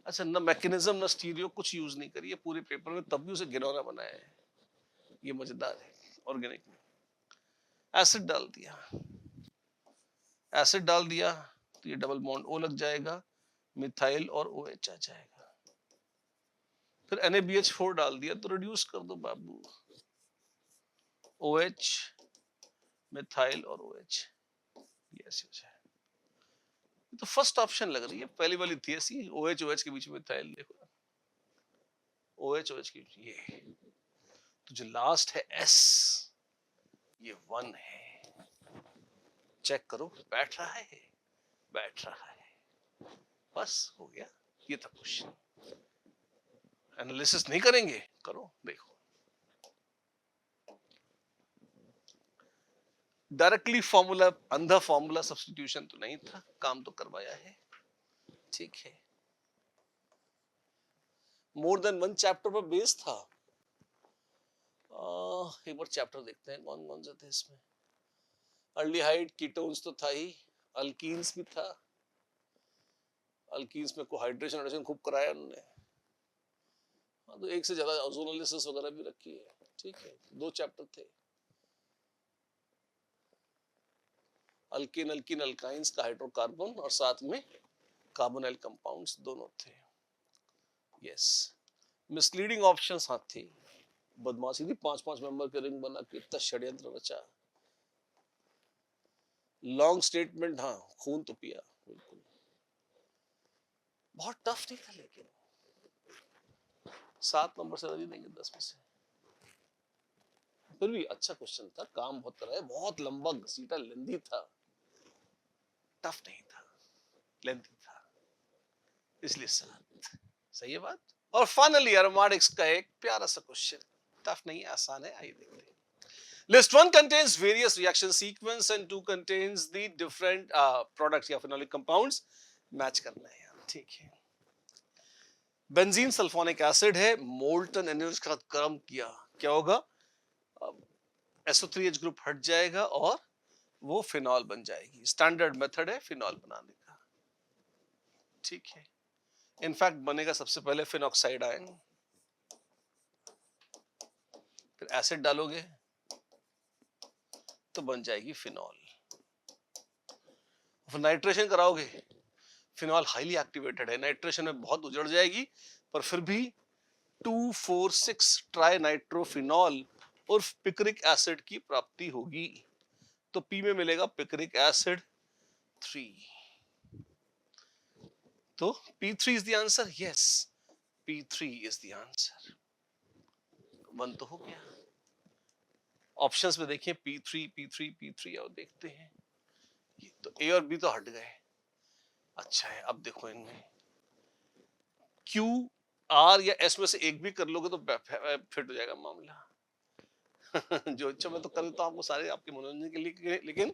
अच्छा, ना मैकेनिज्म ना स्टीरियो कुछ यूज नहीं करिए पूरे पेपर में, तब भी उसे गिनौना बनाया है, ये मजेदार है। ऑर्गेनिक में एसिड डाल दिया, एसिड डाल दिया तो ये डबल बॉन्ड O लग जाएगा, मिथाइल और OH आ जाएगा। फिर NaBH4 डाल दिया तो रिड्यूस कर दो बाबू, OH मिथाइल और OH, ये ऐसे हो जाए। तो फर्स्ट ऑप्शन लग रही है, पहली वाली थी ऐसी, OH OH के बीच में मिथाइल, देखो OH OH के बीच ये, तो जो लास्ट है S, ये 1 है। चेक करो, बैठ रहा है, बैठ रहा है, बस हो गया। ये था क्वेश्चन। एनालिसिस नहीं करेंगे, करो, देखो। डायरेक्टली फॉर्मूला, अंधा फॉर्मूला सब्स्टिट्यूशन तो नहीं था, काम तो करवाया है, ठीक है। मोर देन वन चैप्टर पर बेस था। एक बार चैप्टर देखते हैं कौन कौन से थे इसमें। अल्डिहाइड कीटोन्स तो था ही, अल्कीन्स भी था, अल्कीन्स में कोहाइड्रेशन हाइड्रेशन खूब कराया उन्होंने। हाँ, तो एक से ज्यादा ओजोनोलिसिस वगैरह भी रखी है, ठीक है। 2 चैप्टर थे, अल्केन अल्कीन अल्काइंस का हाइड्रोकार्बन और साथ में कार्बोनाइल कंपाउंड्स दोनों थे, यस। मिसलीडिंग ऑप्शंस हाँ थे, बदमाशी थी, 5-5 मेंबर के रिंग बना के इतना षड्यंत्र रचा। लॉन्ग स्टेटमेंट, हाँ खून तो पिया, बिल्कुल बहुत टफ नहीं था, लेकिन 7 नंबर से नहीं देंगे 10 में से, फिर भी अच्छा क्वेश्चन था, काम बहुत कराया, बहुत लंबा घसीटा, लेंदी था, टफ नहीं था, लेंदी था, इसलिए 7, सही है बात। और फाइनली एरोमेटिक्स का एक प्यारा सा क्वेश्चन, टफ नहीं आसान है, आइए देखते हैं। List 1 contains various reaction sequence and 2 contains the different products या phenolic compounds, मैच करना है यार, ठीक है। बेंजीन सल्फोनिक एसिड है, मोल्टन एनर्जी का कर्म किया, क्या होगा, SO3H ग्रुप हट जाएगा और वो फिनॉल बन जाएगी। स्टैंडर्ड मेथड है फिनॉल बनाने का, ठीक है। इनफैक्ट बनेगा सबसे पहले फिनॉक्साइड आयन, फिर एसिड डालोगे तो बन जाएगी फिनॉल, फिर नाइट्रेशन कराओगे, फिनॉल हाईली एक्टिवेटेड है, नाइट्रेशन में बहुत उजड़ जाएगी, पर फिर भी 2,4,6 ट्राई नाइट्रोफिनॉल और पिक्रिक एसिड की प्राप्ति होगी, तो पी में मिलेगा पिक्रिक एसिड 3, तो P3 is the answer, yes P3 is the answer. 1 तो हो गया। ऑप्शंस में देखिए P3 P3 P3, और देखते हैं, ये तो A और B तो हट गए, अच्छा है। अब देखो इनमें Q R या S में से एक भी कर लोगे तो फिट हो जाएगा मामला। जो इच्छा मैं तो कर देता हूँ आपको सारे आपके मनोरंजन के लिए, लेकिन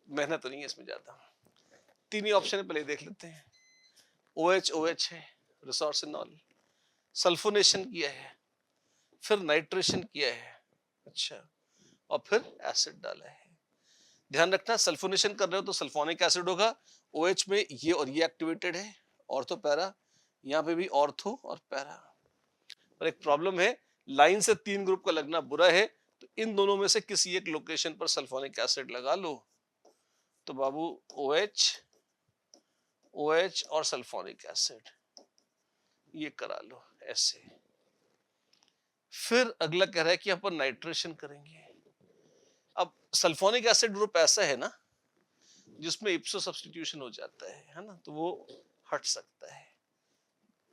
मेहनत तो नहीं है इसमें ज्यादा। 3 ही ऑप्शन पहले देख लेते हैं। OH OH है, रिसोर्सिनॉल, सल्फोनेशन किया है, फिर नाइट्रेशन किया है, अच्छा, और फिर एसिड डाला है। ध्यान रखना, सल्फोनेशन कर रहे हो तो सल्फोनिक एसिड होगा, OH में ये और ये एक्टिवेटेड है, ऑर्थो पैरा, यहाँ पे भी ऑर्थो और पैरा। पर एक प्रॉब्लम है, लाइन से 3 ग्रुप का लगना बुरा है, तो इन दोनों में से किसी एक लोकेशन पर सल्फोनिक एसिड लगा लो, तो बाबू OH OH और सल्फोनिक एसिड ये करा लो ऐसे। फिर अगला कह रहा है कि अपन नाइट्रेशन करेंगे। अब सल्फोनिक एसिड ग्रुप ऐसा है ना जिसमें इप्सो सब्स्टिट्यूशन हो जाता है ना, तो वो हट सकता है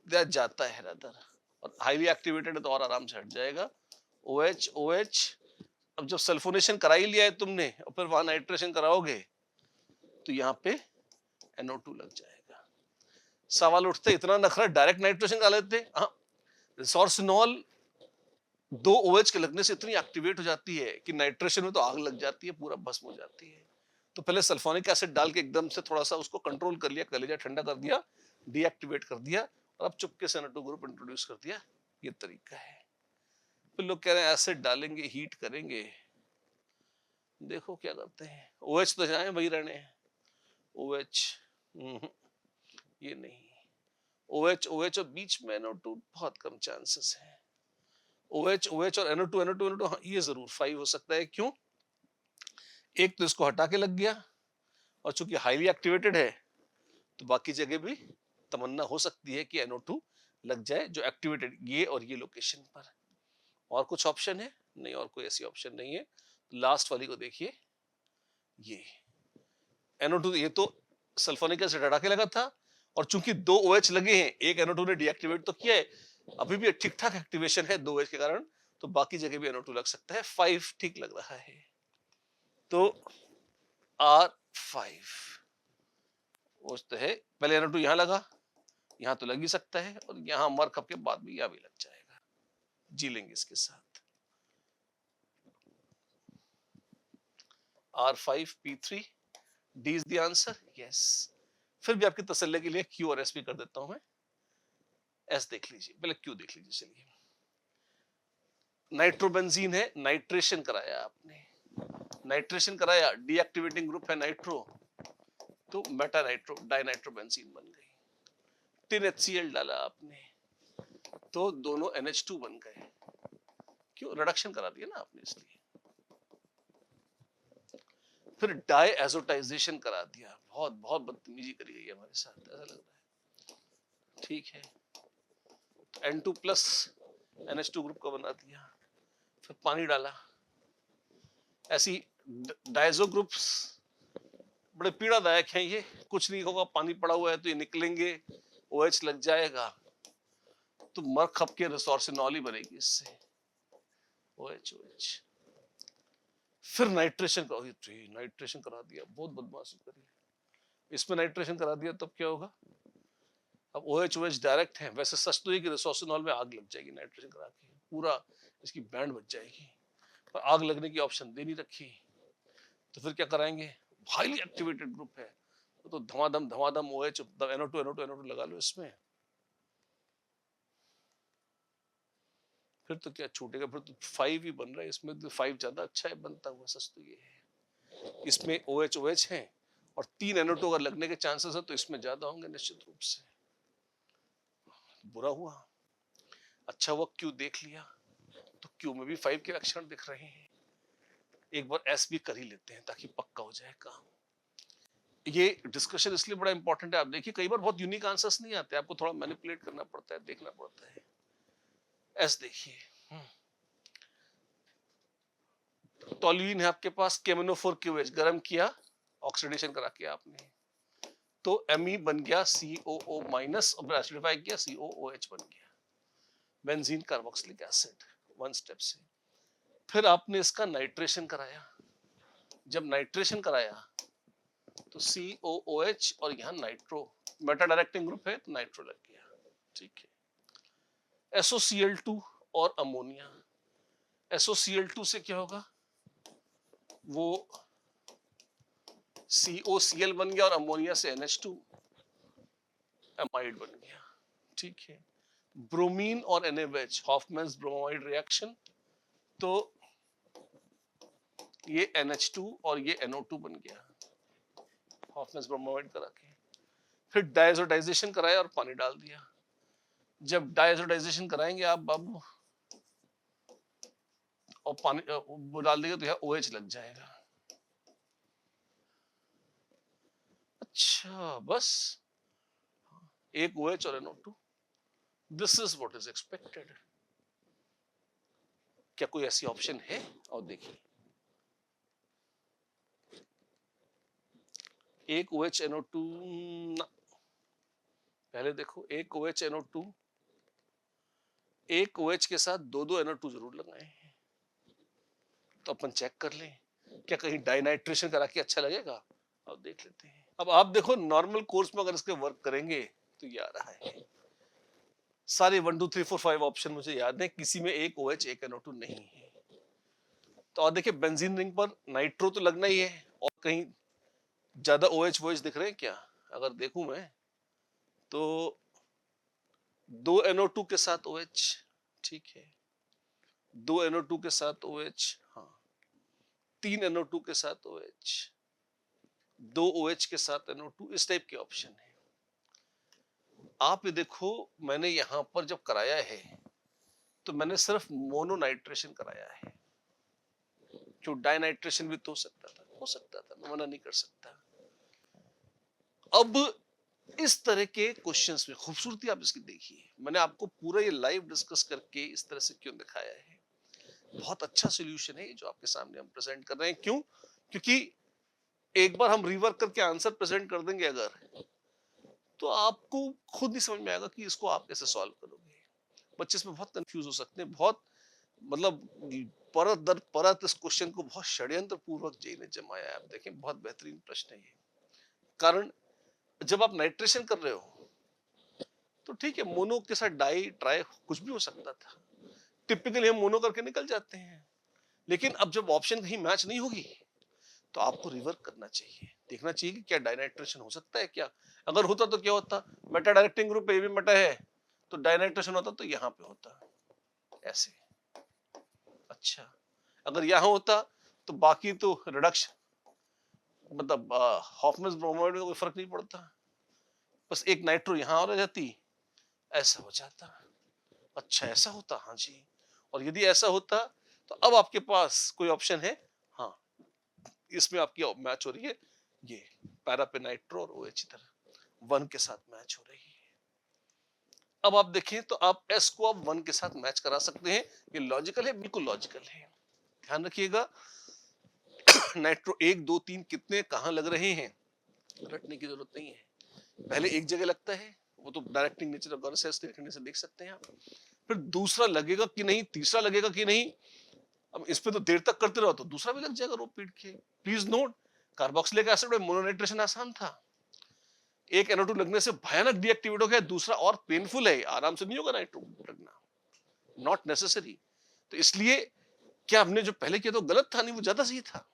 या जाता है रादर, और हाईली एक्टिवेटेड है तो और आराम से हट जाएगा। OH OH, अब जब सल्फोनेशन करा ही लिया है तुमने और फिर वहां नाइट्रेशन कराओगे तो यहाँ पे NO2 लग जाएगा। सवाल उठते इतना नखरा डायरेक्ट नाइट्रेशन का लेते। हाँ, रिसोर्सिनॉल 2 OH के लगने से इतनी एक्टिवेट हो जाती है कि नाइट्रेशन में तो आग लग जाती है, पूरा भस्म हो जाती है। तो पहले सल्फोनिक एसिड डाल के एकदम से थोड़ा सा उसको कंट्रोल कर लिया, कलेजा ठंडा कर दिया, डीएक्टिवेट कर दिया और अब चुपके से NO2 ग्रुप इंट्रोड्यूस कर दिया। ये तरीका है। फिर लोग कह रहे हैं एसिड डालेंगे, हीट करेंगे, देखो क्या करते हैं। OH तो जाए वही रहने हैं। OH ये नहीं, OH OH और बीच में NO2 बहुत कम चांसेस है। OH OH और NO2 NO2 NO2 हाँ, ये जरूर 5 हो सकता है। क्यों? एक तो इसको हटा के लग गया और चूंकि हाईली एक्टिवेटेड है तो बाकी जगह भी तमन्ना हो सकती है कि NO2 लग जाए, जो एक्टिवेटेड ये और ये लोकेशन पर। और कुछ ऑप्शन है? नहीं, और कोई ऐसी ऑप्शन नहीं है। लास्ट वाली को देखिए, ये NO2 ये तो सल्फोनिक एसिड हटा के लगा था और चूंकि 2 OH लगे हैं, एक NO2 ने डीएक्टिवेट तो किया है, अभी भी ठीक ठाक एक्टिवेशन है 2 OH के कारण, तो बाकी जगह भी NO2 लग सकता है। 5 ठीक लग रहा है। तो R5 तो है, पहले NO2 यहां लगा, यहां तो लग ही सकता है और यहां मरकब के बाद भी यहां भी लग जाएगा, जी लेंगे इसके साथ। R5P3 D is the answer. Yes. फिर भी आपकी तसल्ली के लिए Q और S भी कर देता हूं मैं। S देख लीजिए, पहले Q देख लीजिए। चलिए, नाइट्रोबेंजीन है, नाइट्रेशन कराया आपने, नाइट्रेशन कराया, डीएक्टिवेटिंग ग्रुप है नाइट्रो, तो मेटा नाइट्रो डाइनाइट्रोबेंजीन बन गई। टिन HCl डाला आपने तो दोनों NH2 बन गए। क्यों? रिडक्शन करा दिया ना आपने, इसलिए। फिर डाई एजोटाइजेशन करा दिया, बहुत बहुत बदतमीजी करी गई है हमारे साथ, ऐसा लग रहा है। ठीक है, N2 प्लस NH2 ग्रुप का बना दिया, फिर पानी डाला। ऐसी डायजो ग्रुप्स बड़े पीड़ादायक हैं, ये कुछ नहीं होगा, पानी पड़ा हुआ है तो ये निकलेंगे, OH लग जाएगा तो मर खप के रिसोर्सिनॉल ही बनेगी इससे, OH OH। फिर नाइट्रेशन नाइट्रेशन करा दिया, बहुत बदमाशी करी। इसमें नाइट्रेशन करा दिया तब क्या होगा? अब OH OH डायरेक्ट है, वैसे सच तो ये कि रिसोर्सिनॉल में आग लग जाएगी नाइट्रेशन करा के, पूरा इसकी बैंड बच जाएगी, पर आग लगने की ऑप्शन दे नहीं रखी। तो फिर क्या कराएंगे? हाईली एक्टिवेटेड ग्रुप है तो धमाधम OH NO2 NO2 NO2 लगा लो इसमें। फिर तो क्या छूटेगा? फिर तो 5 ही बन रहा है इसमें, तो 5 ज्यादा अच्छा है बनता हुआ, सच तो ये है। इसमें OH OH है और 3 NO2 अगर लगने के चांसेस है तो इसमें ज्यादा होंगे निश्चित रूप से। बुरा हुआ, अच्छा हुआ Q देख लिया, तो Q में भी 5 के लक्षण दिख रहे हैं। एक बार S भी कर ही लेते हैं ताकि पक्का हो जाए काम। ये डिस्कशन इसलिए बड़ा इंपॉर्टेंट है, आप देखिए कई बार बहुत यूनिक आंसर्स नहीं आते, आपको थोड़ा मैनिपुलेट करना पड़ता है, देखना पड़ता है। एस देखिए, टोल्यूइन है आपके पास, KMnO4QH गर्म किया, ऑक्सीडेशन करा के आपने, तो Me बन गया COO माइनस और एसिडिफाई किया COOH बन गया, benzene carboxylic acid, one step से। फिर आपने इसका नाइट्रेशन कराया, जब नाइट्रेशन कराया तो COOH और यहां नाइट्रो, मेटा डायरेक्टिंग ग्रुप है तो नाइट्रो लग गया। ठीक है, SOCl2 और अमोनिया, SOCl2 से क्या होगा? वो COCl बन गया और अमोनिया से NH2 एमाइड बन गया। ठीक है, ब्रोमीन और NaOH, हॉफमैन्स ब्रोमाइड रिएक्शन, तो ये NH2 और ये NO2 बन गया, हॉफमैन्स ब्रोमाइड करा के। फिर डायजोडाइजेशन कराया और पानी डाल दिया। जब डायजोडाइजेशन कराएंगे आप बाबू और पानी वो डाल देंगे तो यहाँ OH लग जाएगा। अच्छा, बस एक OH और NO2, this is what is expected. क्या कोई ऐसी ऑप्शन है? और देखिए, एक OH NO2 ना, पहले देखो, एक OH NO2 एक OH के साथ दो दो NO2 जरूर लगाए हैं, तो अपन चेक कर लें क्या कहीं डाइनाइट्रेशन करा के अच्छा लगेगा। अब देख लेते हैं। अब आप देखो नॉर्मल कोर्स में अगर इसके वर्क करेंगे तो ये आ रहा है। सारे 1 2 3 4 5 ऑप्शन मुझे याद है, किसी में एक OH एक NO2 नहीं है। तो और देखिए बेंजीन रिंग पर नाइट्रो तो लगना ही है, और कहीं ज्यादा OH वोएच दिख रहे हैं क्या? अगर देखूं मैं तो दो NO2 के साथ OH, ठीक है, दो NO2 के साथ OH, हाँ, तीन NO2 के साथ OH, दो OH के साथ NO2, इस टाइप के ऑप्शन है। आप ये देखो मैंने यहां पर जब कराया है तो मैंने सिर्फ मोनोनाइट्रेशन कराया है, जो डाइनाइट्रेशन भी तो हो सकता था, मैं मना नहीं कर सकता। अब इस तरह के क्वेश्चंस में खूबसूरती आप इसकी देखिए, मैंने आपको पूरा ये लाइव डिस्कस करके इस तरह से क्यों दिखाया है। बहुत अच्छा सॉल्यूशन है जो आपके सामने हम प्रेजेंट कर रहे हैं। क्यों? क्योंकि एक बार हम रिवर्क करके आंसर प्रेजेंट कर देंगे अगर, तो आपको खुद नहीं समझ में आएगा कि इसको आप कैसे सॉल्व करोगे। बच्चे इसमें बहुत कंफ्यूज हो सकते हैं, बहुत मतलब परत दर परत इस क्वेश्चन को बहुत षड्यंत्र पूर्वक जेई ने जमाया है। आप देखें बहुत बेहतरीन प्रश्न है ये। कारण जब आप नाइट्रेशन कर रहे हो तो ठीक है, मोनो के साथ डाई ट्राई कुछ भी हो सकता था, टिपिकली हम मोनो करके निकल जाते हैं। लेकिन अब जब ऑप्शन कहीं मैच नहीं होगी तो आपको रिवर्क करना चाहिए, देखना चाहिए कि क्या डाइनाइट्रेशन हो सकता है क्या। अगर होता तो क्या होता, मेटा डायरेक्टिंग ग्रुप ए भी मेटा है तो डाइनाइट्रेशन होता तो यहाँ पे होता ऐसे। अच्छा, अगर यहाँ होता तो बाकी तो रिडक्शन मतलब हॉफमैन्स ब्रोमाइड में कोई फर्क नहीं पड़ता, बस एक नाइट्रो यहाँ और जाती, ऐसा हो जाता। अच्छा ऐसा होता, हाँ जी। और यदि ऐसा होता तो अब आपके पास कोई ऑप्शन है, हाँ, इसमें आपकी मैच हो रही है ये पैरा पे नाइट्रो और OH इधर 1 के साथ मैच हो रही है। अब आप देखें तो आप S को आप 1 के साथ मैच करा सकते हैं, ये लॉजिकल है, बिल्कुल लॉजिकल है। ध्यान रखिएगा नाइट्रो 1 2 3 कितने कहां लग रहे हैं रटने की जरूरत नहीं है। पहले एक जगह लगता है, वो तो डायरेक्टिंग नेचर ऑफ गॉड से देखने से देख सकते हैं आप। फिर दूसरा लगेगा कि नहीं, तीसरा लगेगा कि नहीं, अब इस पे तो देर तक करते रहो तो दूसरा भी लग जाएगा रो पीट के। प्लीज नोट, कार्बोक्सिलिक एसिड में मोनोनाइट्रेशन आसान था, एक NO2 लगने से भयानक डीएक्टिवेट हो गया, दूसरा और पेनफुल है, आराम से नहीं होगा नाइट्रो लगना, नॉट नेसेसरी। तो इसलिए क्या हमने जो पहले किया तो गलत था नहीं, वो ज्यादा सही था,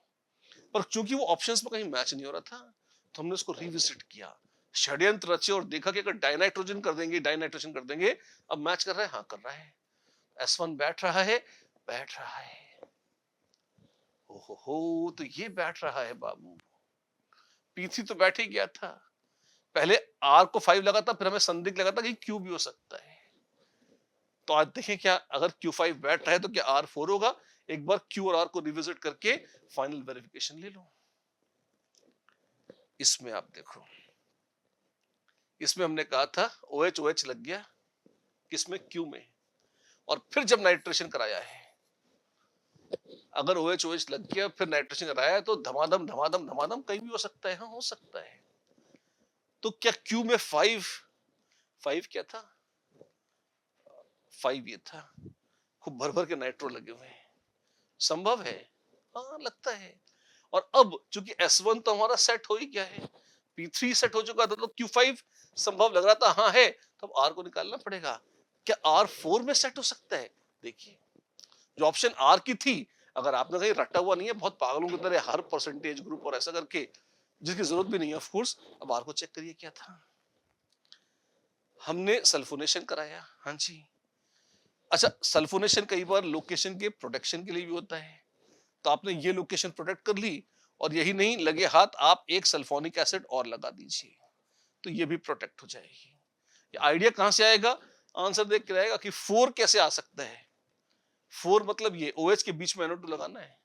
पर चूंकि वो ऑप्शंस में कहीं मैच नहीं हो रहा था तो हमने उसको रिविजिट किया, षड्यंत्र रचे और देखा कि अगर डाइनाइट्रोजन कर देंगे, डाइनाइट्रेशन कर देंगे, अब मैच कर रहा है, हाँ कर रहा है, S1 बैठ रहा है, बैठ रहा है, हो तो ये बैठ रहा है बाबू। P3 तो बैठ ही गया था, पहले R को 5 लगा था, फिर हमें संदिग्ध लगा था कि Q भी हो सकता है। तो आज देखें क्या अगर Q5 बैठ रहा है तो क्या R4 होगा। एक बार Q और R को रिविजिट करके फाइनल वेरिफिकेशन ले लो। इसमें आप देखो, इसमें हमने कहा था OH OH लग गया, किसमें, Q में, और फिर जब नाइट्रेशन कराया है, अगर OH OH लग गया फिर नाइट्रेशन कराया है तो धमाधम धमाधम धमाधम कहीं भी हो सकता है, हाँ हो सकता है। तो क्या Q में 5 क्या था, 5 ये था, खूब भर भर के नाइट्रो लगे हुए हैं, संभव है, हाँ लगता है। और अब चूंकि S1 तो हमारा सेट हो ही गया है, P3 सेट हो चुका था, तो Q5 संभव लग रहा था, हाँ है, तो अब R को निकालना पड़ेगा। क्या R4 में सेट हो सकता है? देखिए जो ऑप्शन R की थी, अगर आपने कहीं रटा हुआ नहीं है बहुत पागलों की तरह हर परसेंटेज ग्रुप और ऐसा करके, जिसकी जरूरत भी नहीं है ऑफ कोर्स, अब R को चेक करिए क्या था। हमने सल्फोनेशन कराया, हाँ जी। अच्छा, सल्फोनेशन कई बार लोकेशन के प्रोटेक्शन के लिए भी होता है, तो आपने ये लोकेशन प्रोटेक्ट कर ली, और यही नहीं लगे हाथ आप एक सल्फोनिक एसिड और लगा दीजिए तो ये भी प्रोटेक्ट हो जाएगी। ये आइडिया कहां से आएगा, आंसर देख के आएगा कि 4 कैसे आ सकता है। 4 मतलब ये OH के बीच में NO2 लगाना है,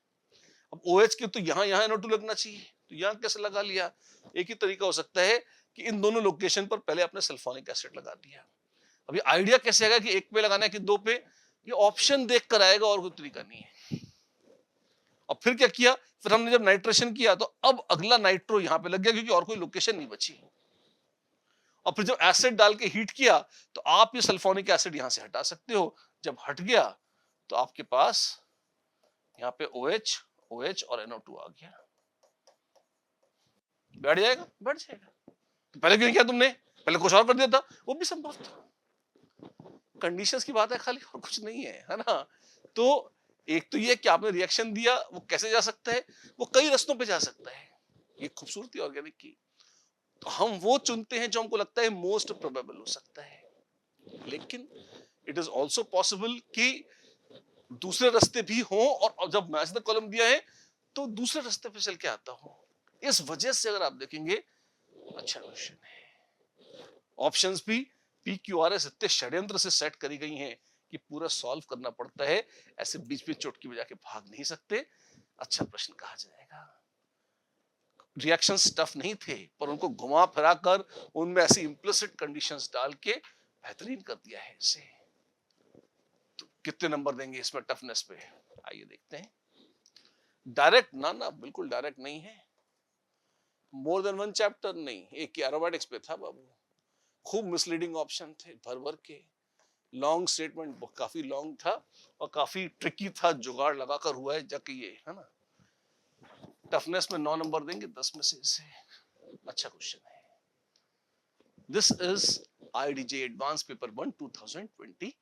अब OH के तो यहाँ NO2 लगना चाहिए, तो यहाँ कैसे लगा लिया। एक ही तरीका हो सकता है कि इन दोनों लोकेशन पर पहले आपने सल्फोनिक एसिड लगा दिया। अब ये आइडिया कैसे आएगा कि एक पे लगाना है कि दो पे, ये ऑप्शन देखकर आएगा और कोई तरीका नहीं है। और फिर क्या किया, फिर हमने जब नाइट्रेशन किया तो अब अगला नाइट्रो यहां पे लग गया क्योंकि और कोई लोकेशन नहीं बची। और फिर जब एसिड डाल के हीट किया तो आप ये सल्फोनिक एसिड यहां से हटा सकते हो, जब हट गया तो आपके पास यहाँ पे OH OH और NO2 आ गया। बैठ जाएगा, बैठ जाएगा। तो पहले क्यों नहीं किया तुमने, पहले कुछ और कर दिया था, वो भी संभव था। कंडीशंस की बात है खाली, और कुछ नहीं है ना। तो एक तो ये कि आपने रिएक्शन दिया, वो कैसे जा सकता है, वो कई रास्तों पे जा सकता है, ये खूबसूरती ऑर्गेनिक की। तो हम वो चुनते हैं जो हमको लगता है मोस्ट प्रोबेबल हो सकता है, लेकिन इट इज ऑल्सो पॉसिबल कि दूसरे रास्ते भी हों, और जब मैच द कॉलम दिया है तो दूसरे रास्ते पे चल के आता हूं। इस वजह से अगर आप देखेंगे, अच्छा क्वेश्चन है, ऑप्शंस भी PQRS इतने षड्यंत्र से सेट करी गई हैं कि पूरा सॉल्व करना पड़ता है, ऐसे बीच में चुटकी बजा के भाग नहीं सकते। अच्छा प्रश्न कहा जाएगा। रिएक्शंस टफ नहीं थे, पर उनको घुमा फिरा कर उनमें ऐसी इम्प्लिसिट कंडीशंस डाल के बेहतरीन कर दिया है इसे। तो कितने नंबर देंगे इसमें टफनेस पे, आइए देखते हैं। डायरेक्ट ना बिल्कुल डायरेक्ट नहीं है। मोर देन वन चैप्टर नहीं, एक एरोबैटिक्स पे था बाबू, खूब मिसलीडिंग ऑप्शन थे भर भर के, लॉन्ग स्टेटमेंट काफी लॉन्ग था और काफी ट्रिकी था, जुगाड़ लगाकर हुआ है जाके ये, है ना। टफनेस में 9 नंबर देंगे 10 में से इसे। अच्छा क्वेश्चन है। This is IDJ advance paper 1 2024।